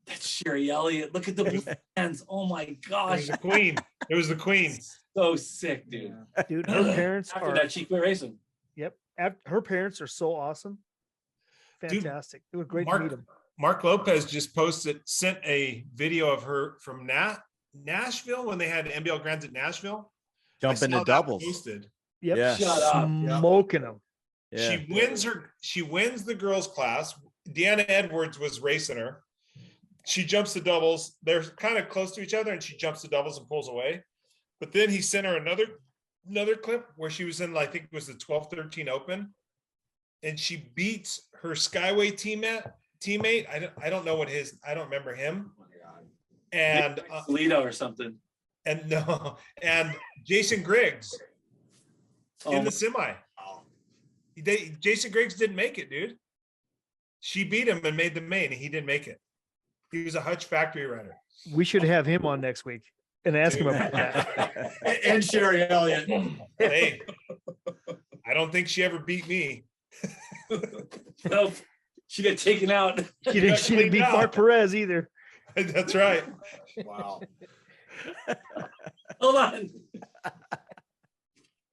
"That's Sherry Elliott. Look at the blue hands. Oh my It gosh, was the queen. It was the queen. so sick, dude." Dude, her parents After are that, she quit racing. Yep. Her parents are so awesome. Fantastic. It was great to meet them. Mark Lopez just sent a video of her from Nashville when they had NBL Grands at Nashville. Jumping I saw to that doubles. posted. Yep. Yeah. Shut up. Smoking them. Yeah. She wins the girls class. Deanna Edwards was racing her. She jumps to doubles. They're kind of close to each other, and she jumps to doubles and pulls away. But then he sent her another clip where she was in, I think it was the 12-13 Open, and she beats her Skyway teammate. I don't know I don't remember him. And Lito or something. And Jason Griggs in the semi. Jason Griggs didn't make it, dude. She beat him and made the main, and he didn't make it. He was a Hutch factory rider. We should have him on next week and ask him about that. And Sherry Elliott. Hey, I don't think she ever beat me. Nope. She got taken out. She didn't beat Mark Perez either. That's right. Wow. Hold on.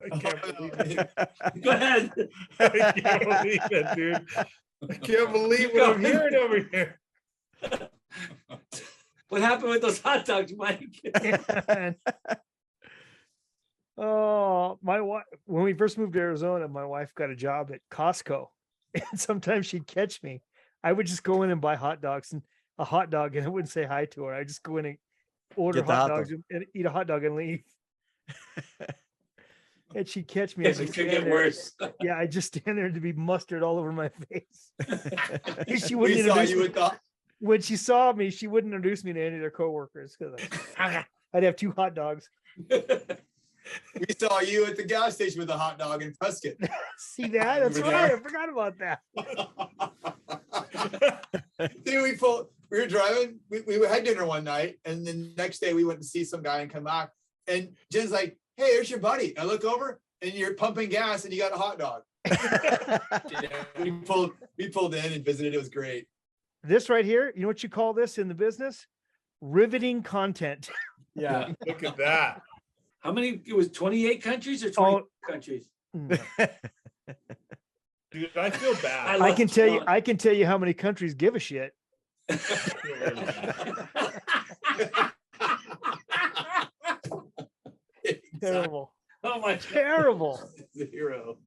I can't believe it. Go ahead. I can't believe it, dude. I can't believe what I'm hearing over here. What happened with those hot dogs, Mike? Oh, my wife, when we first moved to Arizona, my wife got a job at Costco. And sometimes she'd catch me. I would just go in and buy hot dogs and a hot dog, and I wouldn't say hi to her. I just go in and order hot dogs and eat a hot dog and leave. And she'd catch me. It could get worse. Yeah, I just stand there to be mustard all over my face. She wouldn't We saw introduce you me. with the When she saw me, she wouldn't introduce me to any of their coworkers because I'd have 2 hot dogs. We saw you at the gas station with a hot dog in Prescott. See that? That's Remember right. that? I forgot about that. Then we were driving, we had dinner one night, and the next day we went to see some guy and come back. And Jen's like, "Hey, there's your buddy." I look over and you're pumping gas and you got a hot dog. Yeah, we pulled in and visited. It was great. This right here, you know what you call this in the business? Riveting content. Yeah. Look at that. How many? It was 28 countries or 20 countries? Dude, I feel bad. I can tell you how many countries give a shit. Terrible. Oh my! Terrible. Zero.